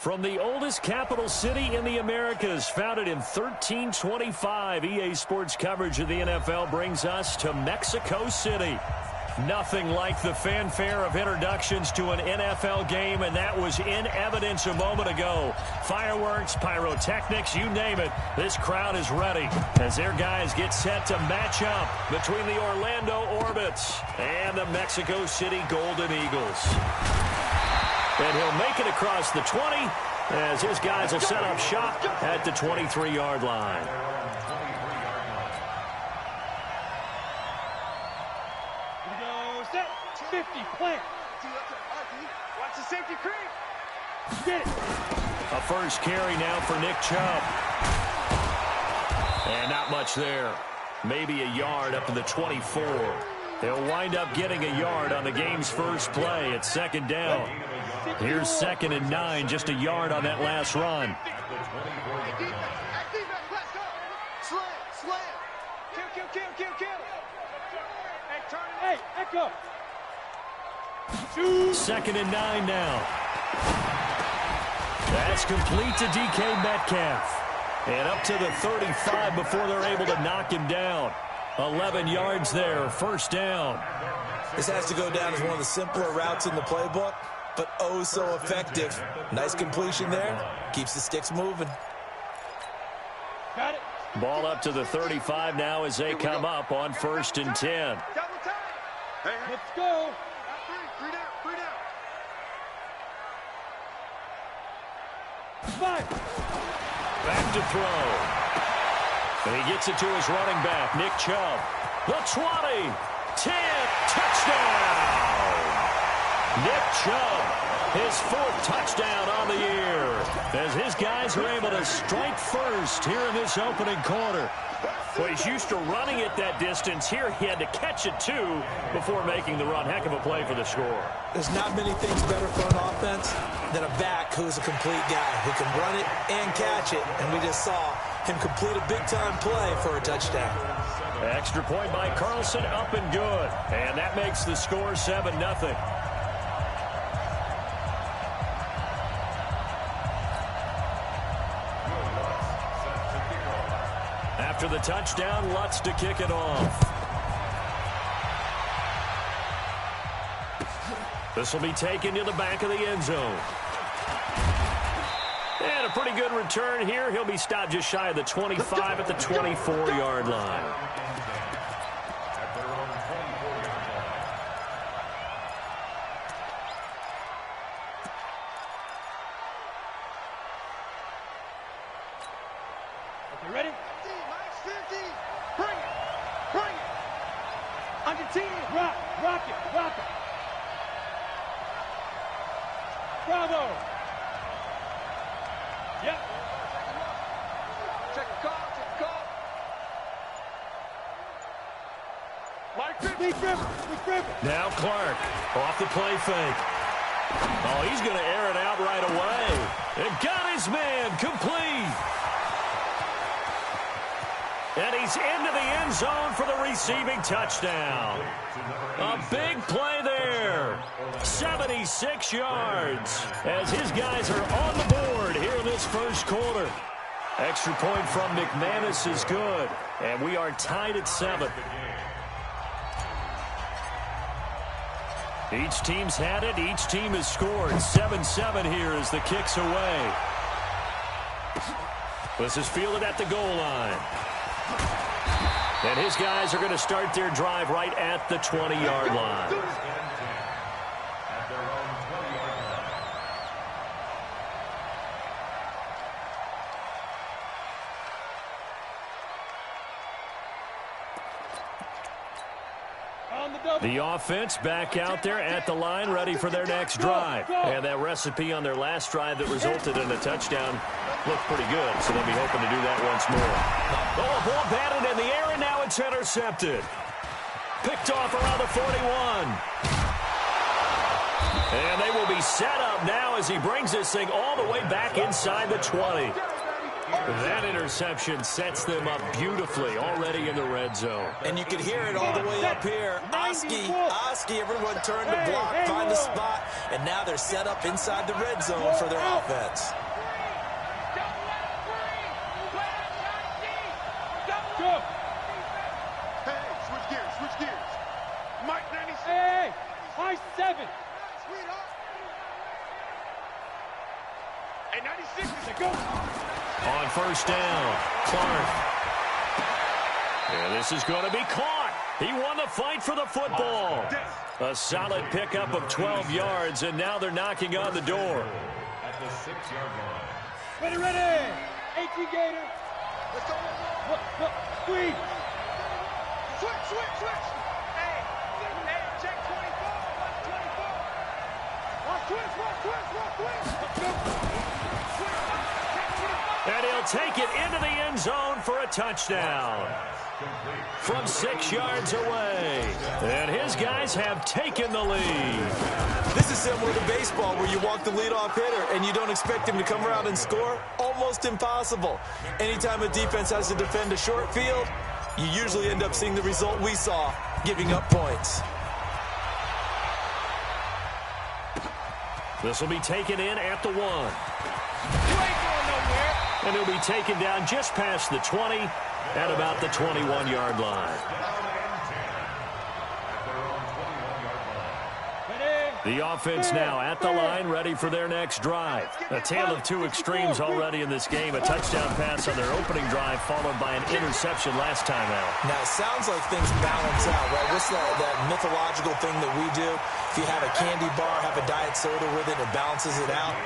From the oldest capital city in the Americas, founded in 1325, EA Sports coverage of the NFL brings us to Mexico City. Nothing like the fanfare of introductions to an NFL game, and that was in evidence a moment ago. Fireworks, pyrotechnics, you name it. This crowd is ready as their guys get set to match up between the Orlando Orbits and the Mexico City Golden Eagles. And he'll make it across the 20 as his guys will set up shop at the 23-yard line. Here we go, set, 50, plant. Watch the safety creep. Get it. A first carry now for Nick Chubb. And not much there. Maybe a yard up to the 24. They'll wind up getting a yard on the game's first play at second down. Here's 2nd and 9, just a yard on that last run. Hey, echo. 2nd and 9 now. That's complete to DK Metcalf. And up to the 35 before they're able to knock him down. 11 yards there, first down. This has to go down as one of the simpler routes in the playbook, but oh so effective. Nice completion there. Keeps the sticks moving. Got it. Ball up to the 35 now as they come up on 1st and 10. Let's go. Three down. Five. Back to throw. And he gets it to his running back, Nick Chubb. The 20, 10, touchdown! Nick Chubb, his 4th touchdown on the year, as his guys are able to strike first here in this opening quarter. Well, he's used to running it that distance. Here he had to catch it, too, before making the run. Heck of a play for the score. There's not many things better for an offense than a back who's a complete guy who can run it and catch it, and we just saw him complete a big-time play for a touchdown. Extra point by Carlson, up and good. And that makes the score 7-0. After the touchdown, Lutz to kick it off. This will be taken to the back of the end zone. And a pretty good return here. He'll be stopped just shy of the 25 at the 24-yard line. You ready? Bring it. On your team. Rock it. Bravo. Yep. Check the call. Big dribble. Now Clark off the play fake. Oh, he's going to air it out right away. And got his man complete. And he's into the end zone for the receiving touchdown. A big play there. 76 yards as his guys are on the board here in this first quarter. Extra point from McManus is good. And we are tied at 7. Each team's had it. Each team has scored. 7-7 here as the kick's away. This is fielded at the goal line. And his guys are going to start their drive right at the 20-yard line. The offense back out there at the line, ready for their next drive. And that recipe on their last drive that resulted in a touchdown looked pretty good, so they'll be hoping to do that once more. Oh, ball batted in the air, and now it's intercepted. Picked off around the 41. And they will be set up now as he brings this thing all the way back inside the 20. That interception sets them up beautifully already in the red zone. And you can hear it all the way up here. Oski, everyone turned to block, find the spot, and now they're set up inside the red zone for their offense. Switch gears. Mike 96. Hey, high 7. Hey, 96 is a go. On first down, Clark. And this is going to be caught. He won the fight for the football. A solid pickup of 12 yards, and now they're knocking on the door. At the 6-yard line. Ready. 18 Gator. Let's go. Squeeze. Switch. Hey, check 24. Watch 24. And he'll take it into the end zone for a touchdown. From 6 yards away. And his guys have taken the lead. This is similar to baseball where you walk the leadoff hitter and you don't expect him to come around and score. Almost impossible. Anytime a defense has to defend a short field, you usually end up seeing the result we saw, giving up points. This will be taken in at the 1. And he'll be taken down just past the 20 at about the 21-yard line. The offense now at the line, ready for their next drive. A tale of two extremes already in this game. A touchdown pass on their opening drive, followed by an interception last time out. Now, it sounds like things balance out, right? What's that mythological thing that we do? If you have a candy bar, have a diet soda with it, it balances it out.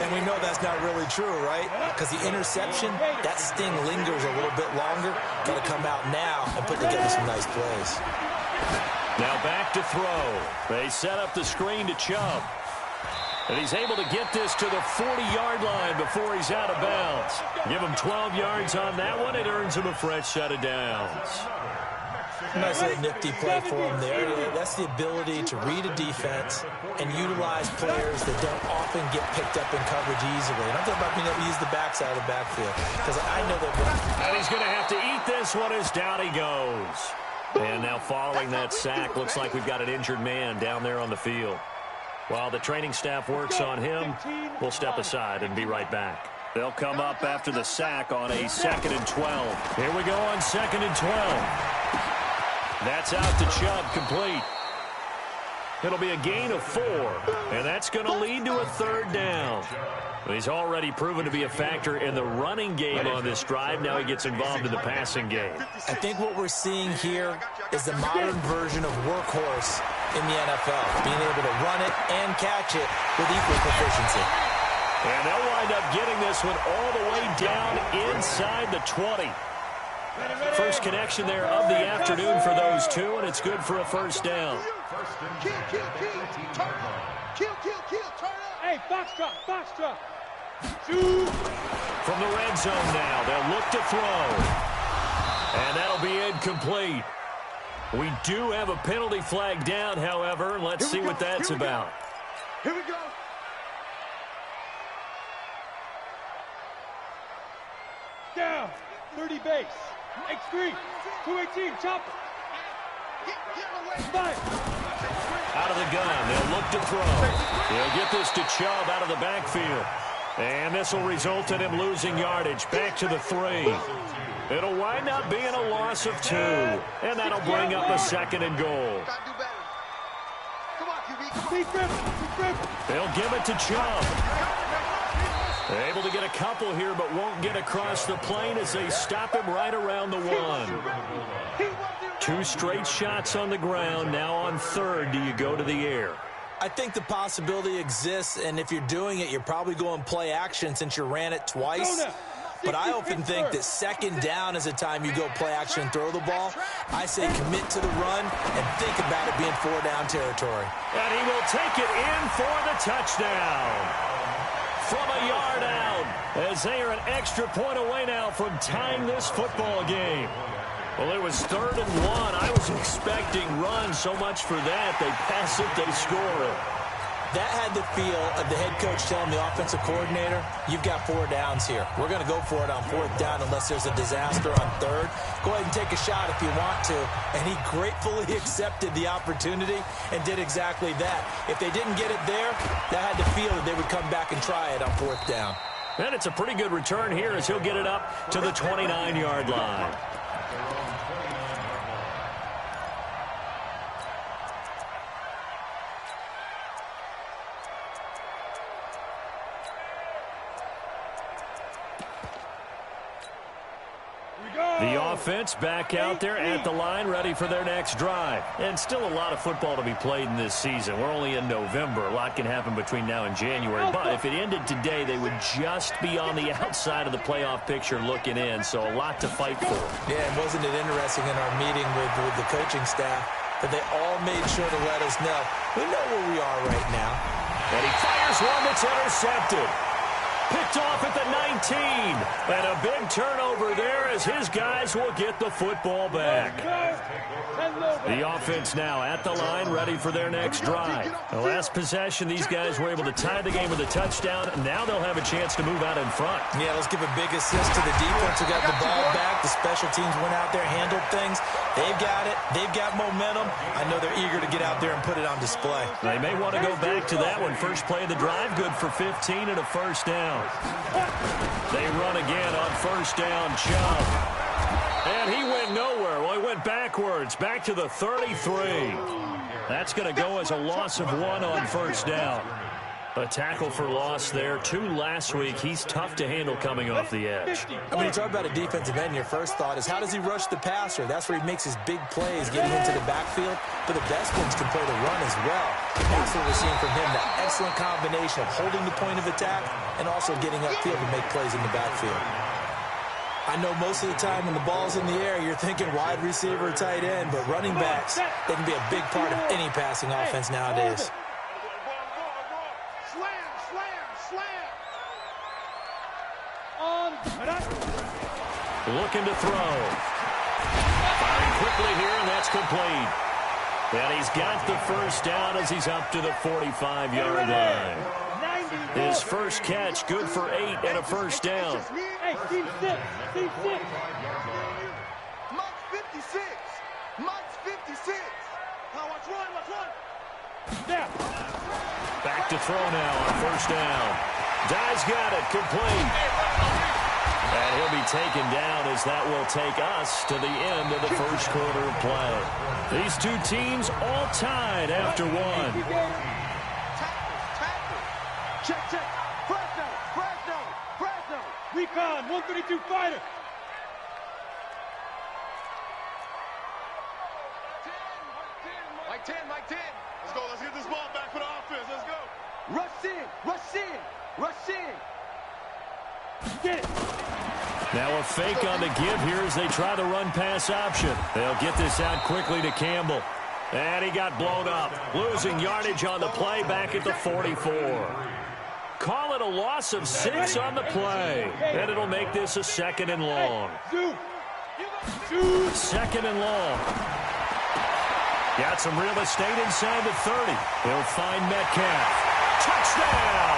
And we know that's not really true, right? Because the interception, that sting lingers a little bit longer. Got to come out now and put together some nice plays. Now back to throw. They set up the screen to Chubb. And he's able to get this to the 40-yard line before he's out of bounds. Give him 12 yards on that one. It earns him a fresh set of downs. Nice little nifty play for him there. That's the ability to read a defense and utilize players that don't often get picked up in coverage easily. And I'm talking about being able to use the backside of the backfield. Because I know that. And he's going to have to eat this one as down he goes. And now following that sack, looks like we've got an injured man down there on the field. While the training staff works on him, we'll step aside and be right back. They'll come up after the sack on a 2nd and 12. Here we go on 2nd and 12. That's out to Chubb, complete. It'll be a gain of 4, and that's going to lead to a 3rd down. He's already proven to be a factor in the running game on this drive. Now he gets involved in the passing game. I think what we're seeing here is the modern version of workhorse in the NFL, being able to run it and catch it with equal proficiency. And they'll wind up getting this one all the way down inside the 20. First connection there of the afternoon for those two, and it's good for a 1st down. Hey, box drop. Shoot. From the red zone now, they'll look to throw. And that'll be incomplete. We do have a penalty flag down, however. Let's see what that's about. Here we go. Down, 30 base. X3, 218, chopper. Out of the gun, they'll look to throw. They'll get this to Chubb out of the backfield. And this will result in him losing yardage back to the 3. It'll wind up being a loss of 2. And that'll bring up a 2nd and goal. They'll give it to Chubb. They're able to get a couple here, but won't get across the plane as they stop him right around the 1. 2 straight shots on the ground. Now on 3rd, do you go to the air? I think the possibility exists, and if you're doing it, you're probably going play action since you ran it twice. But I often think that 2nd down is a time you go play action and throw the ball. I say commit to the run and think about it being 4-down territory. And he will take it in for the touchdown. From a yard out, as they are an extra point away now from tying this football game. Well, it was 3rd and 1. I was expecting run so much for that. They pass it, they score it. That had the feel of the head coach telling the offensive coordinator, you've got 4 downs here. We're going to go for it on 4th down unless there's a disaster on 3rd. Go ahead and take a shot if you want to. And he gratefully accepted the opportunity and did exactly that. If they didn't get it there, that had the feel that they would come back and try it on 4th down. And it's a pretty good return here as he'll get it up to the 29-yard line. The offense back out there at the line, ready for their next drive. And still a lot of football to be played in this season. We're only in November. A lot can happen between now and January. But if it ended today, they would just be on the outside of the playoff picture looking in. So a lot to fight for. Yeah, and wasn't it interesting in our meeting with the coaching staff that they all made sure to let us know, we know where we are right now. And he fires one that's intercepted. Picked off at the 19. And a big turnover there as his guys will get the football back. The offense now at the line, ready for their next drive. The last possession, these guys were able to tie the game with a touchdown. Now they'll have a chance to move out in front. Yeah, let's give a big assist to the defense who got the ball back. The special teams went out there, handled things. They've got it. They've got momentum. I know they're eager to get out there and put it on display. They may want to go back to that one. First play of the drive, good for 15 and a first down. They run again on first down, Chubb. And he went nowhere. Well, he went backwards, back to the 33. That's going to go as a loss of 1 on first down. A tackle for loss there. 2 last week. He's tough to handle coming off the edge. When you talk about a defensive end, your first thought is how does he rush the passer? That's where he makes his big plays, getting into the backfield. But the best ones can play the run as well. That's what we're seeing from him, that excellent combination of holding the point of attack and also getting upfield to make plays in the backfield. I know most of the time when the ball's in the air, you're thinking wide receiver, tight end, but running backs, they can be a big part of any passing offense nowadays. Looking to throw. Firing quickly here, and that's complete. And he's got the first down as he's up to the 45-yard line. His first catch, good for 8 and a first down. Hey, team 6. Team 6. Mike's 56. Mike's 56. Now watch one. Yeah. Back to throw now on first down. Dye's got it, complete. And he'll be taken down as that will take us to the end of the first quarter of play. These two teams all tied after 1. Check. Fresno. Recon, 132 fighter. Mike 10. Let's go. Let's get this ball back for the offense. Let's go. Rush in. Get it. Now a fake on the give here as they try the run-pass option. They'll get this out quickly to Campbell. And he got blown up. Losing yardage on the play back at the 44. Call it a loss of 6 on the play. And it'll make this a 2nd and long. 2nd and long. Got some real estate inside the 30. He'll find Metcalf. Touchdown!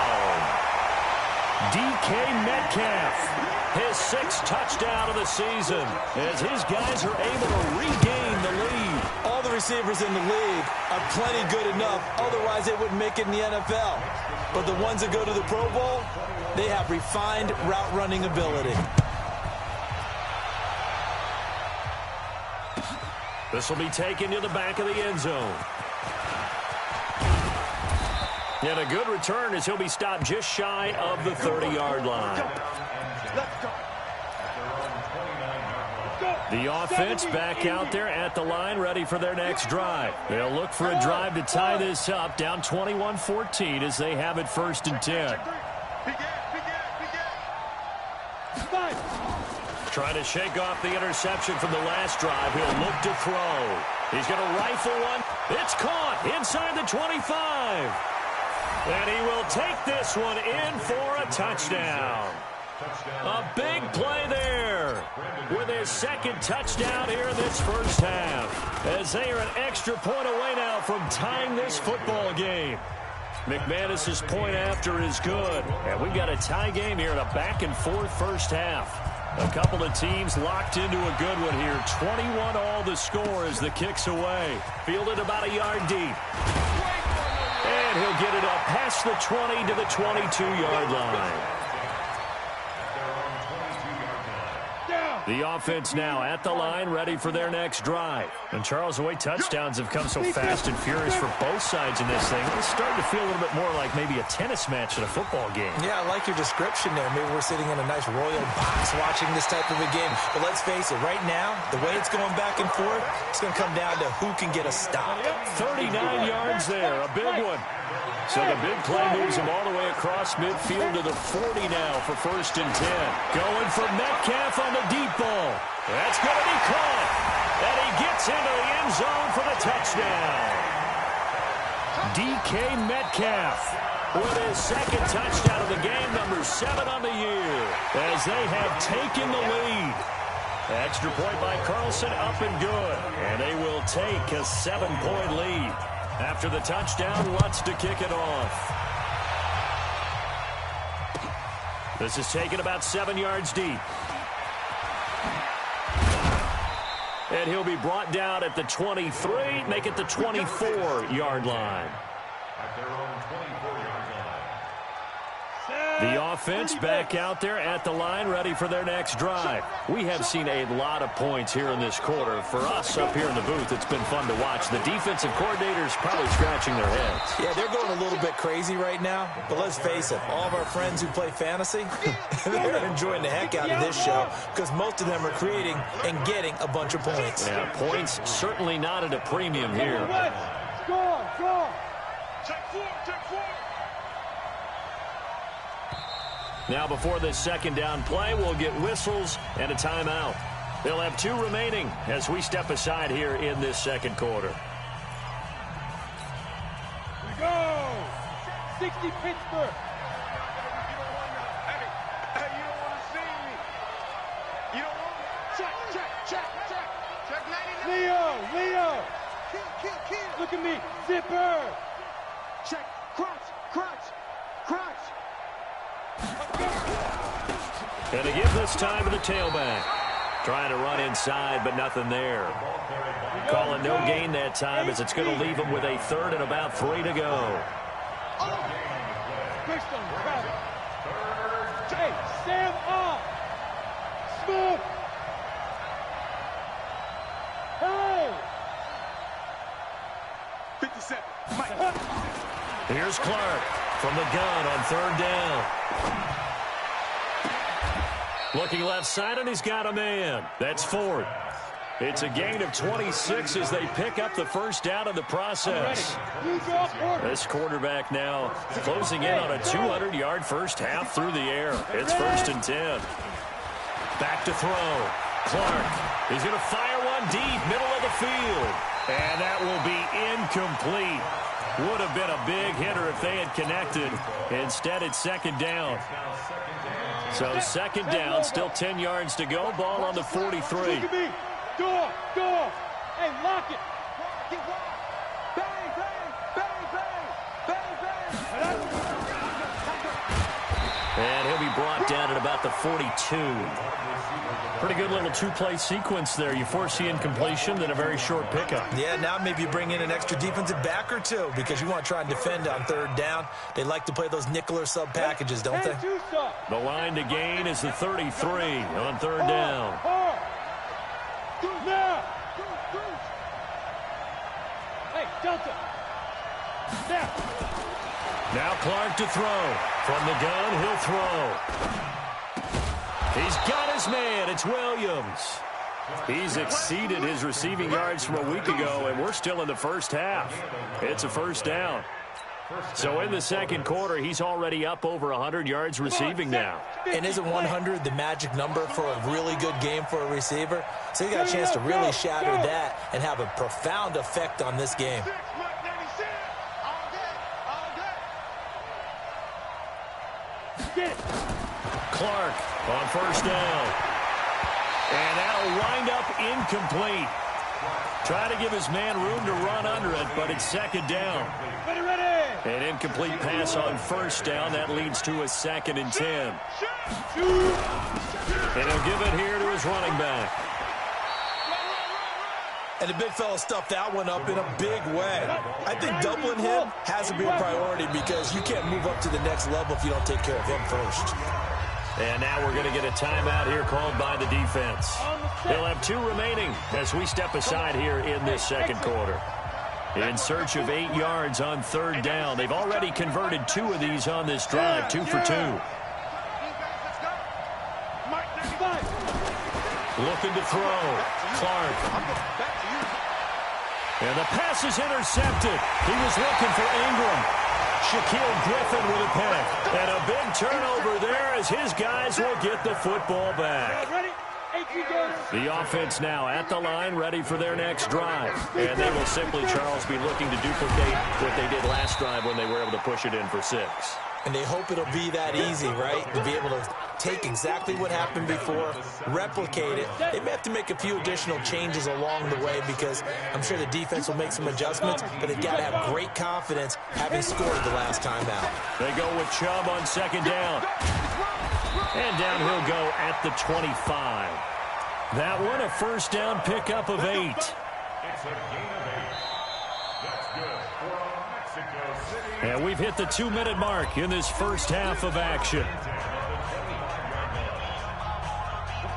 DK Metcalf, his 6th touchdown of the season, as his guys are able to regain the lead. All the receivers in the league are plenty good enough, otherwise they wouldn't make it in the NFL. But the ones that go to the Pro Bowl, they have refined route running ability. This will be taken to the back of the end zone. And a good return as he'll be stopped just shy of the 30-yard line. The offense back out there at the line, ready for their next drive. They'll look for a drive to tie this up, down 21-14 as they have it 1st and 10. Trying to shake off the interception from the last drive. He'll look to throw. He's going to rifle one. It's caught inside the 25. And he will take this one in for a touchdown. A big play there with his 2nd touchdown here in this first half. As they are an extra point away now from tying this football game. McManus's point after is good. And we've got a tie game here in a back-and-forth first half. A couple of teams locked into a good one here. 21 all the score as the kick's away. Fielded about a yard deep. And he'll get it up past the 20 to the 22-yard line. The offense now at the line, ready for their next drive. And Charles, the way touchdowns have come so fast and furious for both sides in this thing, it's starting to feel a little bit more like maybe a tennis match in a football game. Yeah, I like your description there. Maybe we're sitting in a nice royal box watching this type of a game. But let's face it, right now, the way it's going back and forth, it's going to come down to who can get a stop. 39 yards there, a big one. So the big play moves him all the way across midfield to the 40 now for 1st and 10. Going for Metcalf on the deep ball. That's going to be caught. And he gets into the end zone for the touchdown. DK Metcalf with his second touchdown of the game, number 7 on the year, as they have taken the lead. Extra point by Carlson, up and good. And they will take a 7-point lead. After the touchdown, Lutz to kick it off. This is taken about 7 yards deep. And he'll be brought down at the 23, make it the 24-yard line. At their own 24-yard line. The offense back out there at the line, ready for their next drive. We have seen a lot of points here in this quarter. For us up here in the booth, it's been fun to watch. The defensive coordinators probably scratching their heads. Yeah, they're going a little bit crazy right now. But let's face it, all of our friends who play fantasy, they're enjoying the heck out of this show because most of them are creating and getting a bunch of points. Yeah, points certainly not at a premium here. Score! Check 4, check 4. Now before this second down play, we'll get whistles and a timeout. They'll have 2 remaining as we step aside here in this second quarter. Go! 60 Pittsburgh. Hey, you don't want to see me. You don't want me. Check. Check 99. Leo. Kill. Look at me. Zipper. Check. Crunch. And to give this time to the tailback. Trying to run inside, but nothing there. Calling no gain that time as it's going to leave him with a 3rd and about 3 to go. Hey, Sam off. Smooth. Hey. 57. Here's Clark from the gun on 3rd down. Looking left side, and he's got a man. That's 4th. It's a gain of 26 as they pick up the first down in the process. This quarterback now closing in on a 200-yard first half through the air. It's 1st and 10. Back to throw. Clark. He's going to fire one deep, middle of the field. And that will be incomplete. Would have been a big hitter if they had connected. Instead, it's 2nd down. So 2nd down, still 10 yards to go. Ball on the 43. Look at me. Go. Hey, lock it. Bang. And he'll be brought down at about the 42. Pretty good little 2-play sequence there. You foresee incompletion, then a very short pickup. Yeah, now maybe you bring in an extra defensive back or 2 because you want to try and defend on 3rd down. They like to play those nickel or sub packages, don't they? The line to gain is the 33 on 3rd down. Hey, Delta. Now Clark to throw. From the gun, he'll throw. He's got his man. It's Williams. He's exceeded his receiving yards from a week ago, and we're still in the first half. It's a 1st down. So in the second quarter, he's already up over 100 yards receiving now. And isn't 100 the magic number for a really good game for a receiver? So he got a chance to really shatter that and have a profound effect on this game. Clark on 1st down. And that'll wind up incomplete. Trying to give his man room to run under it, but it's second down. An incomplete pass on first down. That leads to a 2nd and 10. And he'll give it here to his running back. And the big fella stuffed that one up in a big way. I think doubling him has to be a priority because you can't move up to the next level if you don't take care of him first. And now we're going to get a timeout here called by the defense. They'll have 2 remaining as we step aside here in this second quarter. In search of 8 yards on third down. They've already converted 2 of these on this drive, 2 for 2. Looking to throw. Clark. And the pass is intercepted. He was looking for Ingram. Shaquille Griffin with a pick. And a big turnover there as his guys will get the football back. The offense now at the line, ready for their next drive. And they will simply, Charles, be looking to duplicate what they did last drive when they were able to push it in for 6. And they hope it'll be that easy, right? To be able to take exactly what happened before, replicate it. They may have to make a few additional changes along the way because I'm sure the defense will make some adjustments, but they've got to have great confidence having scored the last time out. They go with Chubb on second down. And down he'll go at the 25. That one, a first down pickup of 8. It's a gain of 8. That's good for Mexico City. And we've hit the 2-minute mark in this first half of action.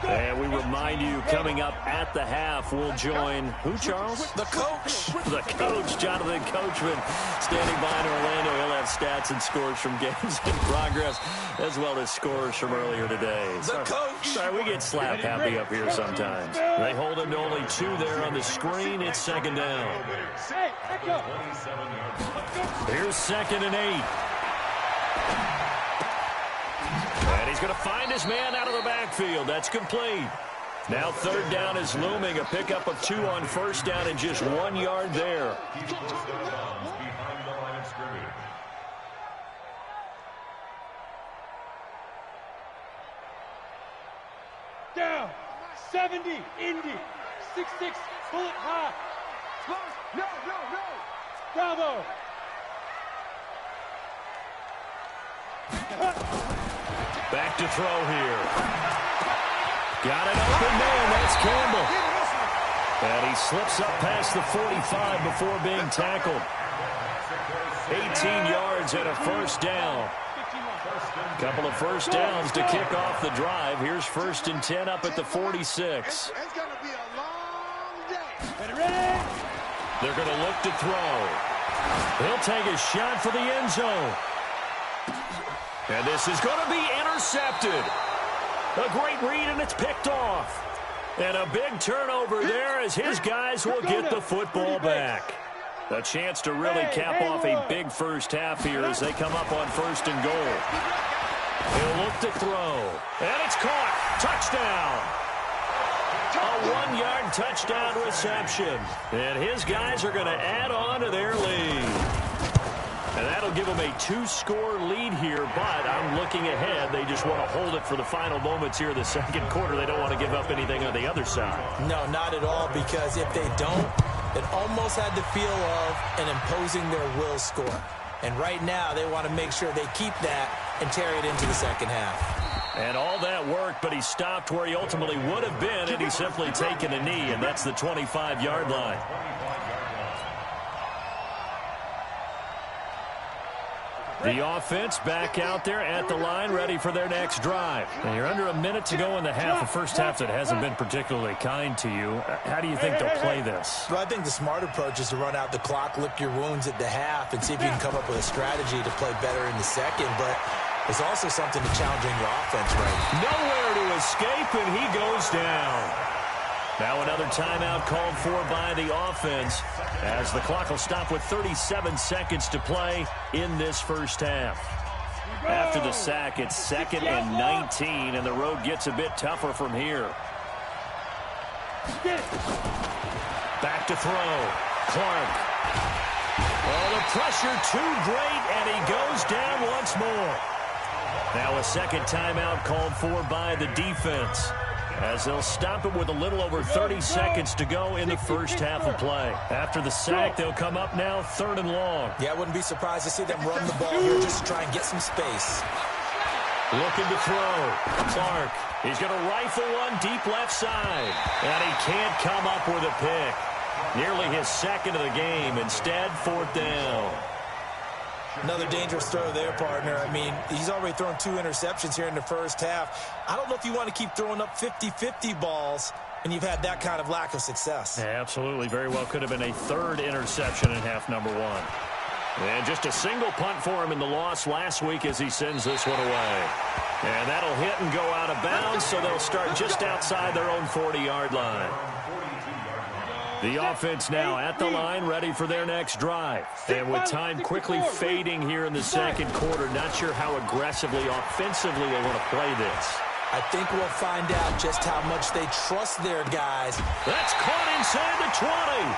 And we remind you, coming up at the half, we'll join, who, Charles? The coach. The coach, Jonathan Coachman, standing by in Orlando. He'll have stats and scores from games in progress, as well as scores from earlier today. The coach. Sorry, we get slap happy up here sometimes. They hold him to only 2 there on the screen. It's second down. Here's 2nd and 8. And he's going to find his man out of the backfield. That's complete. Now third down is looming. A pickup of 2 on first down and just 1 yard there. Down. 70. Indy. 6'6". Bullet high. No. Bravo. Back to throw here. Got an open man. That's Campbell. And he slips up past the 45 before being tackled. 18 yards and a first down. Couple of first downs to kick off the drive. Here's 1st and 10 up at the 46. It's going to be a long day. They're going to look to throw. He'll take a shot for the end zone. And this is going to be intercepted. A great read, and it's picked off. And a big turnover there as his guys will get the football back. A chance to really cap off a big first half here as they come up on 1st and goal. He'll look to throw. And it's caught. Touchdown. A 1-yard touchdown reception. And his guys are going to add on to their lead. And that'll give them a 2-score lead here, but I'm looking ahead. They just want to hold it for the final moments here in the second quarter. They don't want to give up anything on the other side. No, not at all, because if they don't, it almost had the feel of an imposing their will score. And right now, they want to make sure they keep that and carry it into the second half. And all that worked, but he stopped where he ultimately would have been, and he's simply taken a knee, and that's the 25-yard line. The offense back out there at the line, ready for their next drive. And you're under a minute to go in the half, a first half that hasn't been particularly kind to you. How do you think they'll play this? Well, I think the smart approach is to run out the clock, lick your wounds at the half, and see if you can come up with a strategy to play better in the second. But there's also something to challenging your offense, right? Nowhere to escape, and he goes down. Now another timeout called for by the offense as the clock will stop with 37 seconds to play in this first half. After the sack, it's 2nd and 19, and the road gets a bit tougher from here. Back to throw. Clark. Oh, the pressure too great, and he goes down once more. Now a second timeout called for by the defense. as they'll stop it with a little over 30 seconds to go in the first half of play. After the sack, they'll come up now 3rd and long. Yeah, I wouldn't be surprised to see them run the ball here just to try and get some space. Looking to throw. Clark. He's going to rifle one deep left side. And he can't come up with a pick. Nearly his second of the game. Instead, 4th down. Another dangerous throw there, partner. I mean, he's already thrown 2 interceptions here in the first half. I don't know if you want to keep throwing up 50-50 balls when you've had that kind of lack of success. Yeah, absolutely. Very well could have been a 3rd interception in half number 1. And just a single punt for him in the loss last week as he sends this one away. And that'll hit and go out of bounds, so they'll start just outside their own 40-yard line. The offense now at the line, ready for their next drive. And with time quickly fading here in the second quarter, not sure how aggressively, offensively they want to play this. I think we'll find out just how much they trust their guys. That's caught inside the 20.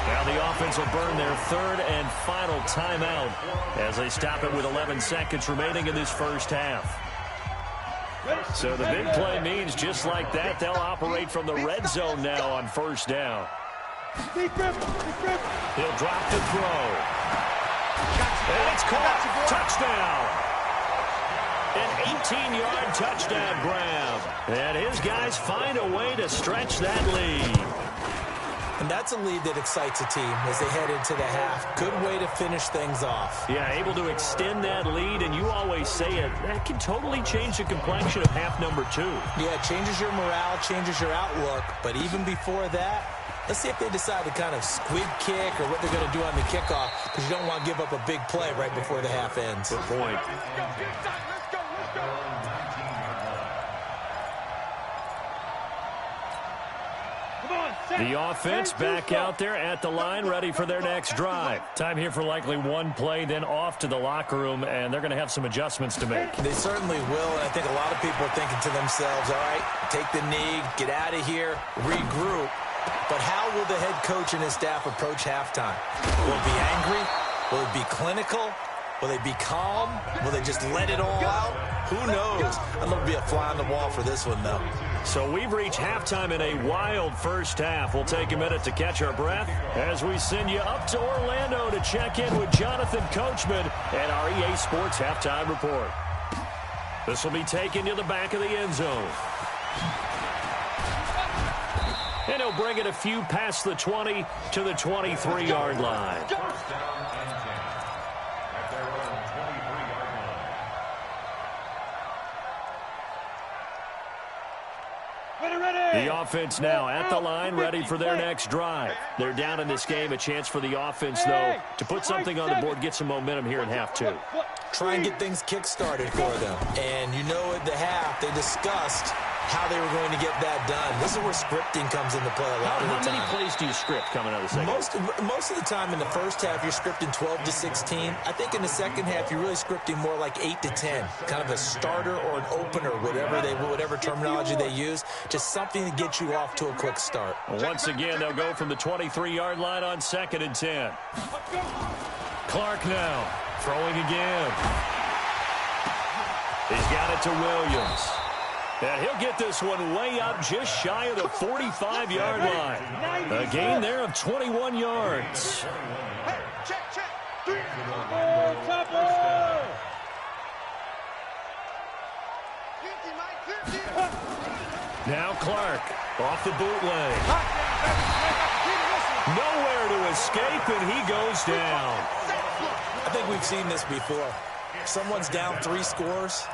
Now the offense will burn their 3rd and final timeout as they stop it with 11 seconds remaining in this first half. So the big play means just like that, they'll operate from the red zone now on 1st down. He'll drop the throw. And it's caught. Touchdown. An 18-yard touchdown grab. And his guys find a way to stretch that lead. And that's a lead that excites a team as they head into the half. Good way to finish things off. Yeah, able to extend that lead, and you always say it, that can totally change the complexion of half number 2. Yeah, it changes your morale, changes your outlook. But even before that, let's see if they decide to kind of squib kick or what they're going to do on the kickoff, because you don't want to give up a big play right before the half ends. Good point. The offense back out there at the line, ready for their next drive. Time here for likely one play, then off to the locker room, and they're going to have some adjustments to make. They certainly will, and I think a lot of people are thinking to themselves, all right, take the knee, get out of here, regroup. But how will the head coach and his staff approach halftime? Will it be angry? Will it be clinical? Will they be calm? Will they just let it all out? Who knows? I'm going to be a fly on the wall for this one, though. So we've reached halftime in a wild first half. We'll take a minute to catch our breath as we send you up to Orlando to check in with Jonathan Coachman and our EA Sports Halftime Report. This will be taken to the back of the end zone. And he'll bring it a few past the 20 to the 23-yard line. The offense now at the line, ready for their next drive. They're down in this game. A chance for the offense, though, to put something on the board, get some momentum here in half 2. Try and get things kick-started for them. And you know at the half, they discussed how they were going to get that done. This is where scripting comes into play a lot of the time. How many plays do you script coming out of the second? Most of the time in the first half, you're scripting 12 to 16. I think in the second half, you're really scripting more like 8 to 10. Kind of a starter or an opener, whatever terminology they use. Just something to get you off to a quick start. Once again, they'll go from the 23-yard line on 2nd and 10. Clark now, throwing again. He's got it to Williams. And he'll get this one way up just shy of the 45-yard line. A gain there of 21 yards. Now Clark off the bootleg. Nowhere to escape, and he goes down. I think we've seen this before. Someone's down 3 scores.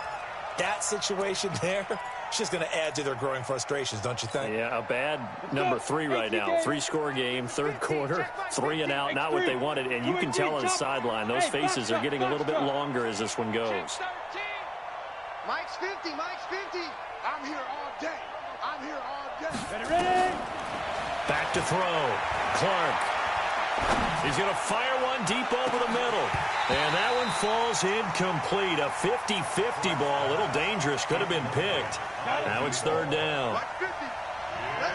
That situation there, it's just going to add to their growing frustrations, don't you think? Yeah, a bad number 3 right now. 3-score game, 3rd quarter, 3 and out, not what they wanted. And you can tell on the sideline, those faces are getting a little bit longer as this one goes. Mike's 50, Mike's 50. I'm here all day. I'm here all day. Ready? Back to throw. Clark. He's going to fire one deep over the middle. And that one falls incomplete. A 50-50 ball. A little dangerous. Could have been picked. Now it's 3rd down.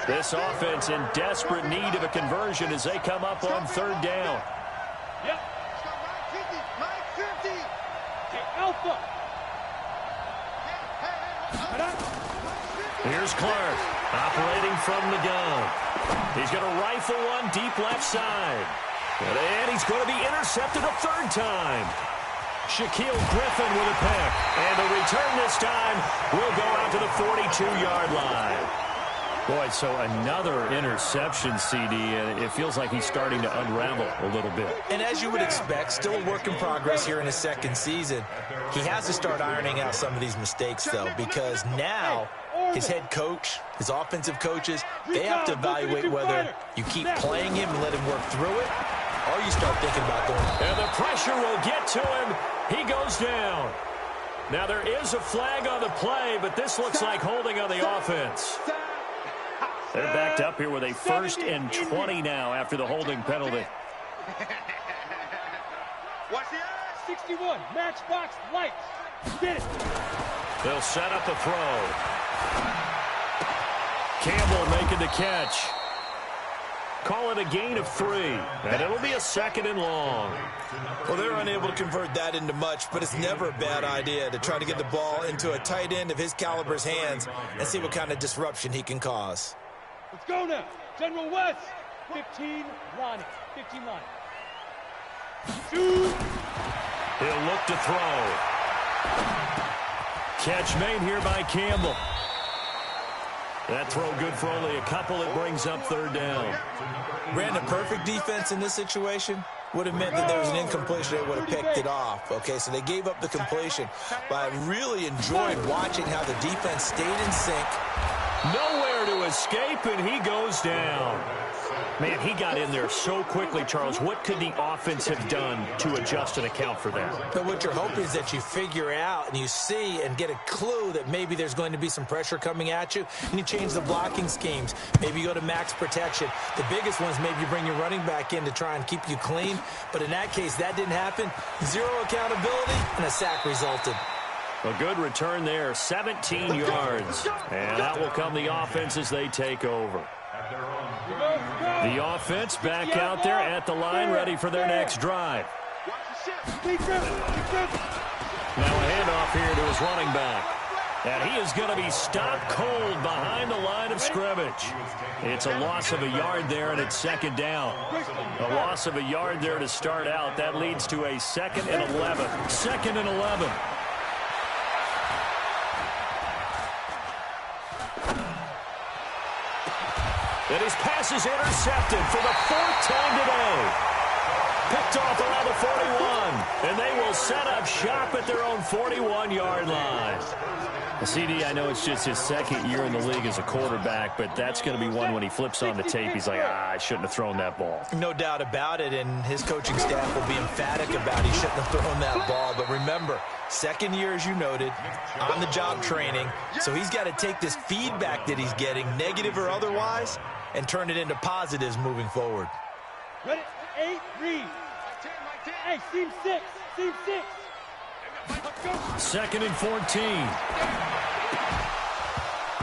This offense in desperate need of a conversion as they come up on 3rd down. Yep. Mike 50. Hey, Alpha. Here's Clark, operating from the gun. He's going to rifle one deep left side. And he's going to be intercepted a third time. Shaquille Griffin with a pick. And the return this time will go out to the 42-yard line. Boy, so another interception, CD, and it feels like he's starting to unravel a little bit. And as you would expect, still a work in progress here in his second season. He has to start ironing out some of these mistakes, though, because now his head coach, his offensive coaches, they have to evaluate whether you keep playing him and let him work through it, or you start thinking about going. And the pressure will get to him. He goes down. Now, there is a flag on the play, but this looks like holding on the offense. They're backed up here with a 1st and 20 now after the holding penalty. Watch the eyes. 61, matchbox lights. Get it. They'll set up the throw. Campbell making the catch. Call it a gain of 3, and it'll be a 2nd and long. Well, they're unable to convert that into much, but it's never a bad idea to try to get the ball into a tight end of his caliber's hands and see what kind of disruption he can cause. Let's go now. General West. 15 line. 15 line. 2. He'll look to throw. Catch made here by Campbell. That throw good for only a couple. It brings up 3rd down. Brandon, perfect defense in this situation would have meant that there was an incompletion that would have picked it off. Okay, so they gave up the completion. But I really enjoyed watching how the defense stayed in sync. Nowhere to escape, and he goes down. Man, he got in there so quickly, Charles. What could the offense have done to adjust and account for that? But what you're hoping is that you figure out and you see and get a clue that maybe there's going to be some pressure coming at you, and you change the blocking schemes. Maybe you go to max protection. The biggest ones, maybe you bring your running back in to try and keep you clean. But in that case, that didn't happen. 0 accountability, and a sack resulted. A good return there, 17 yards. And out will come the offense as they take over. The offense back out there at the line, ready for their next drive. Now a handoff here to his running back. And he is going to be stopped cold behind the line of scrimmage. It's a loss of a yard there, and it's 2nd down. A loss of a yard there to start out. That leads to a 2nd and 11. 2nd and 11. And his pass is intercepted for the 4th time today. Picked off around the 41. And they will set up shop at their own 41-yard line. CD, I know it's just his 2nd year in the league as a quarterback, but that's going to be one when he flips on the tape, he's like, I shouldn't have thrown that ball. No doubt about it, and his coaching staff will be emphatic about he shouldn't have thrown that ball. But remember, 2nd year, as you noted, on-the-job training, so he's got to take this feedback that he's getting, negative or otherwise, and turn it into positives moving forward. Ready? 8, read. Hey, seam 6. Seam 6. 2nd and 14.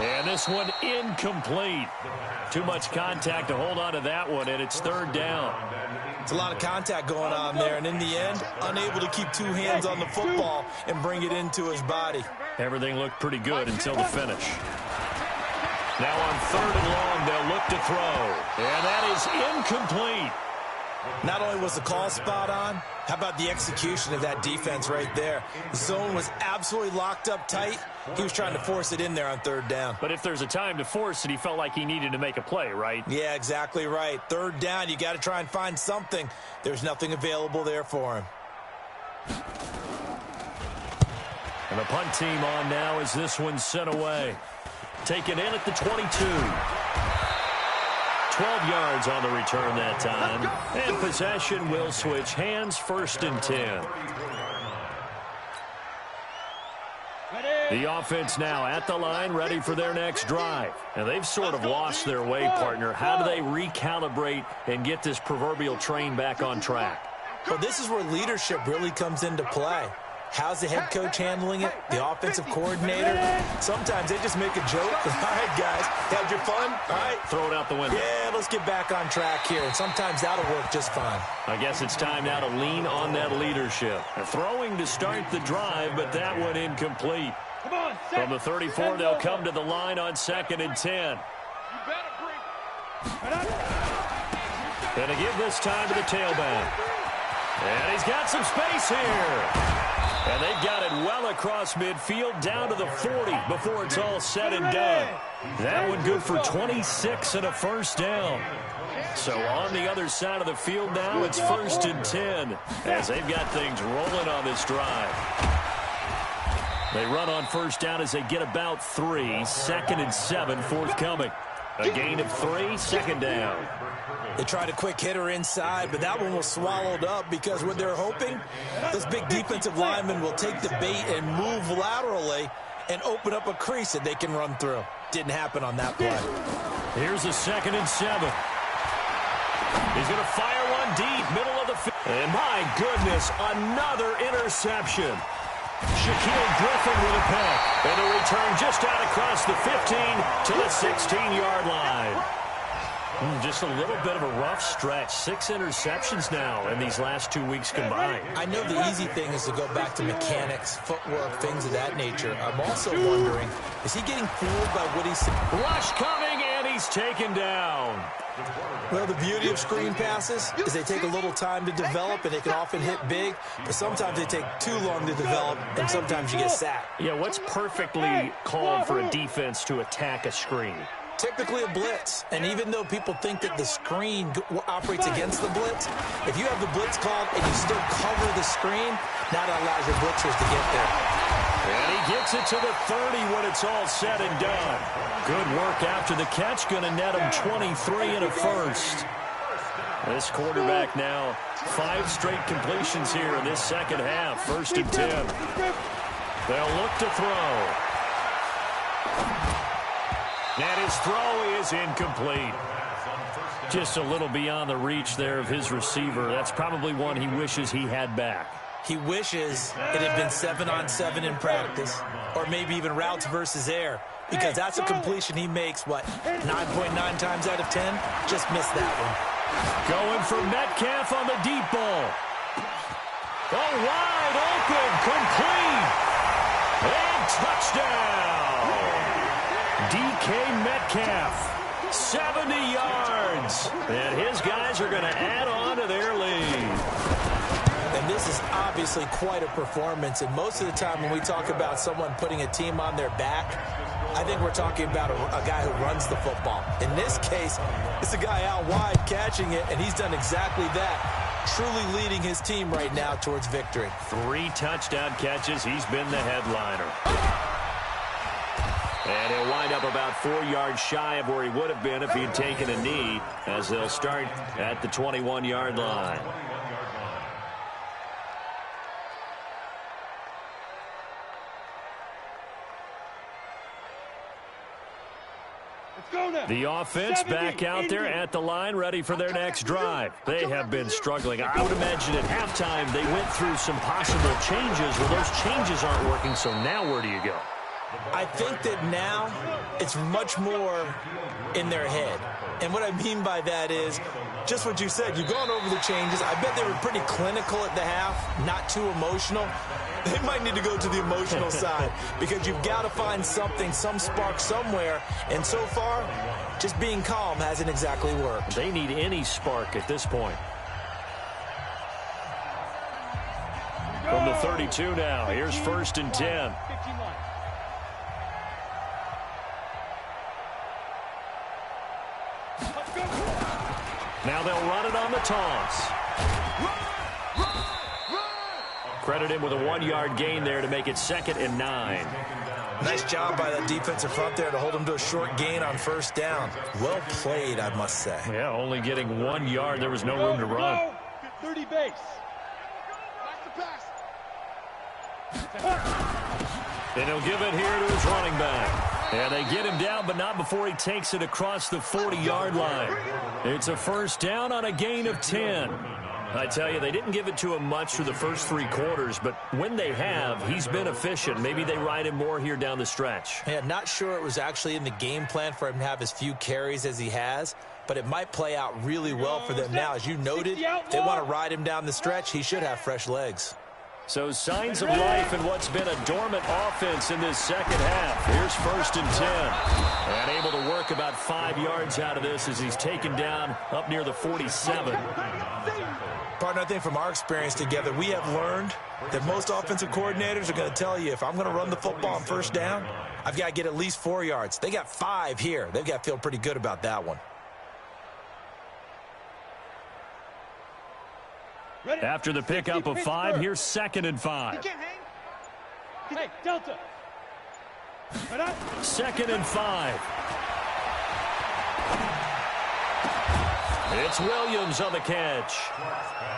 And this one incomplete. Too much contact to hold on to that one, and it's 3rd down. It's a lot of contact going on there, and in the end, unable to keep 2 hands on the football and bring it into his body. Everything looked pretty good until the finish. Now on 3rd and long, they'll look to throw. And that is incomplete. Not only was the call spot on, how about the execution of that defense right there? The zone was absolutely locked up tight. He was trying to force it in there on 3rd down. But if there's a time to force it, he felt like he needed to make a play, right? Yeah, exactly right. 3rd down, you got to try and find something. There's nothing available there for him. And the punt team on now as this one's sent away. Taken in at the 22. 12 yards on the return that time. And possession will switch hands, 1st and 10. The offense now at the line, ready for their next drive. And they've sort of lost their way, partner. How do they recalibrate and get this proverbial train back on track? Well, this is where leadership really comes into play. How's the head coach handling it? The offensive coordinator? Sometimes they just make a joke. All right, guys, had your fun? All right. Throw it out the window. Yeah, let's get back on track here. And sometimes that'll work just fine. I guess it's time now to lean on that leadership. Throwing to start the drive, but that one incomplete. Come on, From the 34, they'll come to the line on 2nd and 10. You better bring. Gonna give this time to the tailback. And he's got some space here. And they've got it well across midfield down to the 40 before it's all said and done. That one good for 26 and a first down. So on the other side of the field now, it's 1st and 10 as they've got things rolling on this drive. They run on first down as they get about 3. 2nd and 7 forthcoming. A gain of 3, 2nd down. They tried a quick hitter inside, but that one was swallowed up because what they're hoping, this big defensive lineman will take the bait and move laterally and open up a crease that they can run through. Didn't happen on that play. Here's a 2nd and 7. He's going to fire one deep, middle of the field. And my goodness, another interception. Shaquille Griffin with a pick. And a return just out across the 15 to the 16-yard line. Just a little bit of a rough stretch. 6 interceptions now in these last 2 weeks combined. I know the easy thing is to go back to mechanics, footwork, things of that nature. I'm also wondering, is he getting fooled by what he's seeing? Rush coming, and he's taken down. Well, the beauty of screen passes is they take a little time to develop, and they can often hit big, but sometimes they take too long to develop, and sometimes you get sacked. Yeah, what's perfectly called for a defense to attack a screen? Typically a blitz, and even though people think that the screen operates against the blitz, if you have the blitz called and you still cover the screen, now that allows your blitzers to get there. And he gets it to the 30 when it's all said and done. Good work after the catch, going to net him 23 and a first. This quarterback now 5 straight completions here in this second half. 1st and 10. They'll look to throw. And his throw is incomplete. Just a little beyond the reach there of his receiver. That's probably one he wishes he had back. He wishes it had been 7-on-7 in practice, or maybe even routes versus air, because that's a completion he makes, 9.9 times out of 10? Just missed that one. Going for Metcalf on the deep ball. Oh, wide open, complete. And touchdown. DK Metcalf, 70 yards. And his guys are going to add on to their lead. And this is obviously quite a performance. And most of the time when we talk about someone putting a team on their back, I think we're talking about a guy who runs the football. In this case, it's a guy out wide catching it, and he's done exactly that, truly leading his team right now towards victory. 3 touchdown catches. He's been the headliner. And he'll wind up about 4 yards shy of where he would have been if he had taken a knee, as they'll start at the 21-yard line. The offense back out there at the line, ready for their next drive. They have been struggling. I would imagine at halftime they went through some possible changes. Well, those changes aren't working, so now where do you go? I think that now it's much more in their head. And what I mean by that is just what you said. You've gone over the changes. I bet they were pretty clinical at the half, not too emotional. They might need to go to the emotional side because you've got to find something, some spark somewhere. And so far, just being calm hasn't exactly worked. They need any spark at this point. From the 32 now, here's 1st and 10. Now they'll run it on the toss. Credit him with a 1-yard gain there to make it 2nd and 9. Nice job by that defensive front there to hold him to a short gain on 1st down. Well played, I must say. Yeah, only getting 1 yard. There was no room to run. 30 base. And he'll give it here to his running back. And they get him down, but not before he takes it across the 40-yard line. It's a 1st down on a gain of 10. I tell you, they didn't give it to him much through the first 3 quarters, but when they have, he's been efficient. Maybe they ride him more here down the stretch. Yeah, not sure it was actually in the game plan for him to have as few carries as he has, but it might play out really well for them now. As you noted, they want to ride him down the stretch. He should have fresh legs. So signs of life in what's been a dormant offense in this second half. Here's 1st and 10. And able to work about 5 yards out of this as he's taken down up near the 47. Partner, I think from our experience together, we have learned that most offensive coordinators are going to tell you, if I'm going to run the football on 1st down, I've got to get at least 4 yards. They got 5 here. They've got to feel pretty good about that one. After the pickup of 5, here's 2nd and 5. Hey, Delta. 2nd and 5. It's Williams on the catch.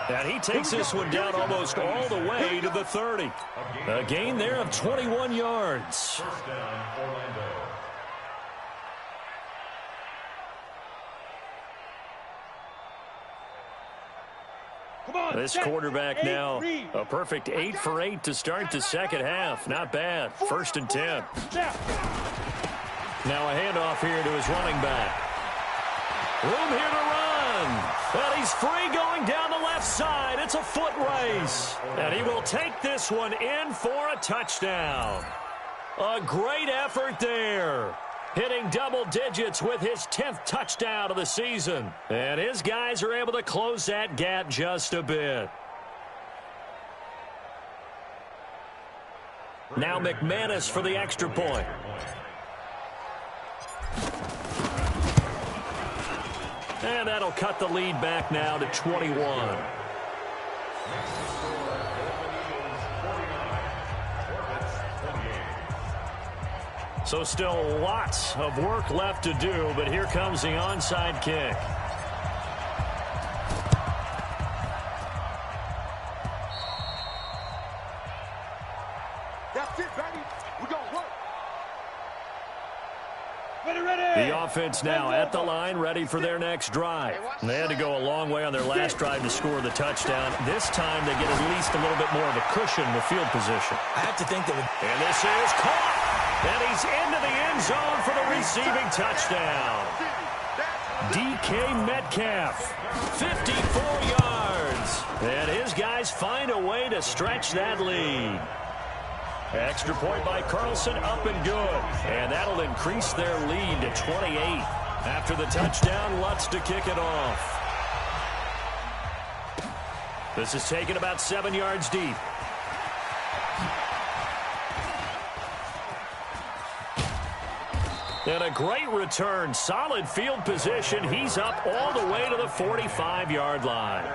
And he takes this one down almost all the way to the 30. A gain there of 21 yards. First down, Orlando. This quarterback now a perfect 8 for 8 to start the second half. Not bad. 1st and 10. Now a handoff here to his running back. Room here to run. And he's free going down the left side. It's a foot race. And he will take this one in for a touchdown. A great effort there. Hitting double digits with his 10th touchdown of the season. And his guys are able to close that gap just a bit. Now McManus for the extra point. And that'll cut the lead back now to 21. So still lots of work left to do, but here comes the onside kick. That's it, baby. We're going to work. The offense now at the line, ready for their next drive. They had to go a long way on their last drive to score the touchdown. This time they get at least a little bit more of a cushion with field position. I have to think that. And this is caught. And he's into the end zone for the receiving touchdown. DK Metcalf, 54 yards. And his guys find a way to stretch that lead. Extra point by Carlson, up and good. And that'll increase their lead to 28. After the touchdown, Lutz to kick it off. This is taken about 7 yards deep. And a great return. Solid field position. He's up all the way to the 45-yard line.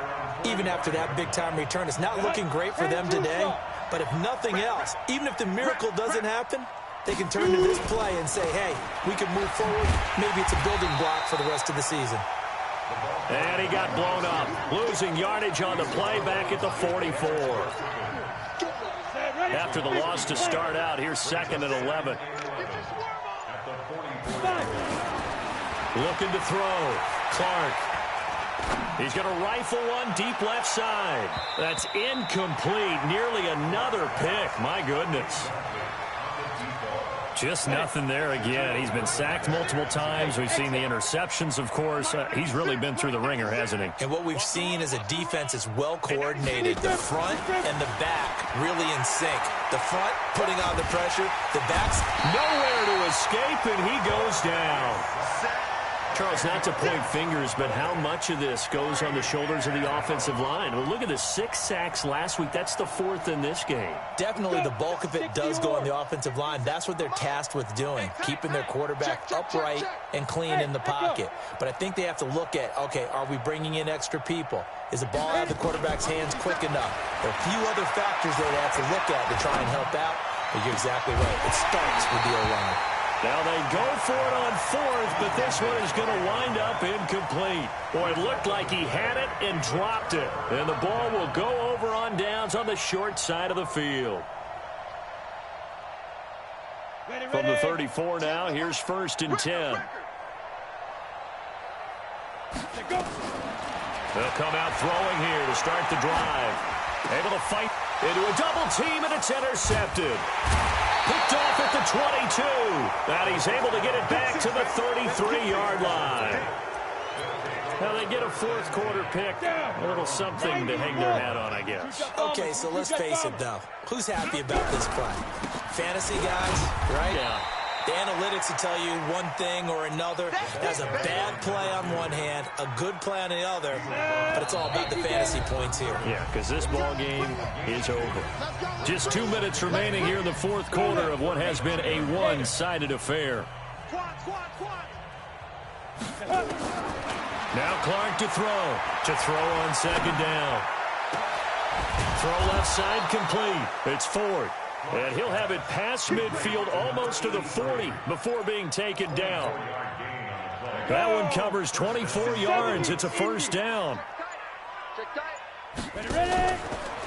Even after that big-time return, it's not looking great for them today. But if nothing else, even if the miracle doesn't happen, they can turn to this play and say, hey, we can move forward. Maybe it's a building block for the rest of the season. And he got blown up. Losing yardage on the play back at the 44. After the loss to start out, here's 2nd and 11. Looking to throw. Clark. He's going to rifle one deep left side. That's incomplete. Nearly another pick. My goodness. Just nothing there again. He's been sacked multiple times. We've seen the interceptions, of course. He's really been through the ringer, hasn't he? And what we've seen is a defense that's well coordinated. The front and the back really in sync. The front putting on the pressure. The back's nowhere to escape, and he goes down. Charles, not to point fingers, but how much of this goes on the shoulders of the offensive line? Well, look at the 6 sacks last week. That's the 4th in this game. Definitely the bulk of it does go on the offensive line. That's what they're tasked with doing, keeping their quarterback upright and clean in the pocket. But I think they have to look at, okay, are we bringing in extra people? Is the ball out of the quarterback's hands quick enough? There are a few other factors they have to look at to try and help out. But you're exactly right. It starts with the O-line. Now they go for it on 4th, but this one is going to wind up incomplete. Boy, it looked like he had it and dropped it. And the ball will go over on downs on the short side of the field. From the 34 now, here's 1st and 10. They'll come out throwing here to start the drive. Able to fight into a double team, and it's intercepted. Picked off at the 22. And he's able to get it back to the 33-yard line. Well, they get a fourth quarter pick. A little something to hang their hat on, I guess. Okay, so let's face it, though. Who's happy about this play? Fantasy guys, right? Yeah. The analytics will tell you one thing or another. That's a bad play on one hand, a good play on the other, but it's all about the fantasy points here. Yeah, because this ball game is over. Just 2 minutes remaining here in the fourth quarter of what has been a one-sided affair. Now Clark to throw. To throw on second down. Throw left side complete. It's Ford. And he'll have it past midfield almost to the 40 before being taken down. That one covers 24 yards. It's a first down.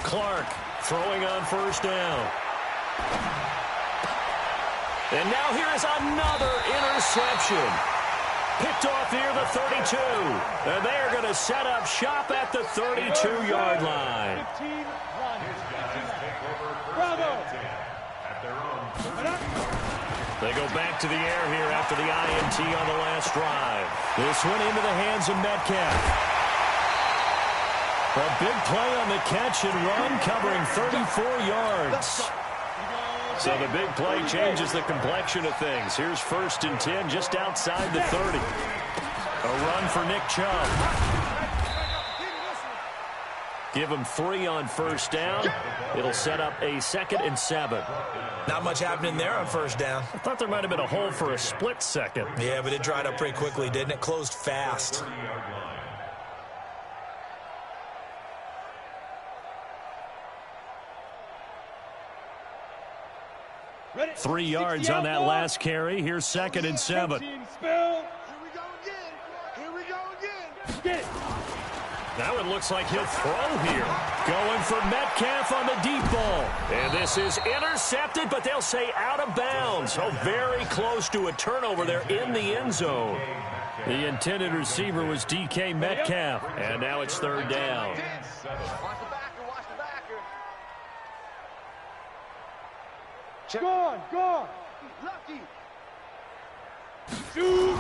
Clark throwing on first down. And now here is another interception. Picked off near the 32. And they are going to set up shop at the 32-yard line. They go back to the air here after the INT on the last drive. This one into the hands of Metcalf. A big play on the catch and run covering 34 yards. So the big play changes the complexion of things. Here's 1st and 10 just outside the 30. A run for Nick Chubb. Give him 3 on first down. It'll set up a 2nd and 7. Not much happening there on first down. I thought there might have been a hole for a split second. Yeah, but it dried up pretty quickly, didn't it? Closed fast. Ready? 3 yards on that last carry. Here's 2nd and 7. Here we go again. Here we go again. Get it. Now it looks like he'll throw here. Going for Metcalf on the deep ball. And this is intercepted, but they'll say out of bounds. Oh, very close to a turnover there in the end zone. The intended receiver was DK Metcalf. And now it's 3rd down. Watch the backer, watch the backer. Gone. Lucky. Shoot.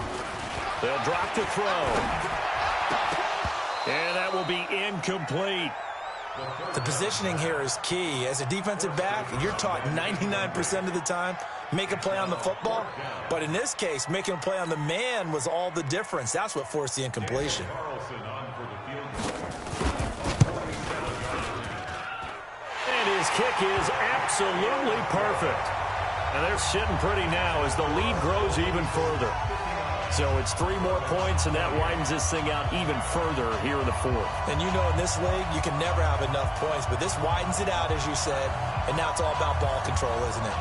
They'll drop to throw. And that will be incomplete. The positioning here is key. As a defensive back, you're taught 99% of the time, make a play on the football. But in this case, making a play on the man was all the difference. That's what forced the incompletion. And his kick is absolutely perfect. And they're sitting pretty now as the lead grows even further. So it's 3 more points, and that widens this thing out even further here in the 4th. And you know in this league, you can never have enough points, but this widens it out, as you said, and now it's all about ball control, isn't it?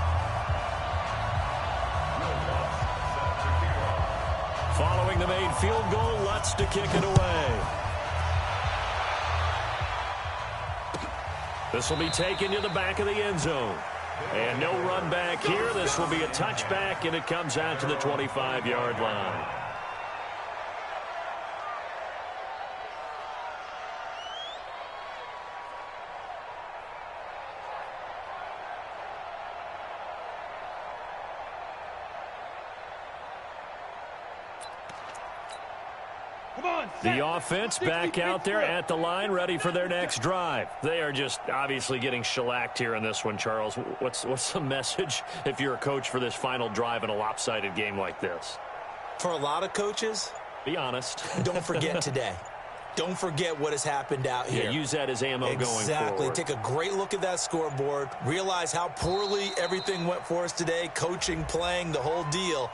Following the made field goal, Lutz to kick it away. This will be taken to the back of the end zone. And no run back here. This will be a touchback, and it comes out to the 25-yard line. The offense back out there at the line, ready for their next drive. They are just obviously getting shellacked here in this one, Charles. What's the message if you're a coach for this final drive in a lopsided game like this? For a lot of coaches, be honest. Don't forget today. Don't forget what has happened out here. Yeah, use that as ammo going forward. Exactly. Take a great look at that scoreboard. Realize how poorly everything went for us today, coaching, playing, the whole deal.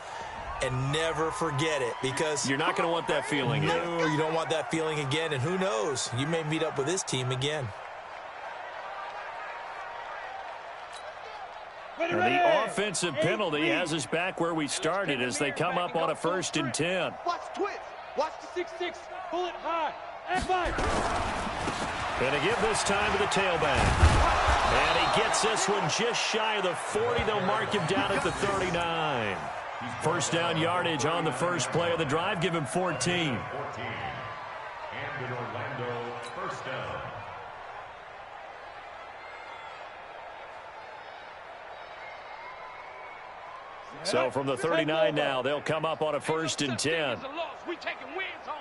And never forget it, because you're not going to want that feeling again. No, you don't want that feeling again, and who knows, you may meet up with this team again. And the offensive penalty has us back where we started as they come up on a 1st and 10. Watch twist. Watch the 6-6. Pull it high. And 5. Going to give this time to the tailback. And he gets this one just shy of the 40. They'll mark him down at the 39. First down yardage on the first play of the drive. Give him 14. And in Orlando, first down. So from the 39 now, they'll come up on a 1st and 10. We taking wins home.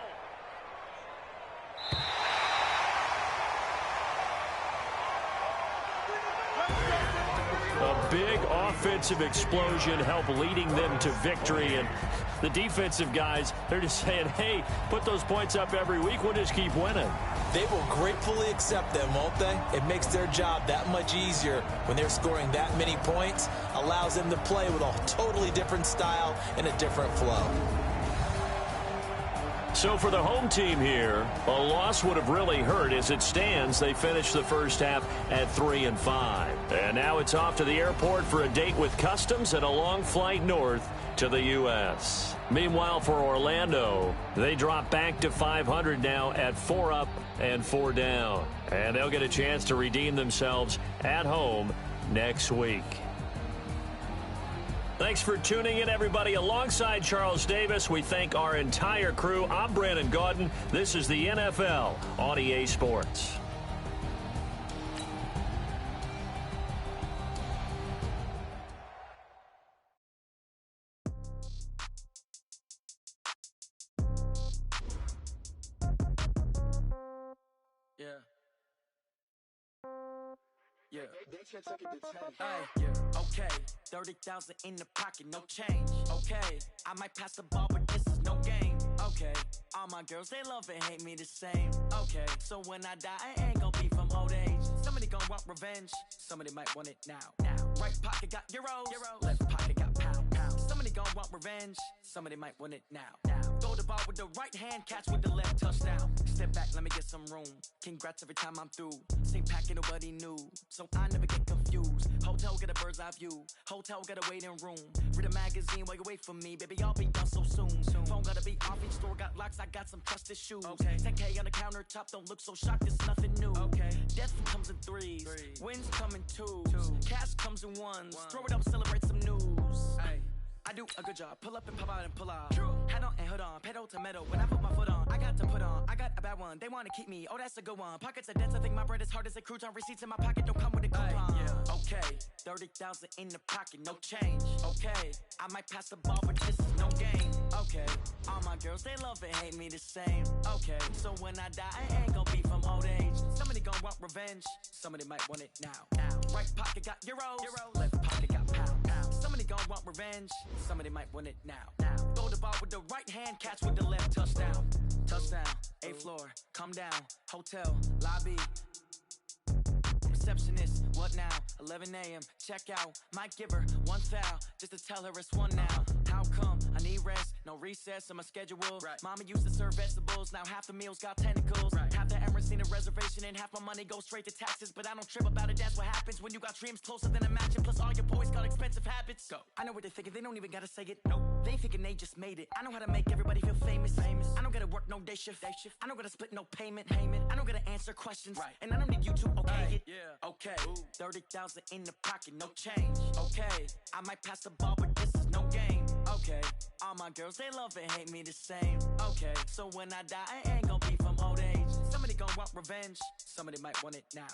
big offensive explosion help leading them to victory. And the defensive guys, they're just saying, hey, put those points up every week. We'll just keep winning. They will gratefully accept them, won't they? It makes their job that much easier when they're scoring that many points. Allows them to play with a totally different style and a different flow. So for the home team here, a loss would have really hurt. As it stands, they finished the first half at 3-5. And now it's off to the airport for a date with customs and a long flight north to the U.S. Meanwhile, for Orlando, they drop back to 500 now at 4 up and 4 down. And they'll get a chance to redeem themselves at home next week. Thanks for tuning in, everybody. Alongside Charles Davis, we thank our entire crew. I'm Brandon Gaudin. This is the NFL on EA Sports. Okay, 30,000 in the pocket, no change. Okay, I might pass the ball, but this is no game. Okay, all my girls, they love and hate me the same. Okay, so when I die, I ain't gonna be from old age. Somebody gonna want revenge, somebody might want it now. Right pocket got euros, left pocket got pound. Somebody gonna want revenge, somebody might want it now. Throw the ball with the right hand, catch with the left, touchdown. Step back, let me get some room. Congrats every time I'm through. Same packet, nobody knew, so I never get confused. Hotel get a bird's eye view. Hotel got a waiting room. Read a magazine while you wait for me. Baby, I'll be done so soon. Phone gotta be off, each store got locks. I got some trusted shoes. Okay. 10K on the countertop, don't look so shocked. It's nothing new. Okay. Death comes in threes. Wins come in twos. Cash comes in ones. Throw it up, celebrate some news. Ay. I do a good job. Pull up and pop out and pull out. Hat on and hood on. Pedal to metal. When I put my foot on, I got to put on. I got a bad one. They want to keep me. Oh, that's a good one. Pockets are dense. I think my bread is hard as a crouton. Receipts in my pocket don't come with a coupon. Yeah. Okay. 30,000 in the pocket. No change. Okay. I might pass the ball, but this is no game. Okay. All my girls, they love and hate me the same. Okay. So when I die, I ain't gonna be from old age. Somebody gonna want revenge. Somebody might want it now. Right pocket got euros. Left pocket got pound. Somebody gonna want revenge. Somebody might want it now. Throw the ball with the right hand, catch with the left, touchdown. Touchdown, 8th floor, come down, hotel, lobby. Receptionist, what now? 11 a.m., check out. Might give her one foul, just to tell her it's one now. How come? I need rest, no recess in my schedule. Right. Mama used to serve vegetables, now half the meals got tentacles. Right. Half the Emirates need a reservation and half my money goes straight to taxes. But I don't trip about it, that's what happens when you got dreams closer than a match. And plus all your boys got expensive habits. Go. I know what they're thinking, they don't even gotta say it. Nope. They ain't thinking they just made it. I know how to make everybody feel famous. I don't gotta work no day shift. I don't gotta split no payment. I don't gotta answer questions. Right. And I don't need you to okay it. Yeah. Okay. 30,000 in the pocket, no change. Okay. I might pass the ball, but this is no game. Okay. All my girls, they love and hate me the same. Okay. So when I die, I ain't gonna be from old age. Somebody gonna want revenge. Somebody might want it now.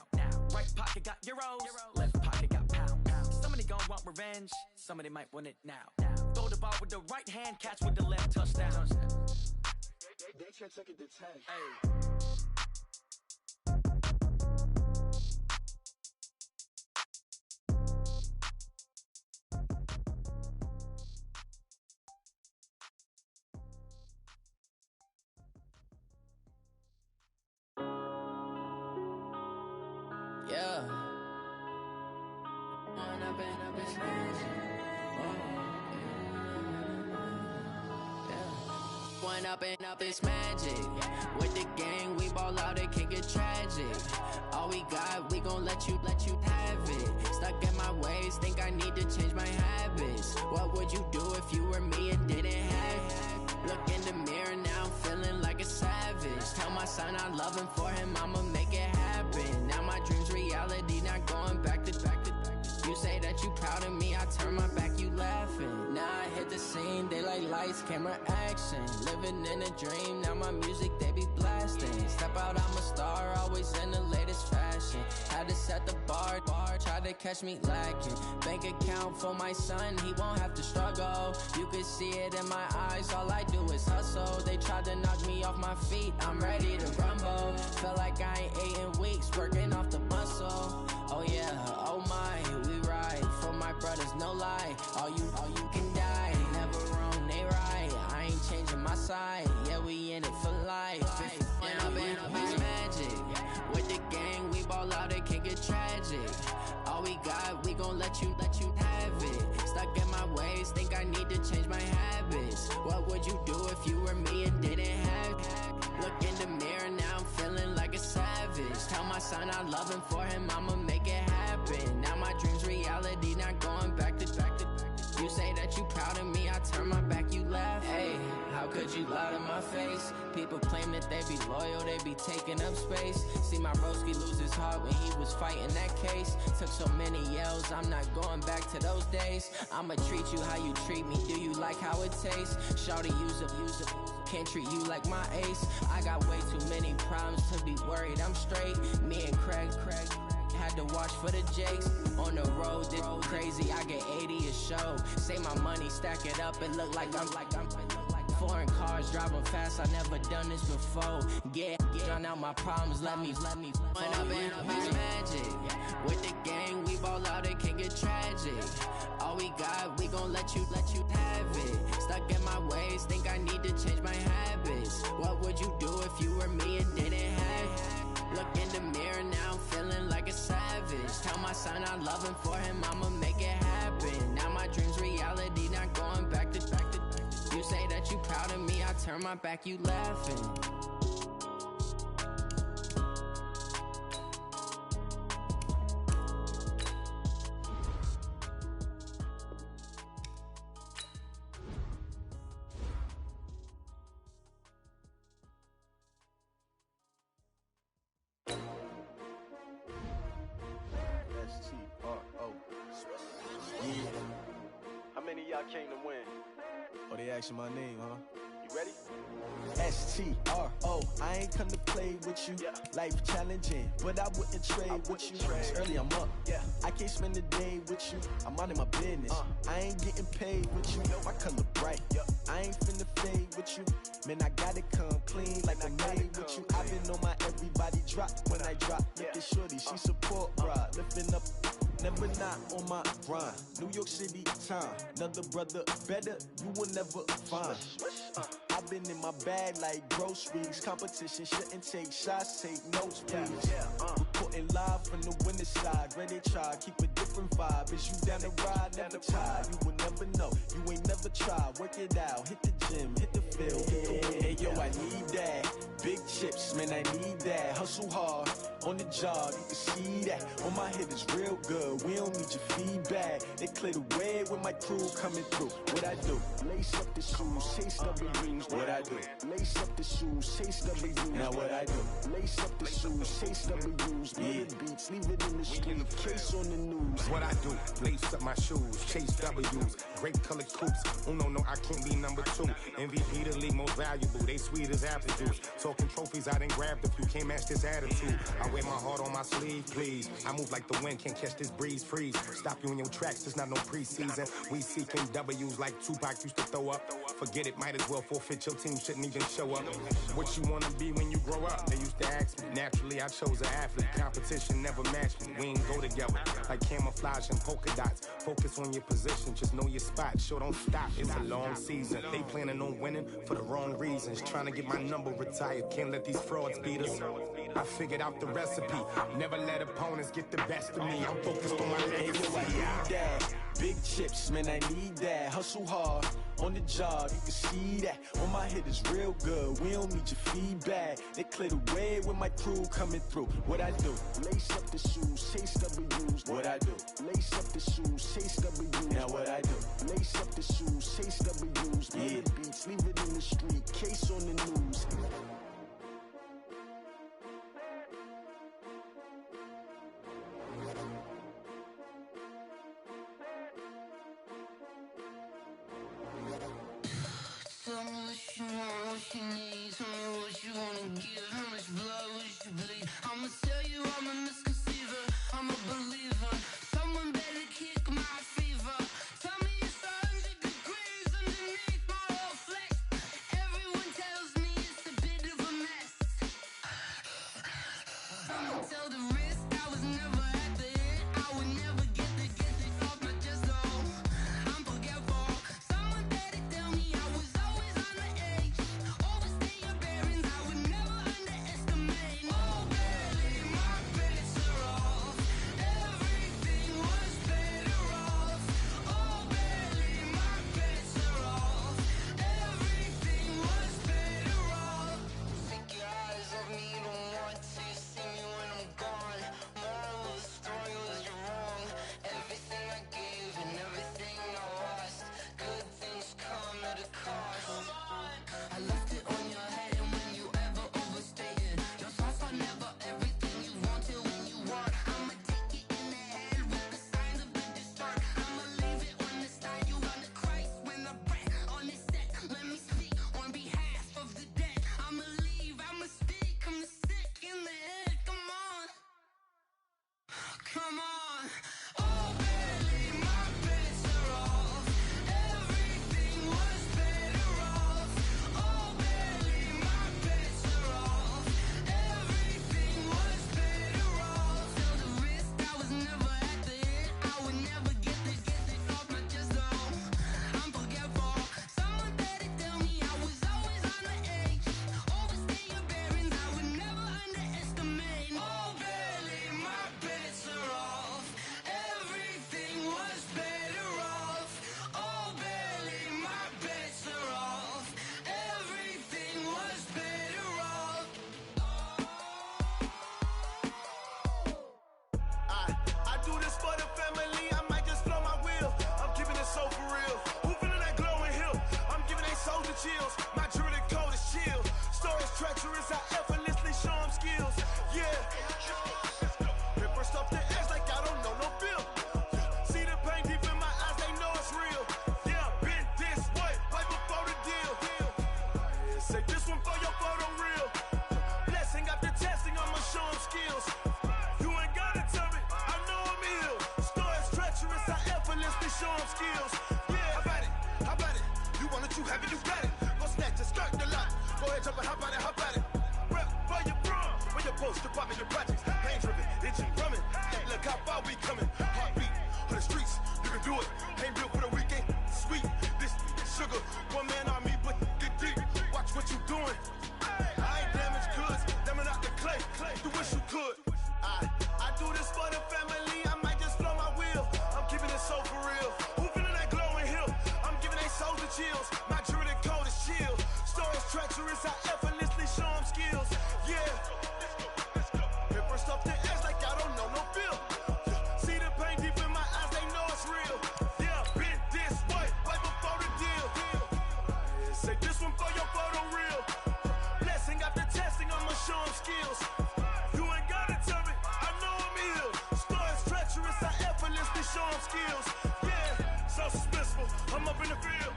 Right pocket got euros. Left pocket got pound. Somebody gonna want revenge. Somebody might want it now. Throw the ball with the right hand, catch with the left, touchdown. They check it to 10. Hey. Yeah. Went up and up, it's magic. With the gang, we ball out, it can get tragic. All we got, we gon' let you have it. Stuck in my ways, think I need to change my habits. What would you do if you were me and didn't have it? Look in the mirror now, I'm feeling like a savage. Tell my son I love him, for him I'ma make it happen. Now my dream's reality, not going back to. You say that you proud of me, I turn my back, you laughing. Now I hit the scene, they like lights, camera, action. Living in a dream, now my music, they be blasting. Step out, I'm a star, always in the latest fashion. Had to set the bar, try to catch me lacking. Bank account for my son, he won't have to struggle. You can see it in my eyes, all I do is hustle. They tried to knock me off my feet, I'm ready to rumble. Felt like I ain't ate in weeks, working off the muscle. Oh yeah, oh my, we ride for my no lie. All you can die. Never wrong, they right. I ain't changing my side. Yeah, we in it for life. When up it's magic. With the gang, we ball out, it can get tragic. All we got, we gon' let you have it. Stuck in my ways, think I need to change my habits. What would you do if you were me and didn't have it? Look in the mirror, now I'm feeling like a savage. Tell my son I love him, for him I'ma make it happen. Now my dream's reality, not going back to. You say that you proud of me, I turn my back, you laugh. Hey, how could you lie to my face? People claim that they be loyal, they be taking up space. See my broski lose his heart when he was fighting that case. Took so many yells, I'm not going back to those days. I'ma treat you how you treat me, do you like how it tastes? Shawty, use up, can't treat you like my ace. I got way too many problems to be worried, I'm straight. Me and Craig had to watch for the Jakes. On the road, this crazy, I get 80 a show. Say my money, stack it up, it look like I'm foreign cars, driving fast, I never done this before. Get drown out my problems, let me When up it's magic. With the gang, we ball out, it can get tragic. All we got, we gon' let you have it. Stuck in my ways, think I need to change my habits. What would you do if you were me and didn't have it? Look in the mirror, now I'm feeling like a savage. Tell my son I love him, for him I'ma make it happen. Now my dream's reality, not going back to. You say that you proud of me, I turn my back, you laughing. S-T-R-O. Yeah. How many of y'all came to win? Oh, they asking my name, huh? You ready? S-T-R-O. I ain't come to play with you. Yeah. Life challenging, but I wouldn't trade with you. It's early, I'm up. Yeah. I can't spend the day with you. I'm minding my business. I ain't getting paid with you. My color bright. I ain't finna fade with you. Man, I gotta come clean like I'm made with you. I've been on my everybody drop when I drop. Look at shorty, she support, bruh. Lifting up. Never not on my grind. New York City time. Another brother better, you will never find. I've been in my bag like groceries. Competition shouldn't take shots, take notes, please. Reporting live from the winning side. Ready to try, keep a different vibe. Is you down the ride, never tired. You will never know, you ain't never tried. Work it out, hit the gym, hit the field, hit the wind. Hey yo, I need that. Big chips, man, I need that. Hustle hard, on the job, you can see that. On my head is real good, we don't need your feedback. They clear the way with my crew coming through. What I do? Lace up the shoes, chase W's. What I do? Lace up the shoes, chase W's. Now what I do? Lace up the shoes, chase W's. Yeah. Beats, leave it in the street, case on the news. What I do? Lace up my shoes, chase W's. Great colored coops. Oh no, I can't be number 2. MVP the league most valuable. They sweet as apple juice. Talking trophies, I done grabbed a few. Can't match this attitude. I wear my heart on my sleeve, please. I move like the wind, can't catch this breeze, freeze. Stop you in your tracks, it's not no preseason. We seeking W's like Tupac used to throw up. Forget it, might as well forfeit. Your team shouldn't even show up. What you wanna be when you grow up? They used to ask me. Naturally, I chose an athlete. Competition never matched me. We ain't go together like camouflage and polka dots. Focus on your position, just know your spot. Sure, don't stop. It's a long season. They planning on winning for the wrong reasons. Trying to get my number retired. Can't let these frauds beat us. I figured out the recipe. Never let opponents get the best of me. I'm focused on my legacy. I need that. Big chips, man, I need that. Hustle hard, on the job, you can see that. On my head is real good, we don't need your feedback. They clear the way with my crew coming through. What I do? Lace up the shoes, chase W's. What I do? Lace up the shoes, chase W's. Now what I do? Lace up the shoes, chase W's. Yeah. Beats, leave it in the street, case on the news. Tell me what you want, what you need. Tell me what you wanna give. How much blood would you bleed? I'ma tell you I'm a misconceiver. I'm a believer. Someone better kick my fever. Tell me it's 100 degrees underneath my chills. My jewelry code is chill. Stories treacherous, I effortlessly show them skills. Yeah. Paper stuff the edge like I don't know no bill. See the pain deep in my eyes, they know it's real. Yeah, been this way, right before the deal. Say this one for your photo real. Blessing after testing, I'ma show them skills. You ain't gotta tell me, I know I'm ill. Stories treacherous, I effortlessly show them skills. Yeah, how about it? You want it, you have it, you got it. Go snatch it, skirt the lot. Go ahead, jump it, how about it? Rep for your bro, for your post, your pop, and your projects. Pain driven, itching, drumming. Look how far we coming. Heartbeat for the streets, you can do it. Ain't built for the weekend. Sweet, this sugar. One man army, but get deep. Watch what you doing. I ain't damaged goods, damn it out the clay. You wish you could. I do this for the family. I might just blow my wheel. I'm keeping it so for real. Who feeling that glowing hill? I'm giving they souls the chills. My jewelry code is chill. Stories treacherous, I effortlessly show them skills. Yeah. Paper stuff the edge like I don't know no feel. See the pain deep in my eyes, they know it's real. Yeah, been this way, right before the deal. Say this one for your photo real. Blessing after testing, I'ma show them skills. You ain't gotta tell me, I know I'm ill. Stories treacherous, I effortlessly show them skills. Yeah, so suspenseful, I'm up in the field.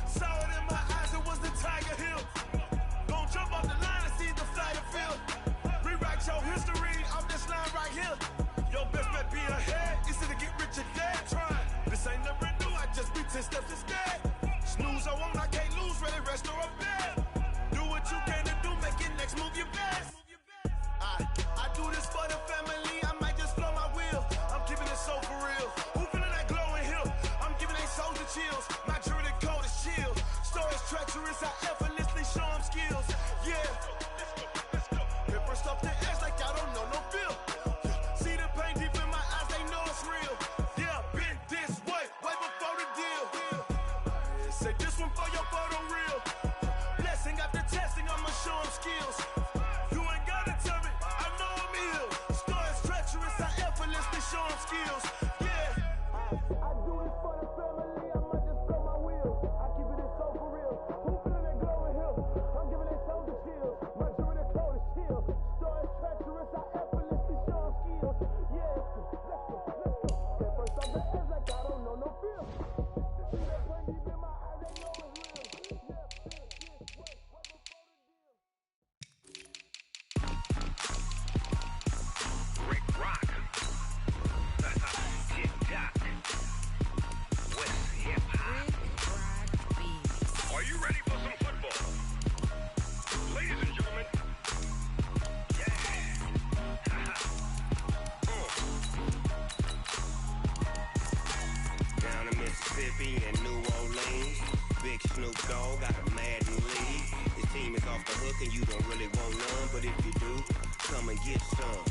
Saw it in my eyes, it was the Tiger Hill. Gon' jump off the line and see the flight of field. Rewrite your history off this line right here. Your best bet be ahead, easy to get rich or dead. Trying, this ain't never new, I just be 10 steps instead. Snooze I won't, I can't lose, ready, rest or I'm dead. Do what you can to do, make it next move your best. I do this for the family, I might just blow my wheel. I'm keeping it so for real. Who feeling that glowing hill? I'm giving they souls the chills. My jewelry code is chill. Stories treacherous, I effortlessly show them skills. Yeah. Paper stuff the edge like I don't know no feel. See the pain deep in my eyes, they know it's real. Yeah, been this way, right before the deal. Say this one for your photo real. Blessing after testing, I'ma show them skills. You ain't gotta tell me, I know I'm ill. Stories treacherous, I effortlessly show them skills. Yeah. I do this for the family, I might just blow my wheel. I keep it so for real. Who feeling that glowing hill? I'm giving they souls the chills. My jewelry code is chill. Stories treacherous, I effortlessly show them skills. Yeah. Let's go. Paper stuff the edge like I don't know no feel. See that pain deep in my eyes, they know it's real. Yeah, this way, right before the deal. Rick Rock. TikTok. West Hip Hop. Are you ready for some football? Ladies and gentlemen. Yeah. Down in Mississippi and New Orleans, Big Snoop Dogg got a Madden league. His team is off the hook and you don't really want none, but if you do, come and get some.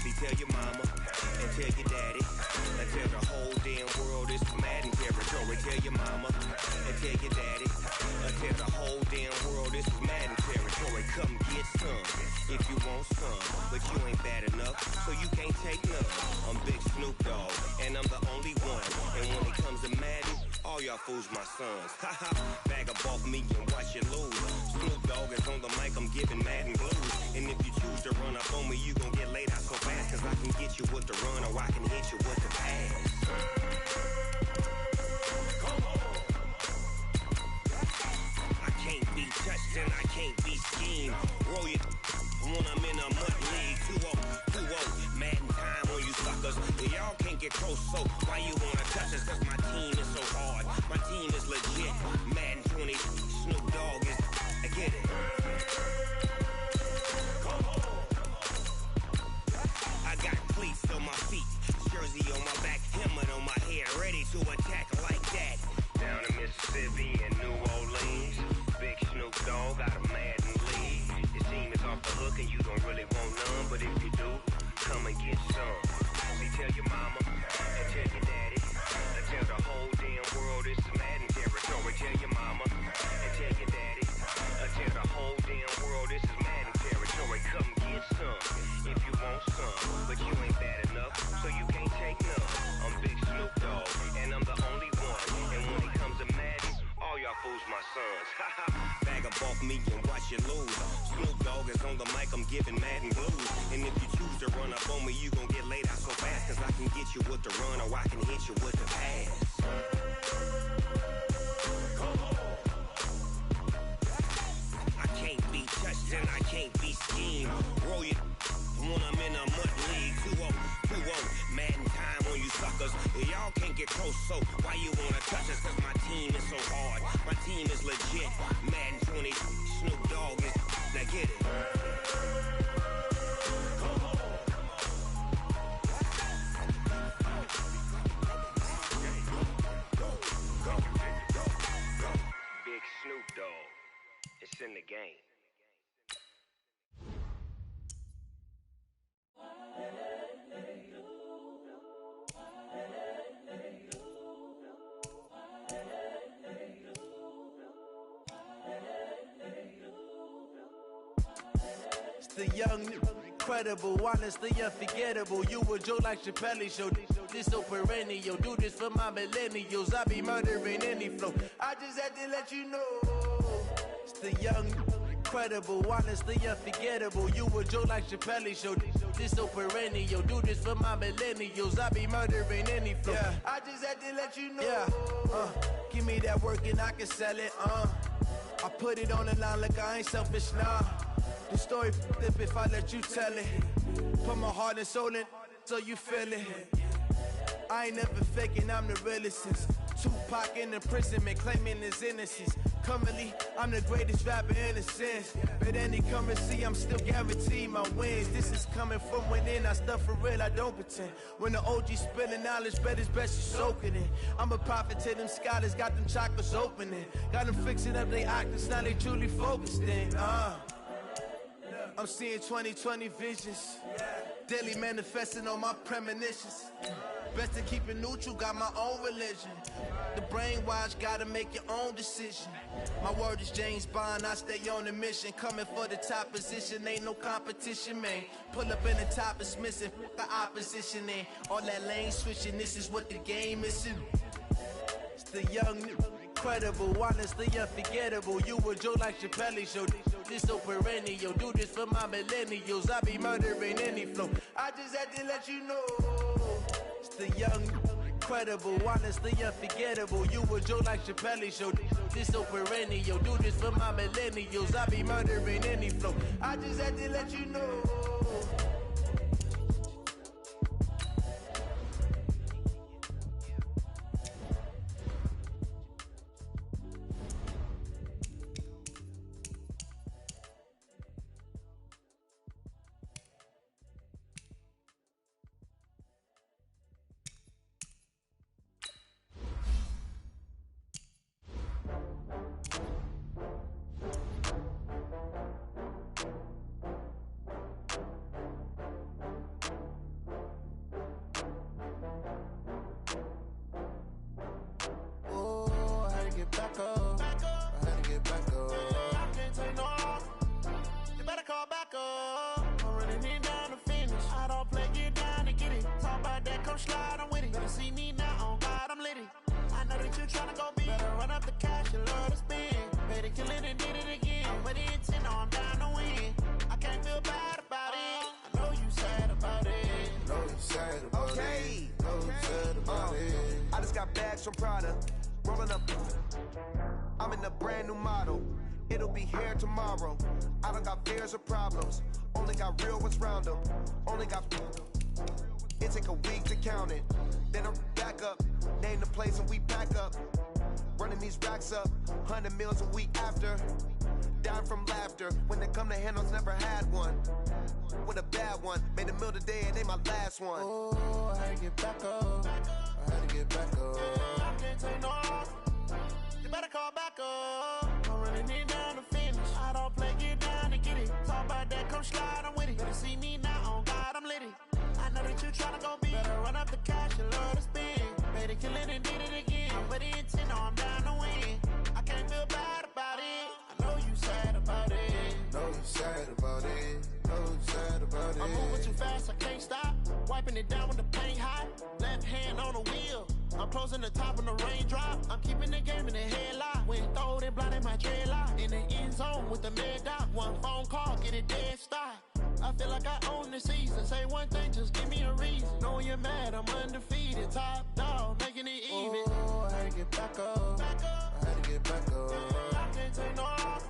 See, tell your mama and tell your daddy and tell the whole damn world it's Madden territory. Tell your mama and tell your daddy and tell the whole damn world it's Madden territory. Come get some if you want some, but you ain't bad enough, so you can't take none. I'm Big Snoop Dogg and I'm the only one. And when it comes to Madden, all y'all fools my sons. Haha, bag up off me and watch you lose. Snoop Dogg is on the mic, I'm giving Madden blues. And if you choose to run up on me, you gon' get laid out so fast, cause I can get you with the run or I can hit you with the pass. I can't be touched and I can't be schemed. Roll you when I'm in a mud league. 2-0, Madden time on you suckers. Y'all can't get close, so why you wanna touch us? Cause my team is so hard, my team is legit. Madden 20, Snoop Dogg is, I get it. I got cleats on my feet, jersey on my back, helmet on my head, ready to attack like that. Down in Mississippi and New Orleans, Big Snoop Dogg got a Madden league. His team is off the hook and you don't really want none, but if you do, come and get some. See, tell your mama and tell your daddy and tell the whole damn world it's Madden territory. Tell your mama and tell your daddy bag up off me and watch you lose. Snoop Dogg is on the mic, I'm giving Madden blues. And if you choose to run up on me, you gon' get laid out so fast. Cause I can get you with the run or I can hit you with the pass. I can't be touched and I can't be schemed. Roll you when I'm in a mud league. 2-0, Madden time on you suckers. Y'all can't get close, so why you wanna touch us? Cause my team is so hard, my team is legit. Madden 20, Snoop Dogg is, now get it. Big Snoop Dogg, it's in the game. The young, incredible, honestly unforgettable. You a Joe like Chappelle show. This so perennial. Do this for my millennials. I be murdering any flow. I just had to let you know. It's the young, incredible, honestly unforgettable. You a Joe like Chappelle show. This so perennial. Do this for my millennials. I be murdering any flow. Yeah. I just had to let you know. Yeah. Give me that work and I can sell it. I put it on the line like I ain't selfish, nah. The story flip if I let you tell it. Put my heart and soul in so you feel it. I ain't never faking, I'm the realest since Tupac in imprisonment, claiming his innocence. Currently, I'm the greatest rapper in a sense. But any currency, I'm still guaranteed my wins. This is coming from within, I stuff for real, I don't pretend. When the OG spilling knowledge, bet it's best you soak it in. I'm a prophet to them scholars, got them chakras opening. Got them fixing up they octaves, now they truly focused in. I'm seeing 2020 visions, daily manifesting on my premonitions. Best to keep it neutral, got my own religion. The brainwash, gotta make your own decision. My word is James Bond, I stay on a mission. Coming for the top position, ain't no competition, man. Pull up in the top is missing, the opposition in. All that lane switching, this is what the game is in. It's the young, incredible, honestly unforgettable. You a Joe like Chappelle show. This so perennial. Do this for my millennials. I be murdering any flow. I just had to let you know. It's the young, incredible, honestly unforgettable. You a Joe like Chappelle show. This so perennial. Do this for my millennials. I be murdering any flow. I just had to let you know. Back up. I had to get back up. I can't take no off. You better call back up. I'm running it down to finish. I don't play, get down to get it. Talk about that, come slide, I'm with it. Better see me now, on God, I'm lit it. I know that you tryna go big. Better run up the cash, you love to spend. Better kill it and did it again. I'm with the intent, I'm down to win. I can't feel bad about it. I know you sad about it. Know you sad about it. Know you sad about it. I just got bags from Prada. Rolling up, I'm in a brand new model. It'll be here tomorrow. I don't got fears or problems. Only got real ones round them. Only got. It take a week to count it. Then I'm back up. Name the place and we pack up. Running these racks up. 100 meals a week after. Down from laughter. When they come to handles, never had one. With a bad one. Made a meal today and they my last one. Oh, I had to get back up. I had to get back up. I can't take no off. You better call back up. I'm running it down to finish. I don't play, get down to get it. Talk about that, come slide, I'm with it. Better see me now, on God, I'm lit it. I know that you tryna go big. Better run up the cash, you love to spend. Better kill it and did it again. I'm with the intent, I'm down to win. I can't feel bad about it. I know you sad about it. Know you sad about it. Know you sad about it. I'm moving too fast, I can't stop. Wiping it down when the paint hot. Left hand on the wheel. I'm closing the top when the raindrop. I'm keeping the game in the headlock. When throw it blind in my dreadlock. In the end zone. with the mid dot. One phone call, get it dead stop. I feel like I own the season. Say one thing, just give me a reason. Knowing you're mad, I'm undefeated. Top dog, making it even. Oh, I had to get back up. I had to get back up. I can't take no off.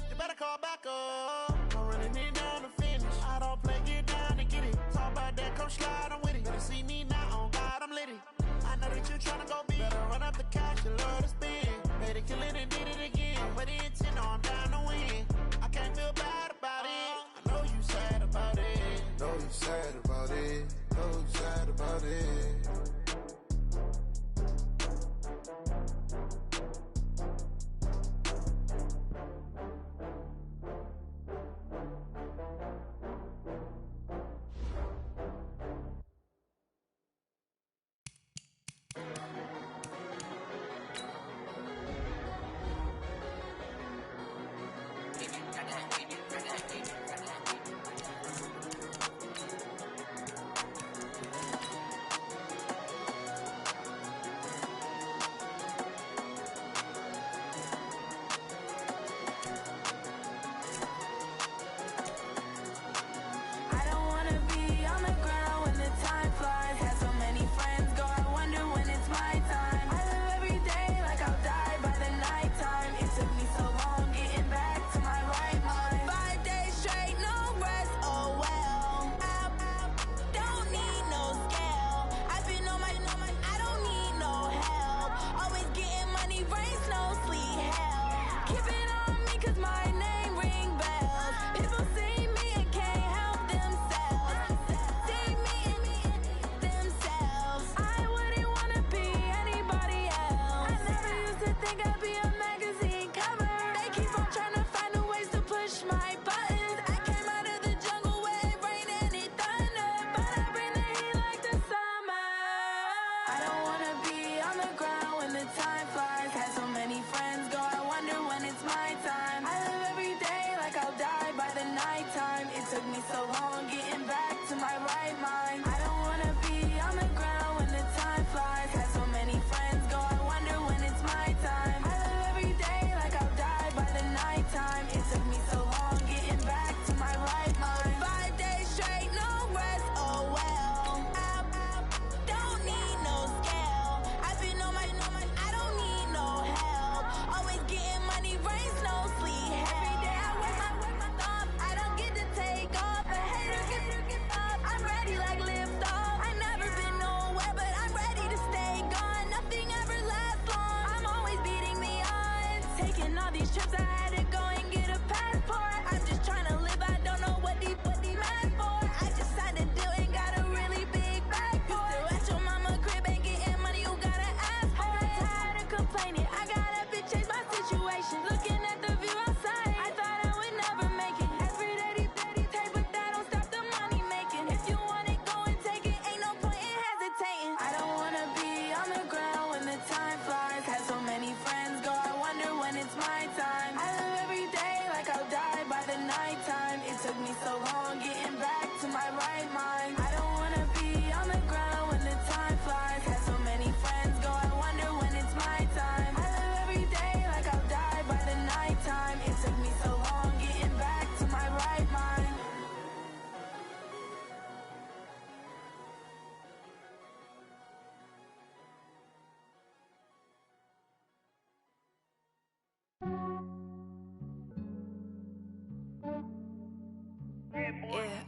You better call back up. I'm running it down to finish. I don't play, get down to get it. Talk about that, come slide, I'm with it. Better see me now, on God, I'm litty. I know that you tryna go big. Better run up the cash, you love to spend. Made it, kill it, and did it again. But the intent, I'm down to win. I can't feel bad about it. I know you sad about it. Know you sad about it. Know you sad about it.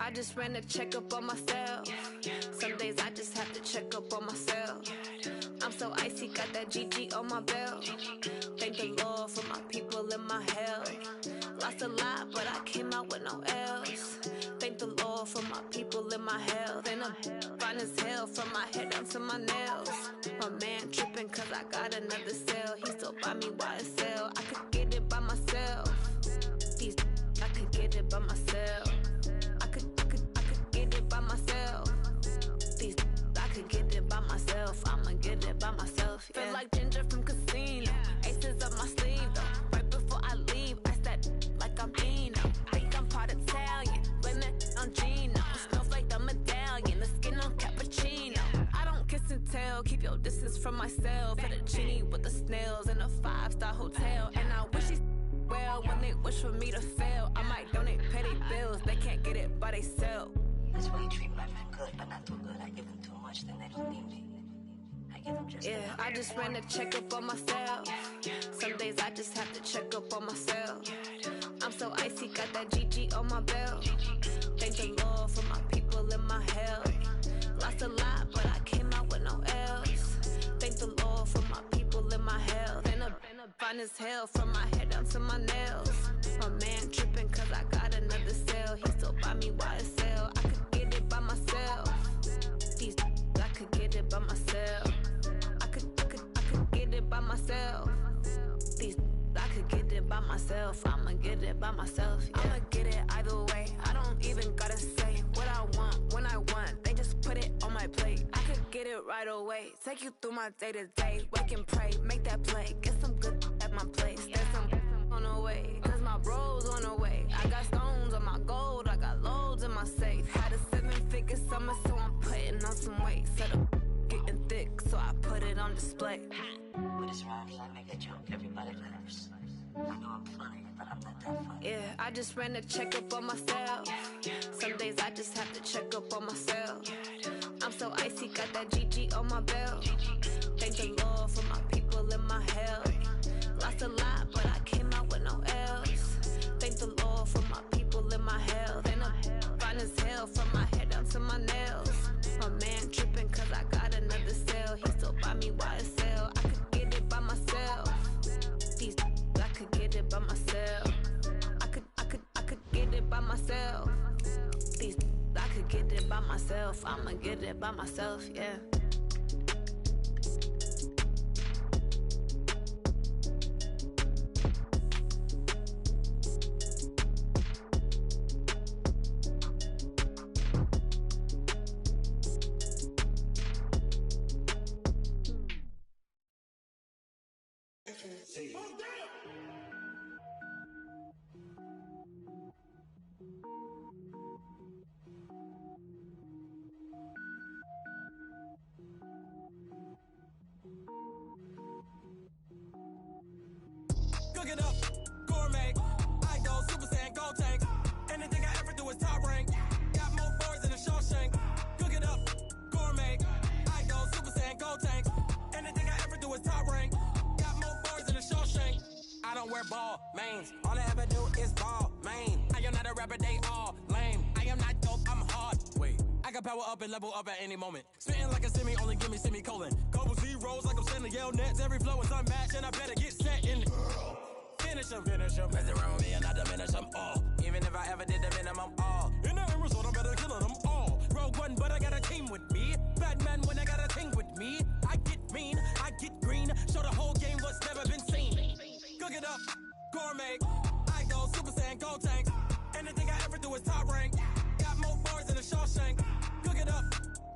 I just ran a checkup on myself. Some days I just have to check up on myself. I'm so icy, got that GG on my belt. Thank the Lord for my people and my health. Lost a lot, but I came out with no L's. Thank the Lord for my people and my health. And I'm fine as hell from my head down to my nails. My man tripping cause I got another cell. He still buy me YSL. I could get it by myself. These I could get it by myself. I could get it by myself. These I could get it by myself. I'ma get it by myself. Yeah. Feel like Ginger from Casino. Aces up my sleeve though. Right before I leave, I said like I'm Dino. Think I'm part Italian. Blame it on Gino. Smells like the medallion. The skin on cappuccino. I don't kiss and tell. Keep your distance from myself. At a genie with the snails in a 5-star hotel. And I wish he's well when they wish for me to fail. I might donate, pay their bills. They can't get it by they self. That's why you treat my friend good, but not too good. I give them too much, then they don't need me. I give them just I just ran a checkup on myself. Some days I just have to check up on myself. I'm so icy, got that GG on my belt. Thank the Lord for my people in my health. Lost a lot, but I came out with no else. Thank the Lord for my people in my health. And a fine as hell from my head down to my nails. My man tripping cause I got another cell. He still buy me YSL. I could get it by myself. These I could get it by myself. I could get it by myself. These I could get it by myself. I'ma get it by myself. Yeah. I'ma get it either way. I don't even gotta say what I want when I want. They just put it on my plate. I could get it right away. Take you through my day to day. Wake and pray, make that play. Get some good at my place. There's some on the way. Cause my bros on the way. I got stones on my gold. I got loads in my safe. Had a 7-figure summer, so I'm putting on some weight. Set up getting thick, so I put it on display. With his rhymes, I make a joke. Everybody laughs. I know I'm funny, but I'm not that funny. I just ran a checkup on myself. Some days I just have to check up on myself. I'm so icy, got that GG on my belt. Thank the Lord for my people in my health. Lost a lot, but I came out with no else. Thank the Lord for my people in my health. And I'm fine as hell from my head down to my nails. My man tripping cause I got another cell. He still buy me YSL. I could get it by myself. These I could get it by myself. I could get it by myself. These I could get it by myself. I'ma get it by myself, yeah. Cook it up, gourmet. I go Super Saiyan, gold tank. Anything I ever do is top rank. Got more boards than a Shawshank. Cook it up, gourmet. I go Super Saiyan, gold tank. Anything I ever do is top rank. Got more boards than a Shawshank. I don't wear ball mains. All I ever do is ball main. I am not a rapper, they all lame. I am not dope, I'm hard. Wait, I got power up and level up at any moment. Spitting like a semi, only give me semicolon. Couple zeros like I'm sending yell nets. Every flow is unmatched and I better get set in. Finish him. Mess around with me and I diminish them all. Even if I ever did the minimum, all. In the end result, I'm better killing them all. Rogue One, but I got a team with me. Batman when I got a team with me. I get mean, I get green. Show the whole game what's never been seen. Cook it up, gourmet. I go Super Saiyan, gold tank. Anything I ever do is top rank. Got more bars than a Shawshank. Cook it up,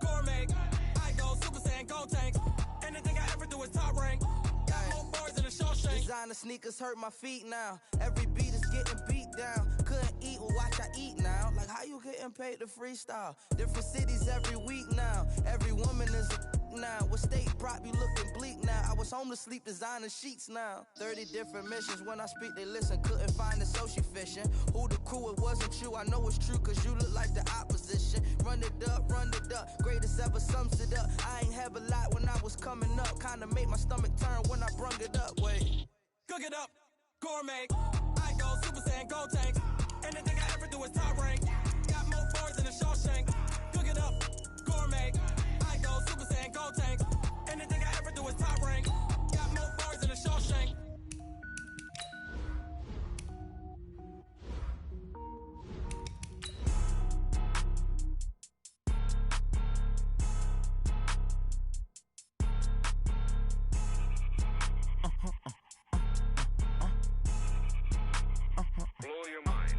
gourmet. I go Super Saiyan, gold tank. Anything I ever do is top rank. Designer sneakers hurt my feet now. Every beat is getting beat down. Couldn't eat, well watch I eat now. Like how you getting paid to freestyle? Different cities every week now. Every woman is a now. What state prop you looking bleak now? I was homeless, sleep designer sheets now. 30 different missions. When I speak they listen. Couldn't find the social fishing. Who the crew, it wasn't you. I know it's true cause you look like the opposition. Run it up. Greatest ever sums it up. I ain't have a lot when I was coming up. Kinda made my stomach turn when I brung it up. Wait. Cook it up, gourmet. I go Super Saiyan, gold tank. Anything I ever do is top rank. Got more boards than a Shawshank. Cook it up, gourmet. I go Super Saiyan, gold tank. Anything I ever do is top rank. Got more boards than a Shawshank. Blow your mind.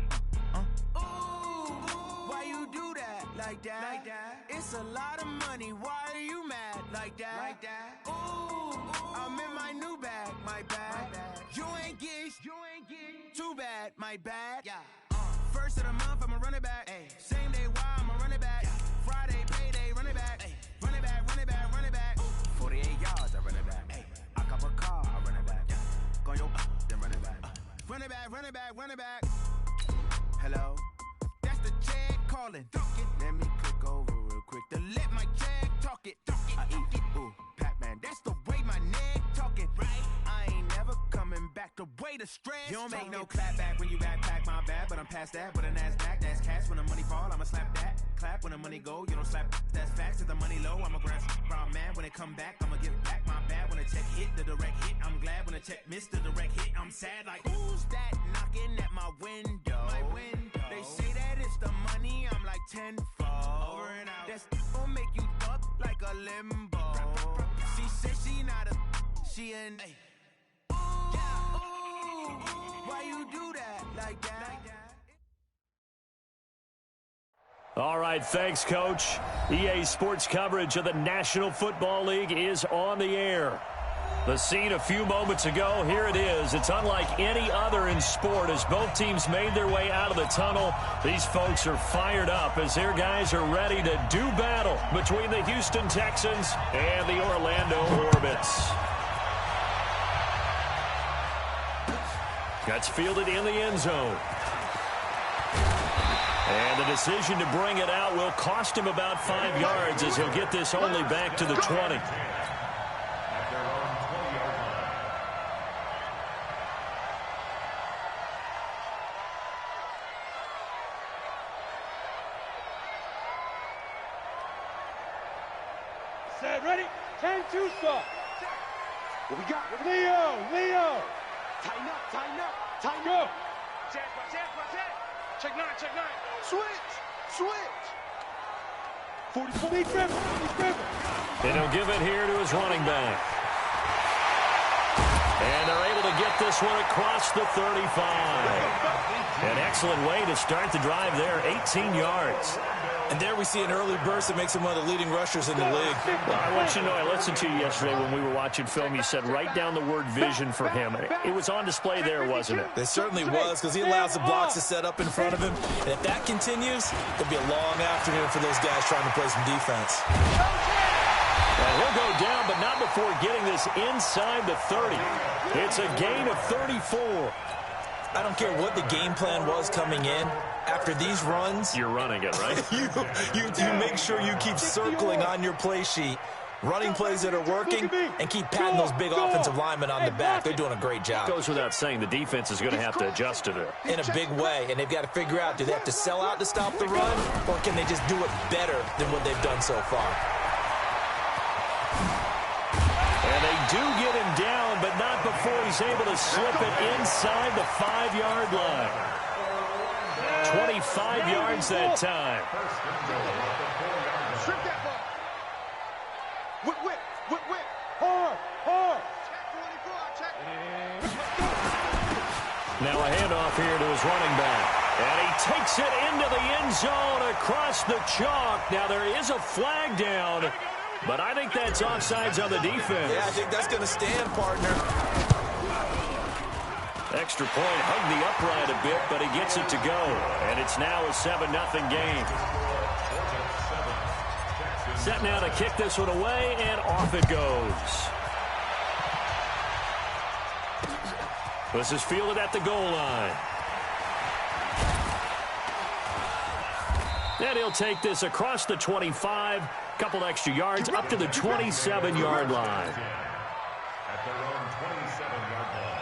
Why you do that? Like that? It's a lot of money. Why are you mad? Like that? Ooh, I'm in my new bag. My bad. You ain't getting too bad. My bad. Yeah. First of the month, I'ma run it back. Ay. Same day, why I'ma run it back. Friday, payday, run it back. Ay. Run it back, run it back, run it back. 48 yards, I run it back. Ay. I cop a car, I run it back. Go your then run it back. Run it back, run it back, run it back. Hello? That's the Jag calling. Let me click over real quick to let my Jag talk it. I eat, ooh, Pac-Man. That's the way my neck talking. Right? I ain't never coming back. The way the stress. You don't make no clap back when you backpack, my bad. But I'm past that with a NASDAQ. That's cash. When the money fall, I'ma slap that. Clap when the money go. You don't slap. That's facts. If the money low, I'ma grab brown man. When it come back, I'ma give back my bad. When the check hit, the direct hit. I'm glad when the check missed the direct hit. I'm sad like, who's that knocking at my window? They say that it's the money. I'm like tenfold. Over and out. That's gon' make you up like a limbo. She said she not a, she an. Ooh, why you do that like that? All right, thanks, Coach. EA Sports coverage of the National Football League is on the air. The scene a few moments ago, here it is. It's unlike any other in sport as both teams made their way out of the tunnel. These folks are fired up as their guys are ready to do battle between the Houston Texans and the Orlando Orbits. That's fielded in the end zone. And the decision to bring it out will cost him about 5 yards as he'll get this only back to the 20. Set, ready? 10-2 stop. What we got? Leo. Tighten up, tighten up, tighten Go. up. Check. Check 9. Switch. 44. He's driven. And he'll give it here to his running back. And they're able to get this one across the 35. An excellent way to start the drive there, 18 yards. And there we see an early burst that makes him one of the leading rushers in the league. Well, I want you to know, I listened to you yesterday when we were watching film. You said write down the word vision for him. It was on display there, wasn't it? It certainly was, because he allows the blocks to set up in front of him. And if that continues, it'll be a long afternoon for those guys trying to play some defense. And he'll go down, but not before getting this inside the 30. It's a gain of 34. I don't care what the game plan was coming in. After these runs, you're running it, right? you make sure you keep circling on your play sheet, running plays that are working, and keep patting those big offensive linemen on the back. They're doing a great job. Goes without saying, the defense is going to have to adjust to it. In a big way, and they've got to figure out, do they have to sell out to stop the run, or can they just do it better than what they've done so far? And they do get him down, but not before he's able to slip it inside the 5-yard line. 25 yards that time. Strip that ball. Whip. Hard. Check. Now a handoff here to his running back. And he takes it into the end zone across the chalk. Now there is a flag down, but I think that's offsides on the defense. Yeah, I think that's going to stand, partner. Extra point, hugged the upright a bit, but he gets it to go. And it's now a 7-0 game. Set now to kick this one away, and off it goes. This is fielded at the goal line. And he'll take this across the 25, couple extra yards, up to the 27-yard line. At their own 27-yard line.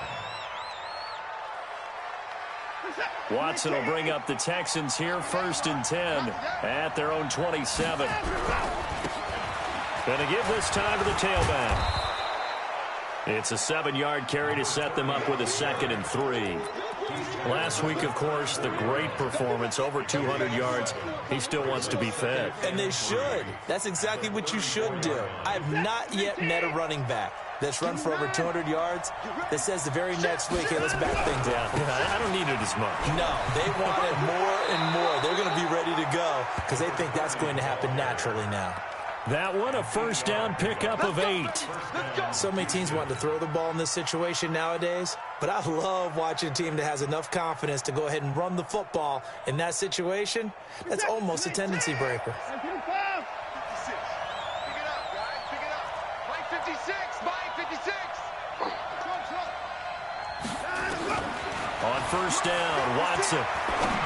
Watson will bring up the Texans here, 1st and 10 at their own 27. Going to give this time to the tailback. It's a 7-yard carry to set them up with a 2nd and 3. Last week, of course, the great performance, over 200 yards. He still wants to be fed. And they should. That's exactly what you should do. I have not yet met a running back that's run for over 200 yards that says the very next week, hey, let's back things up. Yeah, I don't need it as much. No, they want it more and more. They're going to be ready to go because they think that's going to happen naturally now. That one, a 1st down pickup of 8. So many teams want to throw the ball in this situation nowadays, but I love watching a team that has enough confidence to go ahead and run the football in that situation. That's almost a tendency breaker. 56. Pick it up, guys. Pick it up. Mike 56. Mike 56. first down. Watson.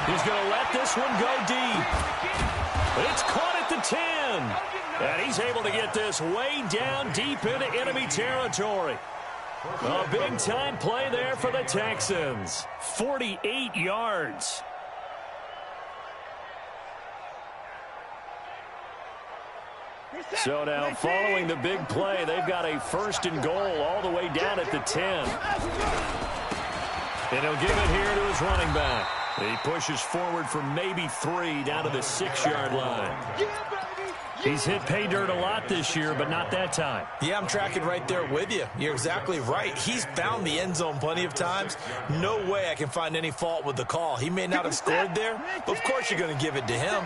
He's going to let this one go deep. It's caught at the 10. And he's able to get this way down deep into enemy territory. A big-time play there for the Texans. 48 yards. So now, following the big play, they've got a first and goal all the way down at the 10. And he'll give it here to his running back. He pushes forward for maybe 3 down to the 6-yard line. He's hit pay dirt a lot this year, but not that time. Yeah, I'm tracking right there with you. You're exactly right. He's found the end zone plenty of times. No way I can find any fault with the call. He may not have scored there, but of course you're going to give it to him.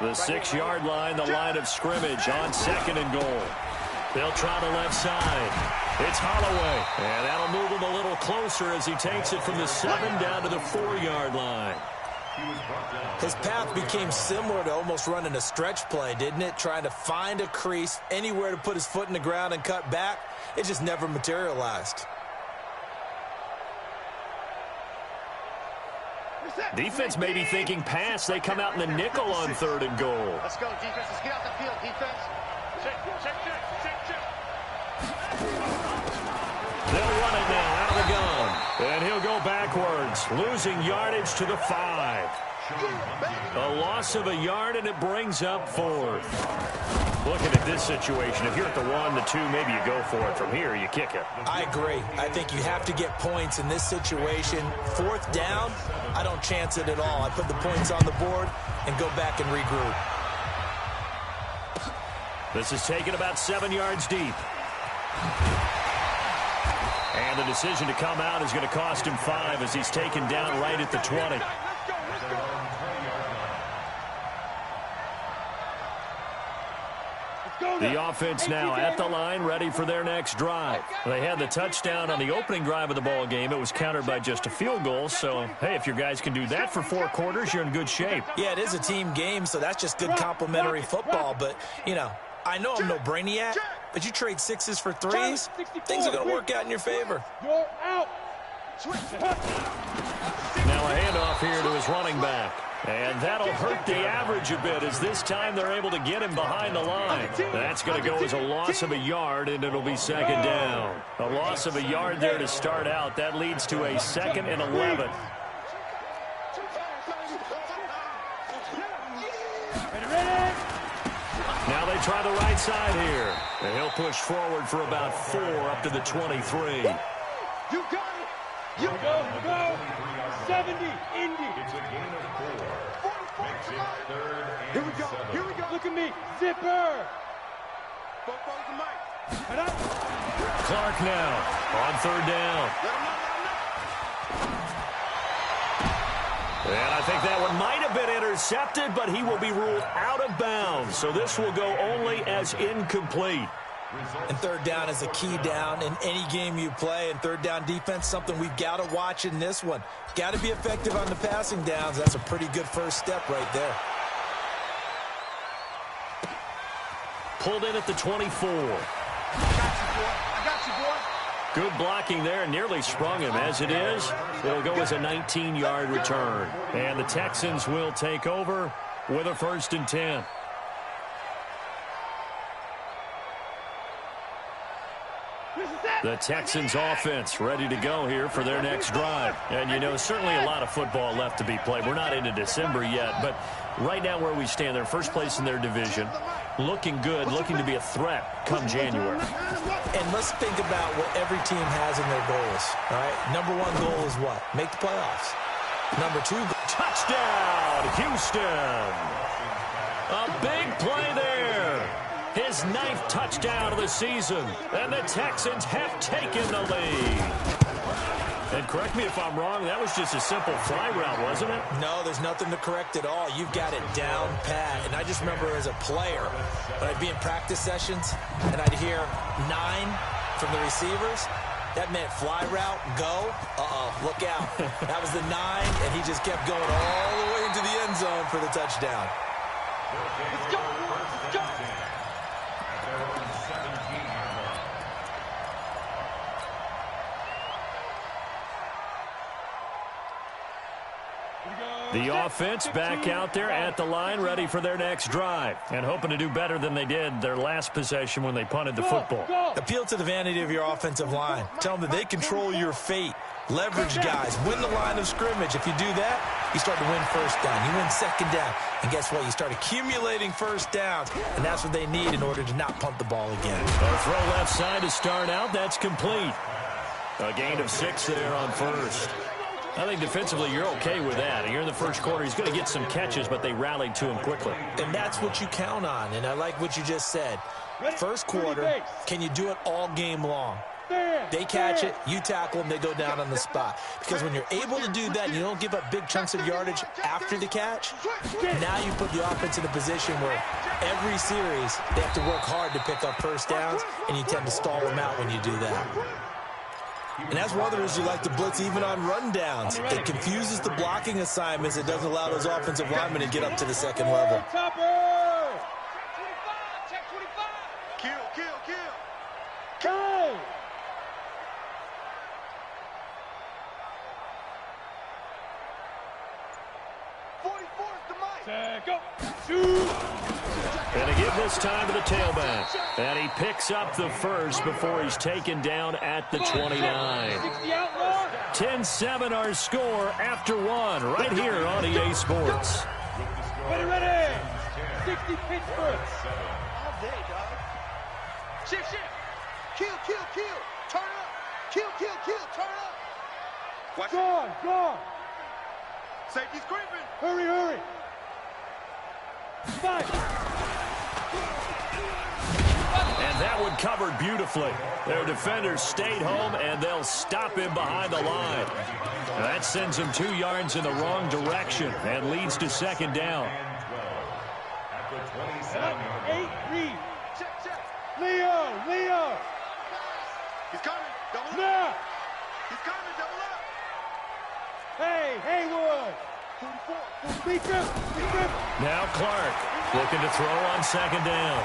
The 6-yard line, the line of scrimmage on 2nd and goal. They'll try the left side. It's Holloway, and that'll move him a little closer as he takes it from the 7 down to the 4-yard line. His path became similar to almost running a stretch play, didn't it? Trying to find a crease, anywhere to put his foot in the ground and cut back. It just never materialized. Defense may be thinking pass. They come out in the nickel on 3rd and goal. Let's go, defense. Let's get out the field, defense. Check. They'll run it now out of the gun. And he'll go backwards, losing yardage to the 5. A loss of a yard, and it brings up 4th. Looking at this situation, if you're at the 1, the 2, maybe you go for it. From here, you kick it. I agree. I think you have to get points in this situation. 4th down, I don't chance it at all. I put the points on the board and go back and regroup. This is taken about 7 yards deep. And the decision to come out is going to cost him 5 as he's taken down right at the 20. The offense now at the line, ready for their next drive. They had the touchdown on the opening drive of the ball game. It was countered by just a field goal. So, hey, if your guys can do that for 4 quarters, you're in good shape. Yeah, it is a team game, so that's just good complimentary football. But, you know, I know I'm no brainiac, but you trade 6s for 3s, things are going to work out in your favor. You're out. Now a handoff here to his running back. And that'll hurt the average a bit as this time they're able to get him behind the line. That's going to go as a loss of a yard, and it'll be 2nd down. A loss of a yard there to start out. That leads to a 2nd and 11. Now they try the right side here. And he'll push forward for about 4 up to the 23. You got it. You go. 70, Indy. It's a gain of 4. Makes it 3rd and 7. Here we go. Look at me. Zipper. Clark now on 3rd down. And I think that one might have been intercepted, but he will be ruled out of bounds. So this will go only as incomplete. And 3rd down is a key down in any game you play. And 3rd down defense, something we've got to watch in this one. Got to be effective on the passing downs. That's a pretty good first step right there. Pulled in at the 24. I got you, boy. Good blocking there, nearly sprung him. As it is, it'll go as a 19-yard return. And the Texans will take over with a 1st and 10. The Texans offense ready to go here for their next drive. And, you know, certainly a lot of football left to be played. We're not into December yet, but right now where we stand, they're first place in their division. Looking good, looking to be a threat come January. And let's think about what every team has in their goals, all right? Number 1 goal is what? Make the playoffs. Number 2, touchdown, Houston. A big play there. His 9th touchdown of the season, and the Texans have taken the lead. And correct me if I'm wrong, that was just a simple fly route, wasn't it? No, there's nothing to correct at all. You've got it down pat. And I just remember as a player, when I'd be in practice sessions, and I'd hear 9 from the receivers, that meant fly route, go. Look out. That was the 9, and he just kept going all the way into the end zone for the touchdown. Let's go. Let's go. The offense back out there at the line, ready for their next drive, and hoping to do better than they did their last possession when they punted the football. Appeal to the vanity of your offensive line. Tell them that they control your fate. Leverage guys. Win the line of scrimmage. If you do that, you start to win first down. You win second down. And guess what? You start accumulating first downs, and that's what they need in order to not punt the ball again. A throw left side to start out. That's complete. A gain of 6 there on first. I think defensively you're okay with that. Here in the first quarter, he's going to get some catches, but they rallied to him quickly. And that's what you count on, and I like what you just said. First quarter, can you do it all game long? They catch it, you tackle them, they go down on the spot. Because when you're able to do that and you don't give up big chunks of yardage after the catch, now you put the offense in a position where every series they have to work hard to pick up first downs, and you tend to stall them out when you do that. And that's one of the reasons you like to blitz even on rundowns. It confuses the blocking assignments. It doesn't allow those offensive linemen to get up to the second level. Go! Go! And to give this time to the tailback. And he picks up the first before he's taken down at the 29. 10-7 our score after one right here on EA Sports. Ready! 60 Pittsburgh. All day, dog. Shift. Kill. Turn up. Kill. Turn up. Watch Gone. Safety's creeping. Hurry. 5. And that one covered beautifully. Their defenders stayed home, and they'll stop him behind the line. And that sends him 2 yards in the wrong direction and leads to second down. 8-3. Check. Leo. He's coming. Double up. He's coming. Double up. Hey, Haywood. 44. Big grip. Now Clark looking to throw on second down.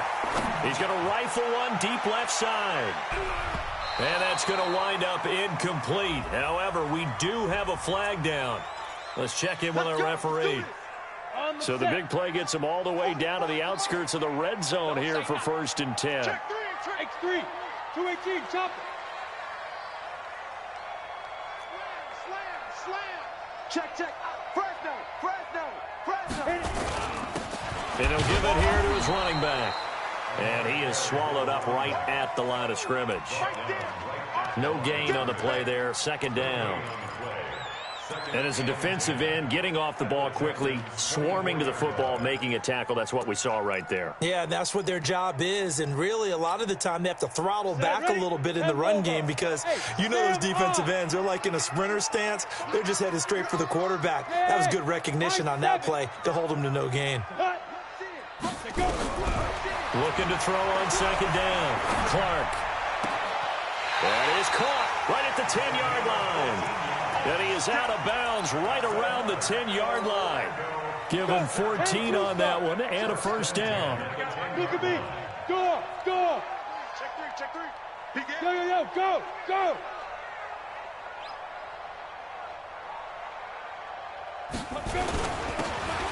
He's going to rifle one deep left side. And that's going to wind up incomplete. However, we do have a flag down. Let's check in with our referee. So the big play gets him all the way down to the outskirts of the red zone here for 1st and 10. Check 3. 218. Chop it. Slam. Check. Fresno. And he'll give it here to his running back. And he is swallowed up right at the line of scrimmage. No gain on the play there. Second down. And as a defensive end, getting off the ball quickly, swarming to the football, making a tackle, that's what we saw right there. Yeah, that's what their job is. And really, a lot of the time, they have to throttle back a little bit in the run game because you know those defensive ends, they're like in a sprinter stance. They're just headed straight for the quarterback. That was good recognition on that play to hold them to no gain. Looking to throw on second down. Clark. That is caught right at the 10-yard line. And he is out of bounds right around the 10-yard line. Give him 14 on that one and a first down. Look at me. Go. Check 3. Go.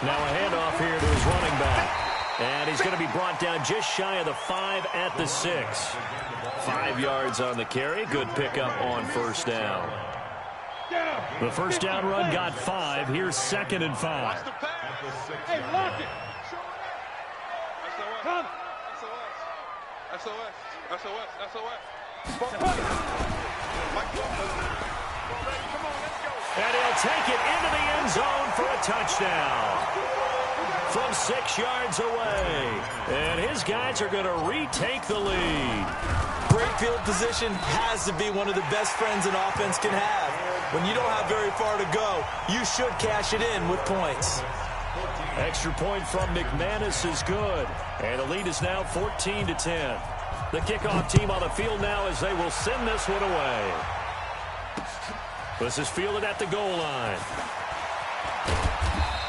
Now a handoff here to his running back. And he's going to be brought down just shy of the 5 at the 6. 5 yards on the carry. Good pickup on first down. The first down run got 5. Here's 2nd and 5. Hey, lock it. Come. And he'll take it into the end zone for a touchdown. From 6 yards away. And his guys are going to retake the lead. Great field position has to be one of the best friends an offense can have. When you don't have very far to go, you should cash it in with points. Extra point from McManus is good. And the lead is now 14-10. The kickoff team on the field now as they will send this one away. This is fielded at the goal line.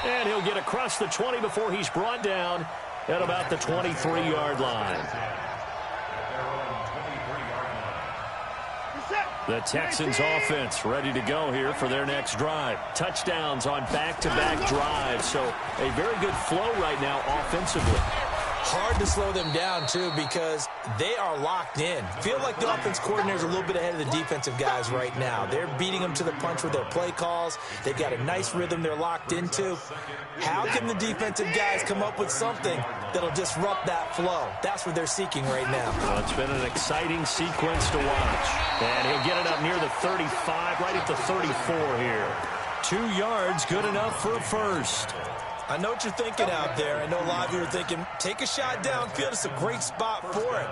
And he'll get across the 20 before he's brought down at about the 23-yard line. The Texans offense ready to go here for their next drive. Touchdowns on back-to-back drives, so a very good flow right now offensively. Hard to slow them down, too, because they are locked in. Feel like the offense coordinator is a little bit ahead of the defensive guys right now. They're beating them to the punch with their play calls. They've got a nice rhythm they're locked into. How can the defensive guys come up with something that'll disrupt that flow? That's what they're seeking right now. Well, it's been an exciting sequence to watch. And he'll get it up near the 35, right at the 34 here. 2 yards, good enough for a first. I know what you're thinking out there. I know a lot of you are thinking, take a shot downfield. It's a great spot for it.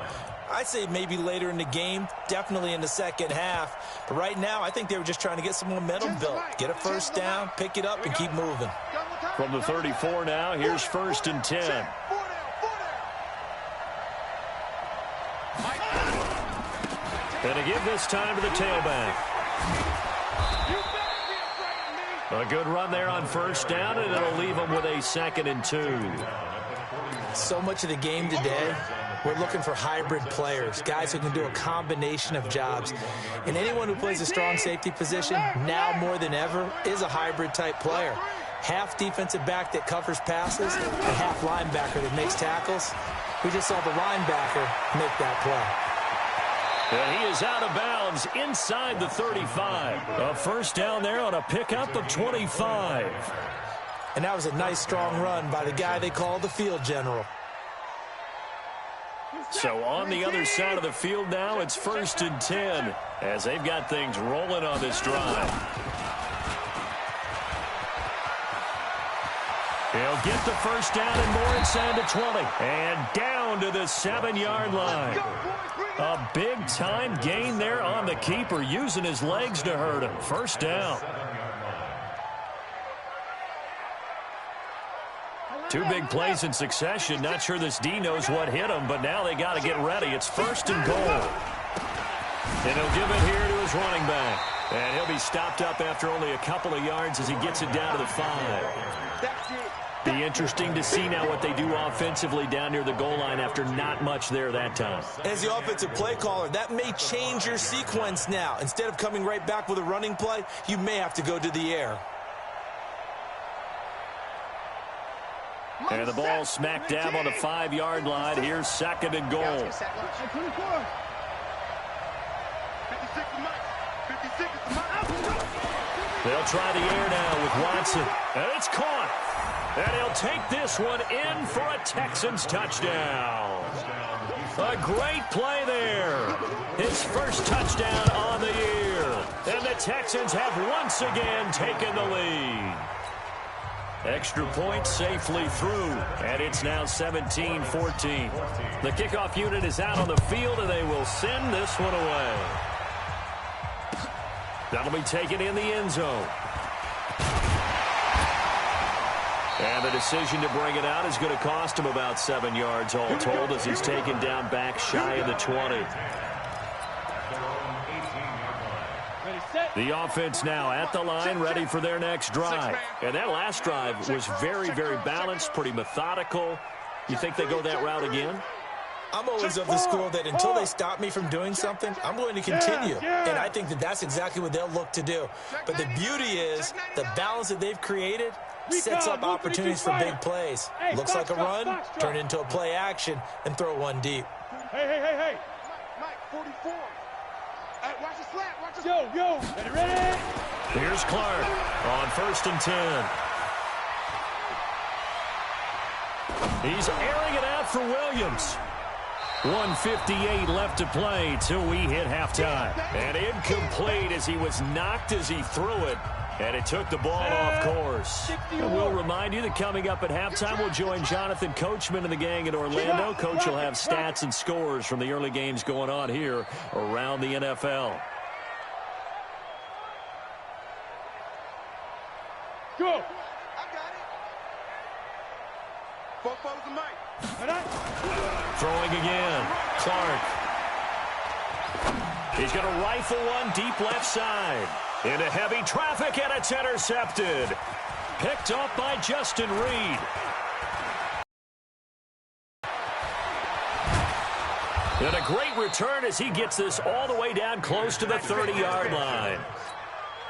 I'd say maybe later in the game, definitely in the second half. But right now, I think they were just trying to get some momentum built. Get a first down, pick it up, and keep moving. From the 34 now, here's 1st and 10. And to give this time to the tailback. A good run there on 1st down, and it'll leave them with a 2nd and 2. So much of the game today, we're looking for hybrid players, guys who can do a combination of jobs. And anyone who plays a strong safety position, now more than ever, is a hybrid type player. Half defensive back that covers passes, and half linebacker that makes tackles. We just saw the linebacker make that play. And he is out of bounds inside the 35. A 1st down there on a pickup of 25. And that was a nice, strong run by the guy they call the field general. So on the other side of the field now, it's 1st and 10 as they've got things rolling on this drive. He'll get the 1st down and more inside the 20. And down to the 7-yard line. A big-time gain there on the keeper, using his legs to hurt him. 1st down. 2 big plays in succession. Not sure this D knows what hit him, but now they got to get ready. It's 1st and goal. And he'll give it here to his running back. And he'll be stopped up after only a couple of yards as he gets it down to the 5. Be interesting to see now what they do offensively down near the goal line after not much there that time. As the offensive play caller, that may change your sequence now. Instead of coming right back with a running play, you may have to go to the air. And the ball smack dab on the 5-yard line. Here's 2nd and goal. They'll try the air now with Watson. And it's caught. And he'll take this one in for a Texans touchdown. A great play there. His 1st touchdown on the year. And the Texans have once again taken the lead. Extra point safely through. And it's now 17-14. The kickoff unit is out on the field, and they will send this one away. That'll be taken in the end zone. And the decision to bring it out is going to cost him about 7 yards all told as he's taken down back shy of the 20. The offense now at the line, ready for their next drive. And that last drive was very, very balanced, pretty methodical. You think they go that route again? I'm always of the school that until they stop me from doing something, I'm going to continue. And I think that that's exactly what they'll look to do. But the beauty is the balance that they've created sets up opportunities for big plays. Looks like a run, turn into a play action, and throw one deep. Hey. Mike, 44. Watch the slap. Watch the... Yo. Ready? Here's Clark on 1st and 10. He's airing it out for Williams. 1:58 left to play till we hit halftime. And incomplete as he was knocked as he threw it. And it took the ball off course. And we'll remind you that coming up at halftime, we'll join Jonathan Coachman and the gang in Orlando. Coach will have stats and scores from the early games going on here around the NFL. Go. I got it. Four the mic. Throwing again. Clark. He's going to rifle one deep left side. Into heavy traffic, and it's intercepted. Picked up by Justin Reed. And a great return as he gets this all the way down close to the 30-yard line.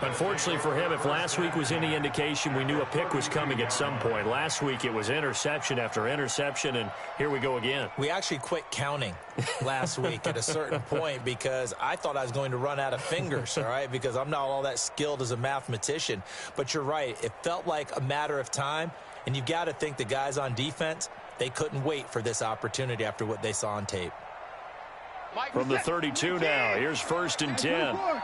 Unfortunately for him, if last week was any indication, we knew a pick was coming at some point. Last week it was interception after interception, and here we go again. We actually quit counting last week at a certain point because I thought I was going to run out of fingers, all right, because I'm not all that skilled as a mathematician. But you're right. It felt like a matter of time, and you've got to think the guys on defense, they couldn't wait for this opportunity after what they saw on tape. From the 32 now, here's 1st and 10. Motion.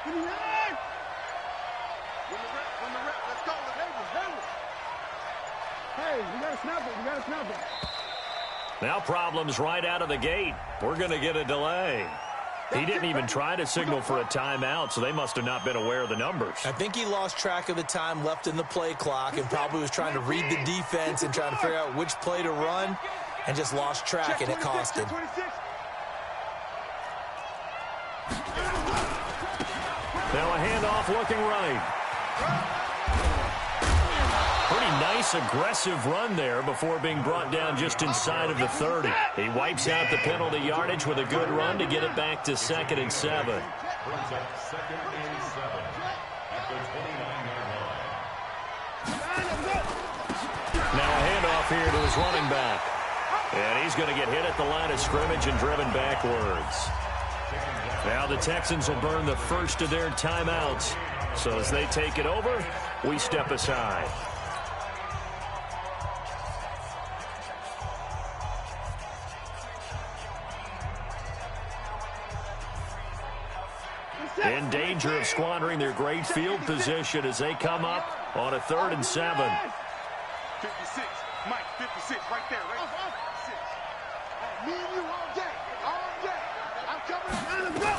Give me that. Run the rep. Let's go. Hey, we got to snap it. Now problems right out of the gate. We're going to get a delay. He didn't even try to signal for a timeout, so they must have not been aware of the numbers. I think he lost track of the time left in the play clock and probably was trying to read the defense and trying to figure out which play to run and just lost track, and it cost him. Now a handoff looking right. Pretty nice, aggressive run there before being brought down just inside of the 30. He wipes out the penalty yardage with a good run to get it back to 2nd and 7. Brings up 2nd and 7 at the 29-yard line. Now a handoff here to his running back. And he's going to get hit at the line of scrimmage and driven backwards. Now the Texans will burn the first of their timeouts. So as they take it over, we step aside. In danger of squandering their great field position as they come up on a 3rd and 7. 56. Mike, 56. Right there. Me and you all day. I'm coming up. Let's go.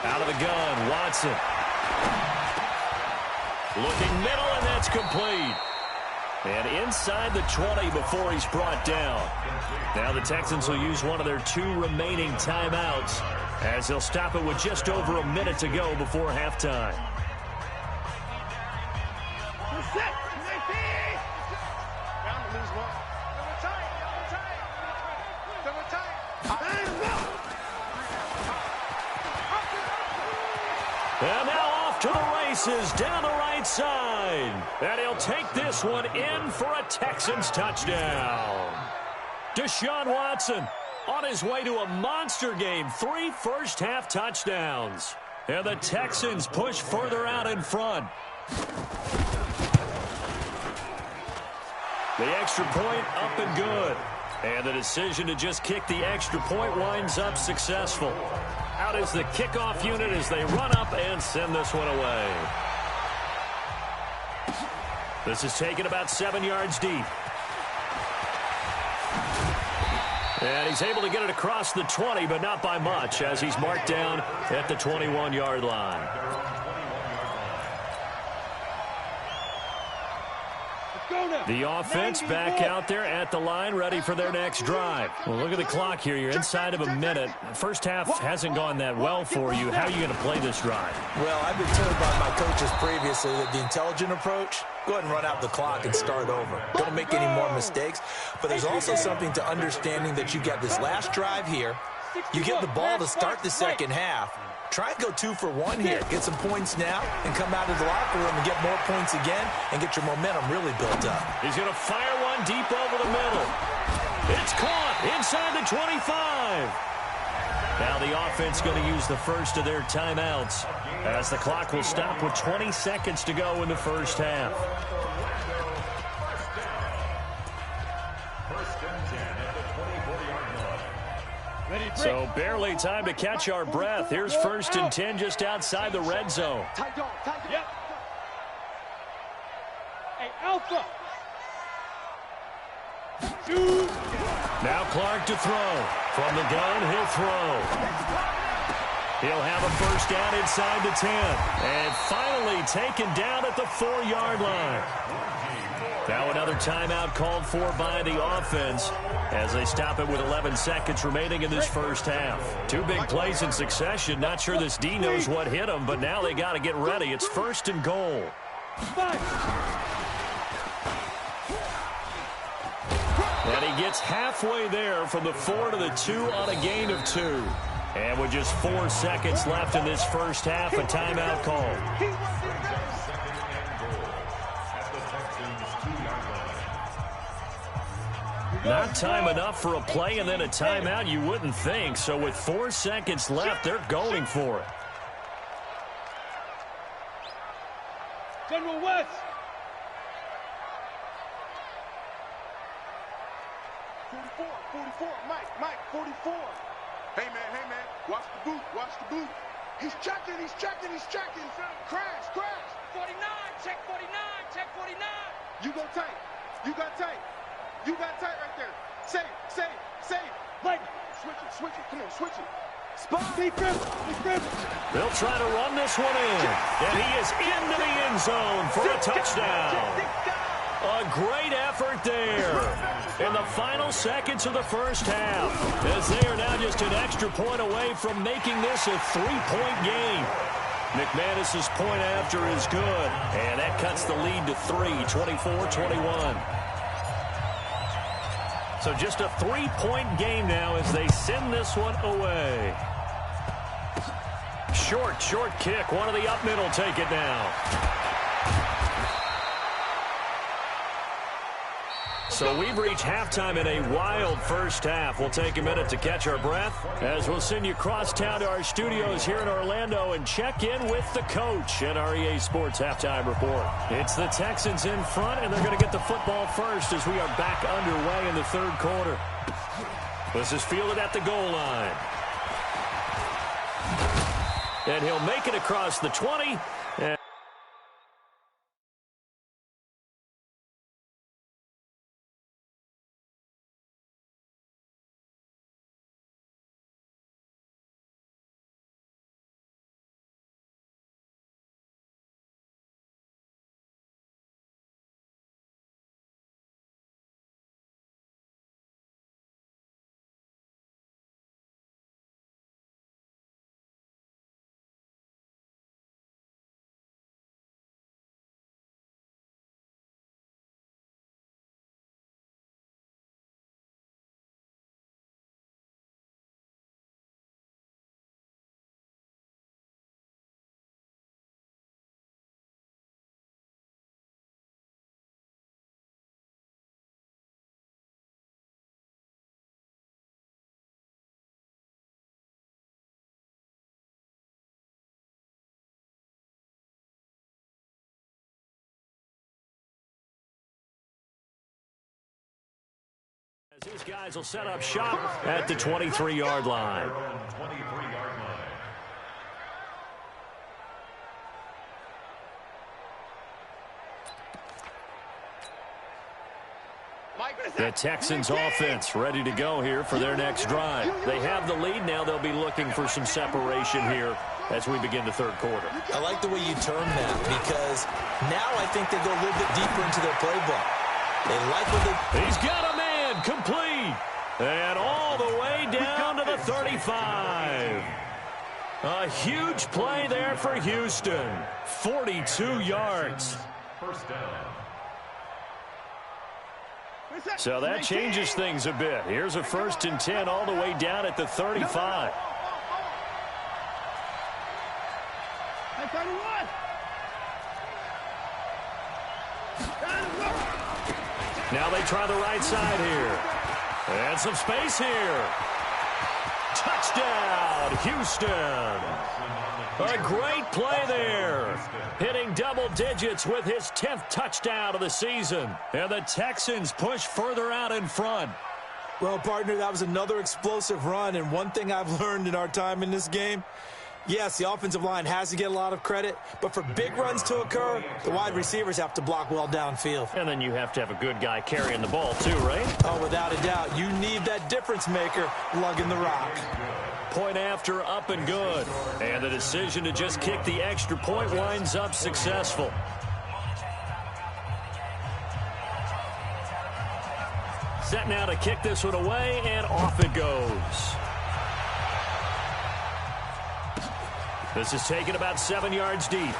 Out of the gun, Watson. Looking middle, and that's complete. And inside the 20 before he's brought down. Now the Texans will use one of their 2 remaining timeouts as they'll stop it with just over a minute to go before halftime. And now off to the races down the right side. And he'll take this one in for a Texans touchdown. Deshaun Watson on his way to a monster game. 3 first-half touchdowns. And the Texans push further out in front. The extra point up and good. And the decision to just kick the extra point winds up successful. Out is the kickoff unit as they run up and send this one away. This is taken about 7 yards deep. And he's able to get it across the 20, but not by much, as he's marked down at the 21-yard line. The offense back out there at the line, ready for their next drive. Well, look at the clock here. You're inside of a minute. First half hasn't gone that well for you. How are you going to play this drive? Well, I've been told by my coaches previously that the intelligent approach, go ahead and run out the clock and start over. Don't make any more mistakes. But there's also something to understanding that you get this last drive here. You get the ball to start the second half. Try and go 2 for 1 here. Get some points now and come out of the locker room and get more points again and get your momentum really built up. He's going to fire one deep over the middle. It's caught inside the 25. Now the offense going to use the first of their timeouts as the clock will stop with 20 seconds to go in the first half. So barely time to catch our breath. Here's 1st and 10 just outside the red zone. Yep. Hey, Alpha. Shoot. Now Clark to throw. From the gun, he'll throw. He'll have a first down inside the 10. And finally taken down at the 4-yard line. Now another timeout called for by the offense as they stop it with 11 seconds remaining in this first half. 2 big plays in succession. Not sure this D knows what hit him, but now they got to get ready. It's 1st and goal. And he he gets halfway there from the 4 to the 2 on a gain of 2. And with just 4 seconds left in this first half, a timeout call. Not time enough for a play and then a timeout, you wouldn't think. So with 4 seconds left, they're going for it. General West. Mike, 44. Hey, man, watch the boot. He's checking. Crash. 49, check 49. You got tight right there. Save. Like, switch it. Come on, switch it. Spot. Deep grip. They'll try to run this one in. And he is into the end zone for a touchdown. A great effort there in the final seconds of the first half, as they are now just an extra point away from making this a 3-point game. McManus's point after is good, and that cuts the lead to 3, 24-21. So just a 3-point game now as they send this one away. Short kick. One of the up middle take it now. So we've reached halftime in a wild first half. We'll take a minute to catch our breath as we'll send you cross town to our studios here in Orlando and check in with the coach at our EA Sports Halftime Report. It's the Texans in front, and they're going to get the football first as we are back underway in the third quarter. This is fielded at the goal line. And he'll make it across the 20. As his guys will set up shop at the 23-yard line. The Texans offense ready to go here for their next drive. They have the lead. Now they'll be looking for some separation here as we begin the third quarter. I like the way you term that because now I think they go a little bit deeper into their playbook. They like what they... He's got a man complete. And all the way down to the 35. A huge play there for Houston. 42 yards. First down. So that changes things a bit. Here's a 1st and 10 all the way down at the 35. Now they try the right side here. And some space here. Touchdown, Houston. A great play there. Hitting double digits with his 10th touchdown of the season. And the Texans push further out in front. Well, partner, that was another explosive run. And one thing I've learned in our time in this game, yes, the offensive line has to get a lot of credit, but for big runs to occur, the wide receivers have to block well downfield. And then you have to have a good guy carrying the ball too, right? Oh, without a doubt. You need that difference maker lugging the rock. Point after, up and good. And the decision to just kick the extra point winds up successful. Set now to kick this one away, and off it goes. This is taken about 7 yards deep.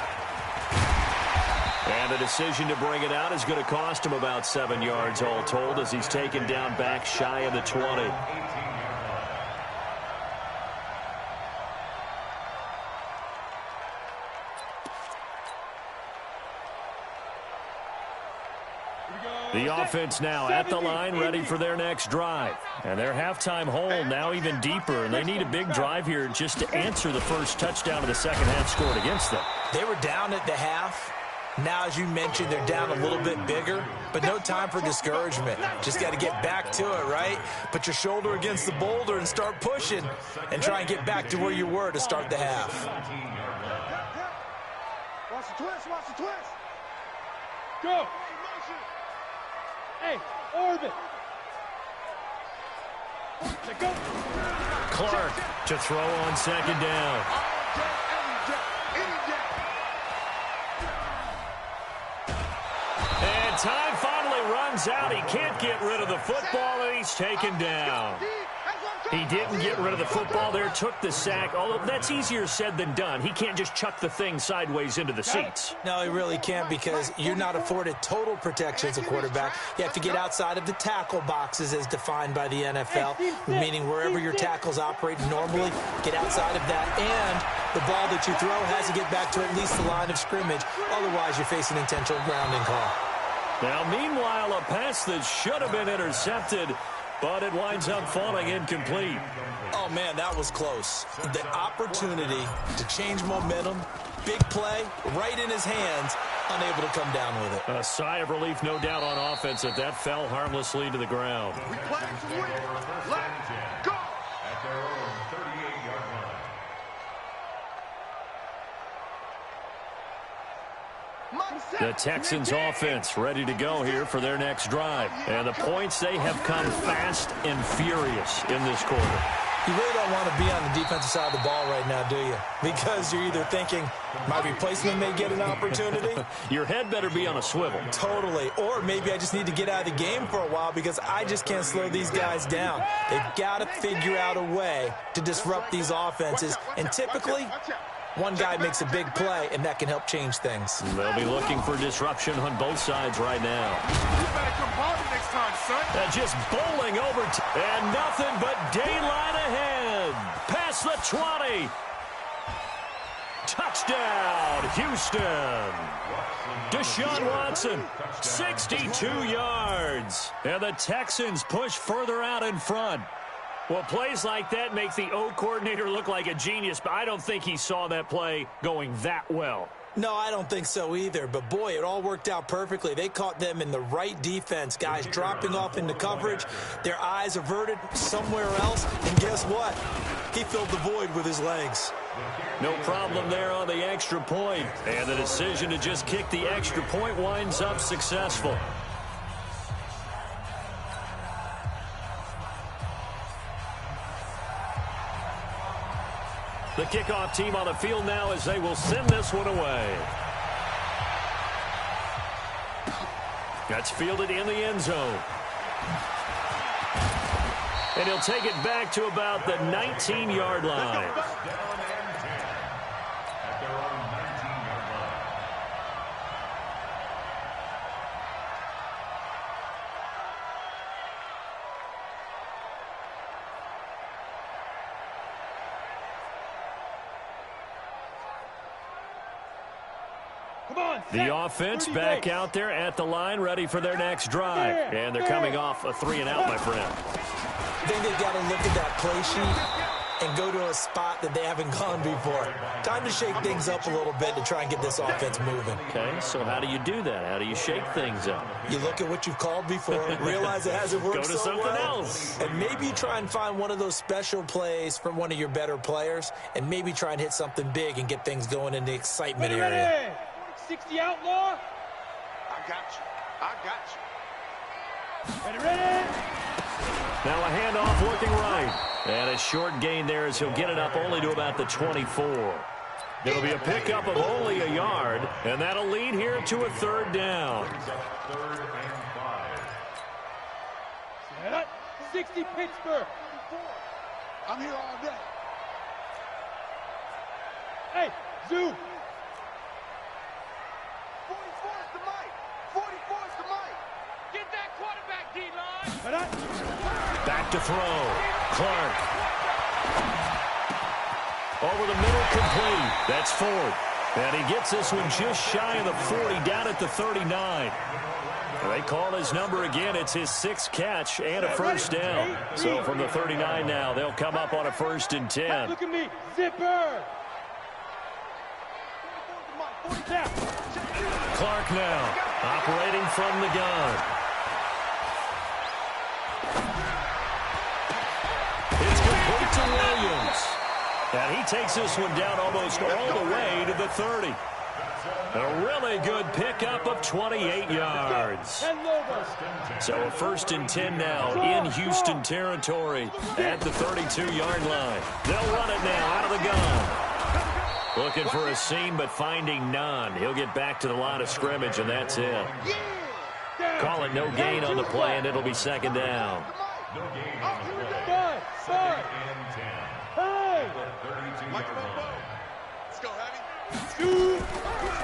And the decision to bring it out is going to cost him about 7 yards all told as he's taken down back shy of the 20. The offense now at the line, ready for their next drive. And their halftime hole now even deeper, and they need a big drive here just to answer the first touchdown of the second half scored against them. They were down at the half. Now, as you mentioned, they're down a little bit bigger, but no time for discouragement. Just got to get back to it, right? Put your shoulder against the boulder and start pushing and try and get back to where you were to start the half. Watch the twist, watch the twist. Go. Hey, orbit. Go. Clark to throw on second down. And time finally runs out. He can't get rid of the football, and he's taken down. He didn't get rid of the football there, took the sack, although that's easier said than done. He can't just chuck the thing sideways into the seats. No, he really can't because you're not afforded total protection as a quarterback. You have to get outside of the tackle boxes as defined by the NFL, meaning wherever your tackles operate normally, get outside of that, and the ball that you throw has to get back to at least the line of scrimmage. Otherwise, you're facing intentional grounding call. Now, meanwhile, a pass that should have been intercepted, but it winds up falling incomplete. Oh, man, that was close. The opportunity to change momentum, big play, right in his hands, unable to come down with it. A sigh of relief, no doubt, on offense that that fell harmlessly to the ground. We play to win. Let's go. At their own 38-yard line. The Texans offense ready to go here for their next drive. And the points, they have come fast and furious in this quarter. You really don't want to be on the defensive side of the ball right now, do you? Because you're either thinking, my replacement may get an opportunity. Your head better be on a swivel. Totally. Or maybe I just need to get out of the game for a while because I just can't slow these guys down. They've got to figure out a way to disrupt these offenses. And typically, one guy makes a big play, and that can help change things. They'll be looking for disruption on both sides right now. You better come ball next time, son. Just bowling over, and nothing but daylight ahead. Past the 20. Touchdown, Houston. Deshaun Watson, 62 yards. And the Texans push further out in front. Well, plays like that make the O coordinator look like a genius, but I don't think he saw that play going that well. No, I don't think so either. But, boy, it all worked out perfectly. They caught them in the right defense. Guys dropping off into coverage, their eyes averted somewhere else. And guess what? He filled the void with his legs. No problem there on the extra point. And the decision to just kick the extra point winds up successful. The kickoff team on the field now as they will send this one away. That's fielded in the end zone. And he'll take it back to about the 19-yard line. The offense back out there at the line, ready for their next drive. And they're coming off a 3-and-out, my friend. I think they've got to look at that play sheet and go to a spot that they haven't gone before. Time to shake things up a little bit to try and get this offense moving. Okay, so how do you do that? How do you shake things up? You look at what you've called before, realize it hasn't worked go to so something well, else. And maybe try and find one of those special plays from one of your better players, and maybe try and hit something big and get things going in the excitement area. 60 outlaw. I got you. I got you. Ready. Now a handoff looking right. And a short gain there as he'll get it up only to about the 24. It'll be a pickup of only a yard, and that'll lead here to a 3rd down. 3rd and 5. 60 Pittsburgh. I'm here all day. Hey, Zoo. 44. Back to throw. Clark. Over the middle, complete. That's Ford. And he gets this one just shy of the 40, down at the 39. They call his number again. It's his 6th catch and a first down. So from the 39 now, they'll come up on a 1st and 10. Look at me, zipper. Clark now, operating from the gun. It's complete to Williams. And he takes this one down almost all the way to the 30. A really good pickup of 28 yards. So a 1st and 10 now in Houston territory at the 32-yard line. They'll run it now out of the gun. Looking for a seam, but finding none. He'll get back to the line of scrimmage, and that's it. Call it no gain on the play, and it'll be 2nd down.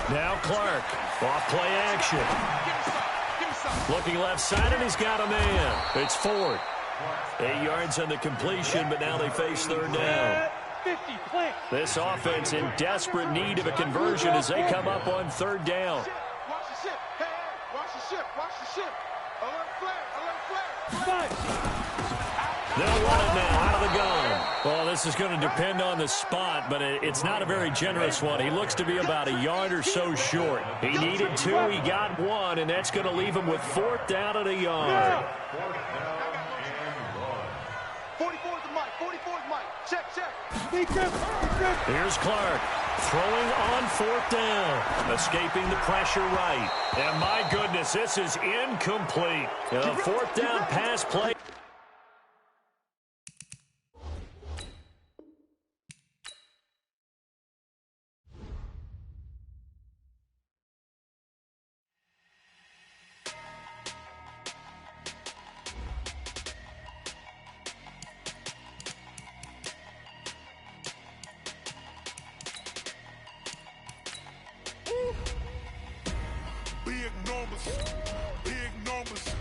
Now Clark, off play action. Looking left side, and he's got a man. It's Ford. 8 yards on the completion, but now they face 3rd down. This offense in desperate need of a conversion as they come up on 3rd down. Watch the ship. Hey, watch the ship. Watch the ship. Alert flag. Alert flag. They'll run it now out of the gun. Well, this is going to depend on the spot, but it's not a very generous one. He looks to be about a yard or so short. He needed 2. He got 1, and that's going to leave him with 4th down at a yard. 44 is the mic. 44 is the mic. Check. Here's Clark throwing on 4th down, escaping the pressure right. And my goodness, this is incomplete. A 4th down pass play. Big numbers,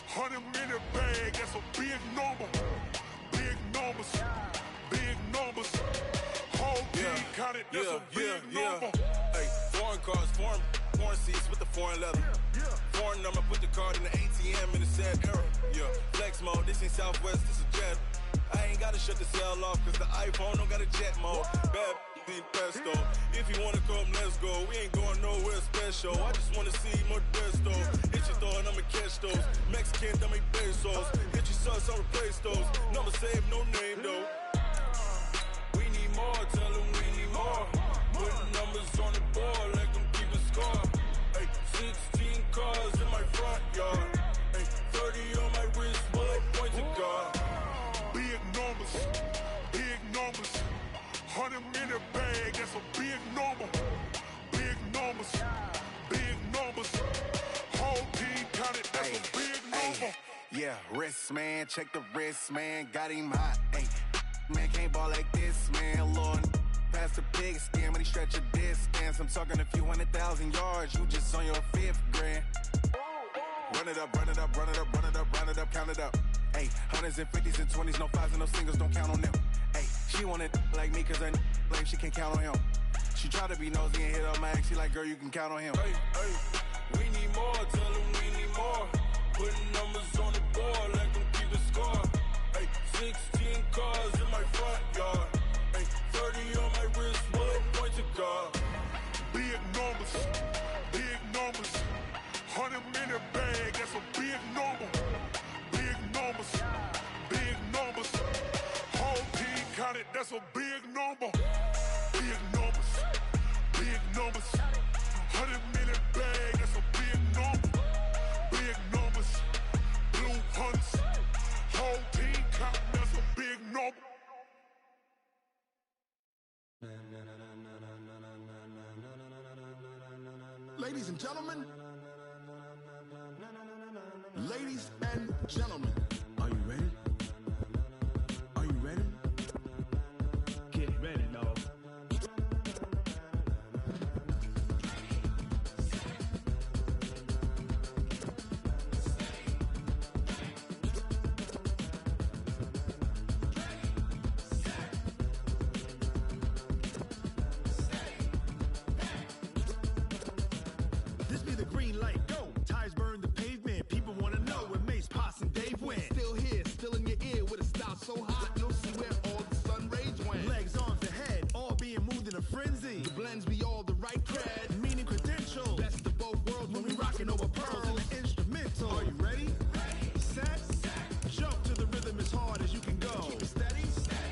100-minute bag, that's a big number. Big numbers, whole team counted, that's a big number. Hey, foreign cars, foreign seats with the foreign leather. Foreign number, put the card in the ATM in the sad era. Yeah, flex mode, this ain't Southwest, this is jet. I ain't gotta shut the cell off, cause the iPhone don't got a jet mode. Bad beat pesto. If you wanna come, let's go. We ain't going nowhere special. I just wanna see more desto. Hit your thought, I'ma catch those. Mexican, dummy pesos. Hit your sus, I'll replace those. Number save, no name though. We need more, tell them we need more. Putting numbers on the board, let them keep the score. Hey, 16 cars in my front yard. Hey, 30 on my wrist, bullet point to God. Big numbers, 100-minute bag, that's a big number. Big numbers, whole team counted, that's a big number. Yeah, wrist man, check the wrist man, got him hot. Ay, man can't ball like this, man. Lord, past the big skin when he stretch a distance. I'm talking a few 100,000 yards, you just on your 5th grand. Run it up, count it up. Ay, 100s and 50s and 20s, no 5s and no singles, don't count on them. Ay, she want it like me cause her like she can count on him. She try to be nosy and hit up my ex, she like, girl, you can count on him. Hey, we need more, tell them we need more. Putting numbers on the board, let them keep the score. Hey, 16 cars in my front yard. Hey, 30 on my wrist, bullet point to God. Big numbers, 100-minute bag, that's a big number. Big numbers, whole team counted, that's a big number. Big numbers, 100-minute bag, that's a big number. Big numbers, blue hunts, whole team counted, that's a big number. Ladies and gentlemen, are you ready? Are you ready? Get ready, dog. This be the green light, go. Tires burn the pavement. People want to know where Mace, Poss, and Dave went. Still here, still in your ear with a style so hot, you'll see where all the sun rays went. Legs, arms, the head, all being moved in a frenzy. The blends be all the right cred, meaning credentials. Best of both worlds when we rockin' over pearls. And the instrumental. Are you ready? Set. Jump to the rhythm as hard as you can go. Keep it steady,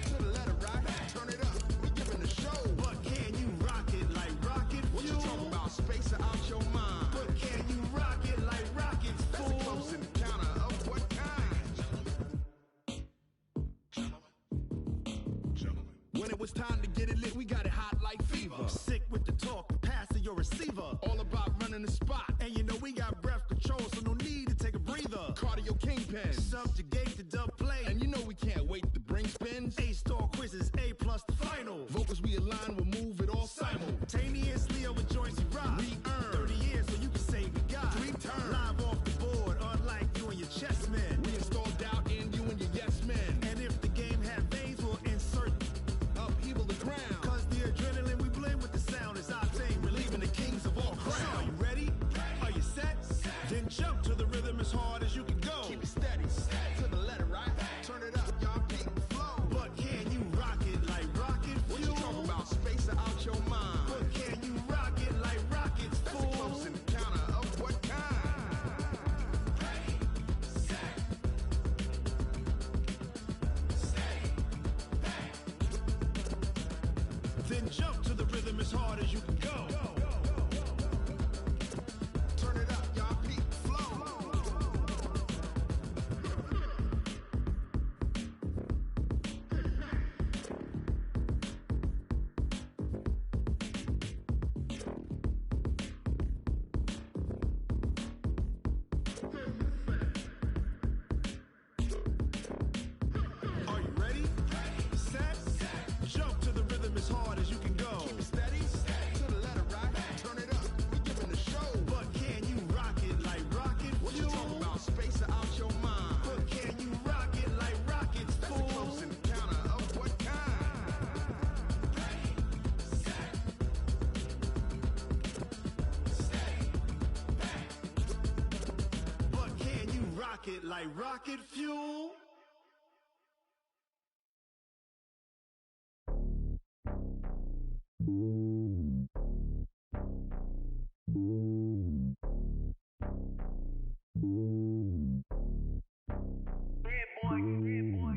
to the letter right. Turn it up, we giving a show. But can you rock it like rocket fuel? What you talking about? Space or out your mind? But can you rock it like rockets, fool? That's a close encounter of what kind? When it was time to get it lit, we got it hot like fever. Sick with the talk, pass to your receiver. All about running the spot. And you know we got breath control, so no need to take a breather. Cardio kingpin. Subjugate the dub play. And you know we can't wait to bring spins. A-star quizzes, A+ the final. Vocals we align, we'll move it all simultaneously over joints we rock. We earn 30 years so you can say we got 3 turns. Live off the board, unlike you and your chess men. We install doubt in you and your yes men. And if the game had veins, we'll insert upheaval the ground. Cause the adrenaline we blend with the sound is our thing, relieving the kings of all crowns. So are you ready? Are you set? Then jump to the rhythm as hard as you can go. Keep it steady, to the letter right. Turn it up, y'all keep it flow. But can you rock it like rocket fuel? What you talking about? Space or out your mind? But can you rock it like rockets, fool? That's a close encounter of what kind? Ready, set, stay back. Then jump to the rhythm as hard as you can go. Turn it up, y'all peak flow. Are you ready? Set, jump to the rhythm as hard as you can go. Keep it steady, to the letter right. Turn it up, we giving a show. But can you rock it like rocket fuel? What you talking about? Space or out your mind? But can you rock it like rockets, That's fool? a close encounter of what kind? Ready, set, stay back. But can you rock it like rocket fuel?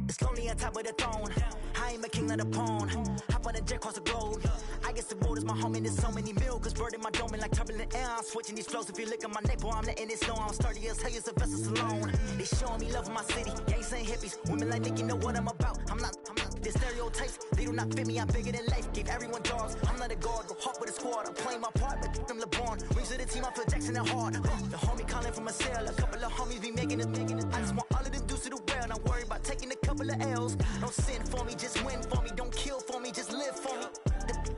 It's lonely on top of the throne. I ain't a king of the pawn. Hop on a jet across the globe. I guess the road is my home and there's so many milkers burning my dome like turbulent air. I'm switching these flows. If you look at my neck, boy, I'm letting it snow. I'm sturdy as hell, as a vessel alone. They showing me love in my city. Gangs ain't hippies. Women like Nicky know what I'm about. I'm not the stereotypes. They do not fit me. I'm bigger than life. Gave everyone dogs. I'm not a guard. Go hard with a squad. I'm playing my part, but them LeBron. Rings to the team. I feel Jackson and hard. The homie calling from a cell. A couple of homies be making it. I just want all of them dudes to the well. Not worried about taking a couple of L's. Don't sin for me, just win for me. Don't kill for me, just live for me.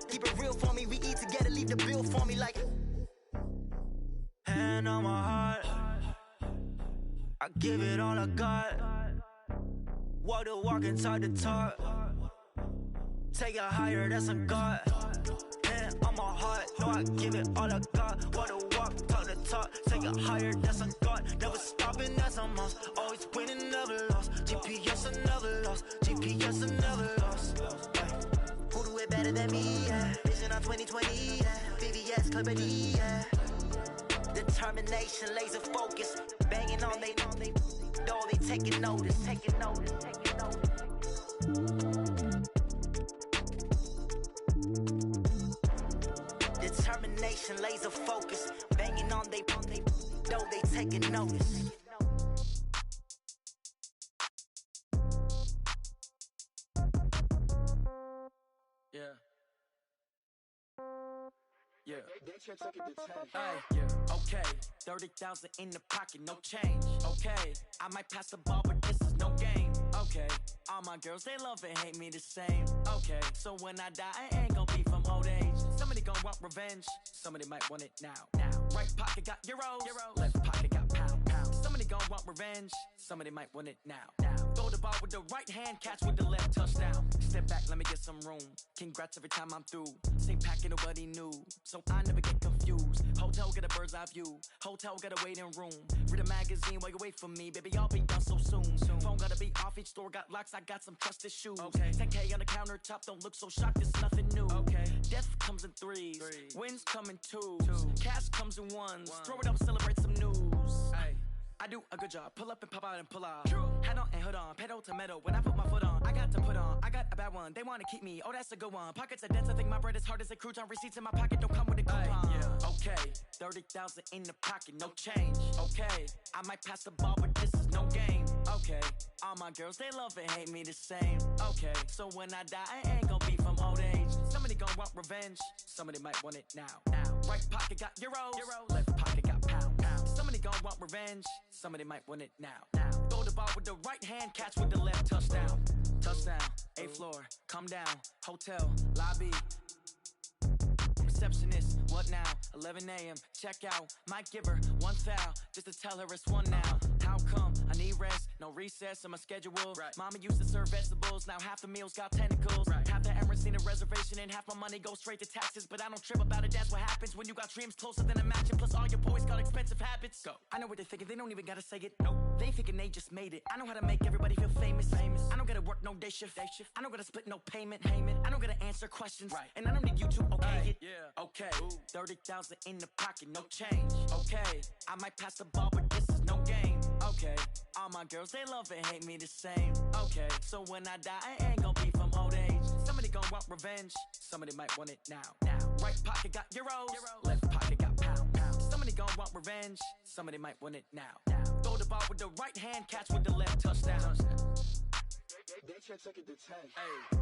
Keep it real for me. We eat together, leave the bill for me like. Hand on my heart, I give it all I got. Walk the walk and talk the talk. Take it higher, that's a God. Hand on my heart, no, I give it all I got. Walk the walk, talk the talk. Take it higher, that's a God. Never stopping, that's a must. Always winning, never lost. GPS, I never lost. GPS, I never lost. Who do it better than me? Yeah. Vision on 2020. Yeah. VVS, Clipper D. Yeah. Determination, laser focus. Banging on they door, they taking notice. Taking notice. Taking notice. Determination, laser focus. Banging on they door, they taking notice. Yeah. Yeah. Yeah. Okay. 30,000 in the pocket, no change. Okay. I might pass the ball, but this is no game. Okay. All my girls, they love and hate me the same. Okay. So when I die, I ain't gonna be from old age. Somebody gonna want revenge. Somebody might want it now. Right pocket got euros. Left pocket got pound. Somebody gonna want revenge. Somebody might want it now. Throw the ball with the right hand, catch with the left, touchdown. Step back, let me get some room. Congrats every time I'm through. Same packet, nobody knew. So I never get confused. Hold Hotel, get a bird's eye view. Hotel, got a waiting room. Read a magazine while you wait for me. Baby, I'll be done so soon. Phone gotta be off, each store got locks. I got some trusted shoes. Okay. 10K on the countertop, don't look so shocked, it's nothing new. Okay. Death comes in threes. Wins come in twos. Cash comes in ones. Throw it up, celebrate some news. Ay. I do a good job. Pull up and pop out and pull off. Head on and hood on. Pedal to metal. When I put my foot on, I got to put on. I got a bad one. They want to keep me. Oh, that's a good one. Pockets are dense. I think my bread is hard as a crouton. Receipts in my pocket don't come with a coupon. Yeah. Okay. 30,000 in the pocket. No change. Okay. I might pass the ball, but this is no game. Okay. All my girls, they love and hate me the same. Okay. So when I die, I ain't gonna be from old age. Somebody gonna want revenge. Somebody might want it now. Right pocket got euros. Left pocket got pounds. Somebody gonna want revenge. Somebody might want it now. Throw the ball with the right hand, catch with the left. Touchdown. Touchdown. 8th floor. Come down. Hotel. Lobby. Receptionist. What now? 11 a.m. Check out. Might give her one foul just to tell her it's one now. How come? I need rest. No recess in my schedule. Right. Mama used to serve vegetables. Now half the meals got tentacles. Right. Half the Emirates need a reservation and half my money goes straight to taxes. But I don't trip about it. That's what happens when you got dreams closer than a match. And plus all your boys got expensive habits. Go. I know what they're thinking. They don't even gotta say it. Nope. They thinking they just made it. I know how to make everybody feel famous. I don't gotta work no day shift. I don't gotta split no payment. I don't gotta answer questions. Right. And I don't need you to okay it. Yeah. Okay. 30,000 in the pocket. No change. Okay. I might pass the ball, but this is no game. Okay. All my girls, they love and hate me the same. Okay. So when I die, I ain't gonna be from old age. Somebody gonna want revenge. Somebody might want it now. Right pocket got euros. Left pocket got pounds. Somebody gonna want revenge. Somebody might want it now. Throw the ball with the right hand, catch with the left. Touchdown. They can't take it to 10. Hey.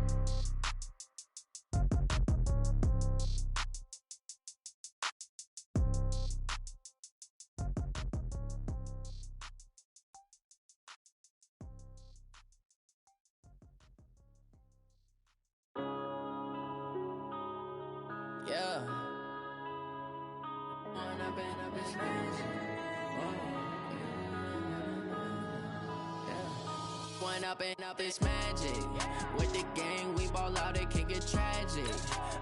Yeah. When I've been up in space. When up is magic. With the gang, we ball out, it can get tragic.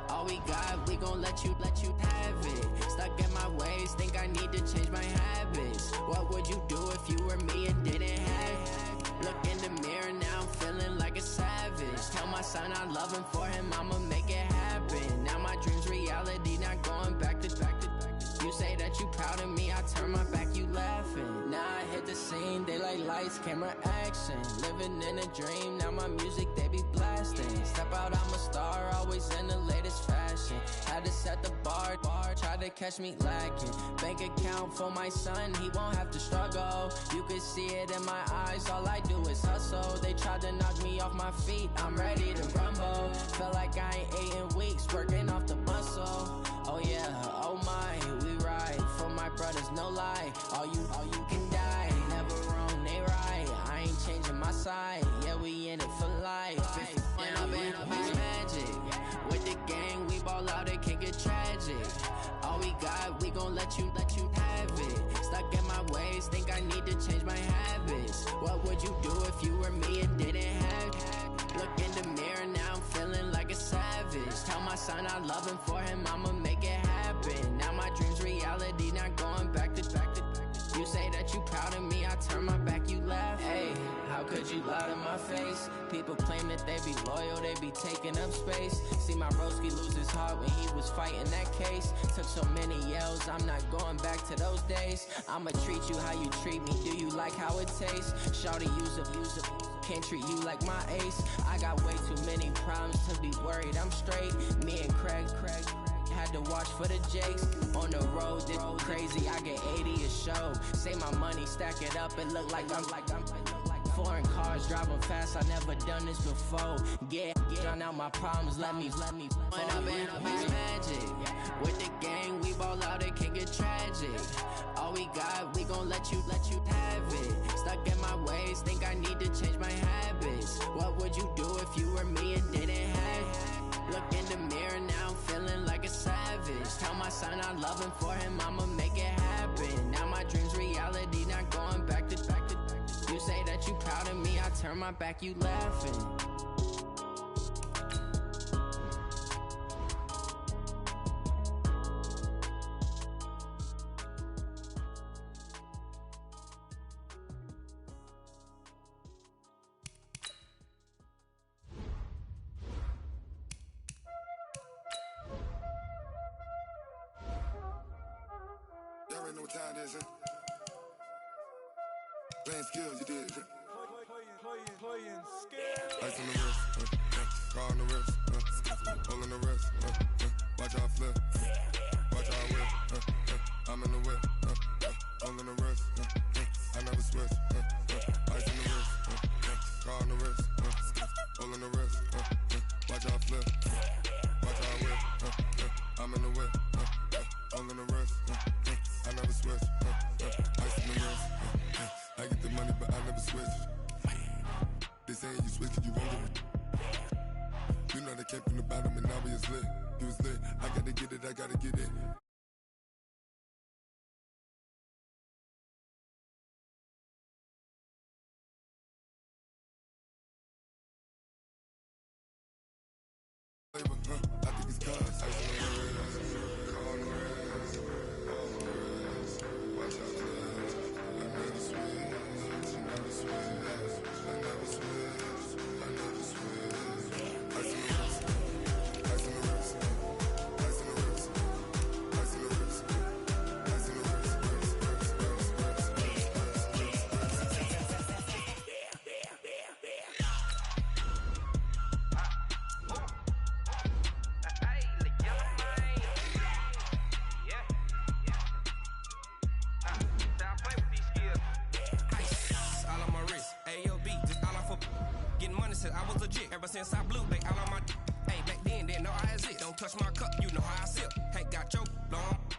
All we got, we gon' let you have it. Stuck in my ways, think I need to change my habits. What would you do if you were me and didn't have it? Look in the mirror, now I'm feeling like a savage. Tell my son I love him, for him I'ma make it happen. Now my dream's reality, not going back to. You say that you proud of me, I turn my back, you laughing. Now I hit the scene, they like lights, camera, action. Living in a dream, now my music, they be blasting. Step out, I'm a star, always in the latest fashion. Had to set the bar, try to catch me lacking. Bank account for my son, he won't have to struggle. You can see it in my eyes, all I do is hustle. They tried to knock me off my feet, I'm ready to rumble. Felt like I ain't ate in weeks, working off the muscle. Oh yeah, oh my, we ride for my brothers, no lie. All you can die, never wrong, they right. I ain't changing my side, yeah, we in it for life. When I've been up is magic. With the gang, we ball out, it can get tragic. All we got, we gon' let you have it. Stuck in my ways, think I need to change my habits. What would you do if you were me and didn't have it? Look in the mirror, now I'm feeling like a savage. Tell my son I love him, for him I'ma make it happen. Now my dream's reality, not going back to. You say that you proud of me, I turn my back, you laugh. Hey, how could you lie to my face? People claim that they be loyal, they be taking up space. See my broski lose his heart when he was fighting that case. Took so many yells, I'm not going back to those days. I'ma treat you how you treat me, do you like how it tastes? Shawty, use it. Can't treat you like my ace. I got way too many problems to be worried, I'm straight. Me and Craig had to watch for the Jakes. On the road, this crazy, I get 80 a show. Say my money, stack it up, it look like I'm foreign cars, driving fast, I never done this before. Get drown out my problems, let me When I've been up is magic. With the gang, we ball out, it can get tragic. All we got, we gon' let you have it. Stuck in my ways, think I need to change my habits. What would you do if you were me and didn't have it? Look in the mirror, now I'm feeling like a savage. Tell my son I love him, for him I'ma make it happen. Now my dream's reality, not going back to. You say that you proud of me, I turn my back, you laughing. know what time it is, huh? Playing skills, you did, huh? Playing skills. Ice on the wrist, car on the wrist, hole in the wrist, watch how I flip, watch how I whip, I'm in the whip, hole in the wrist, I never switch, ice on the wrist, car on the wrist, hole in the wrist, watch how I flip, watch how I whip, I'm in the whip, hole in the wrist, I never switch, ice on the wrist, I get the money but I never switch. They saying you switch, you won't get it. You know they came from the bottom and now we is lit. You was lit, I gotta get it, I gotta get it. I think it's cause I was legit. Ever since I blew, they all on my. Hey, back then, didn't know I exist. Don't touch my cup, you know how I sip. Hey, got your long.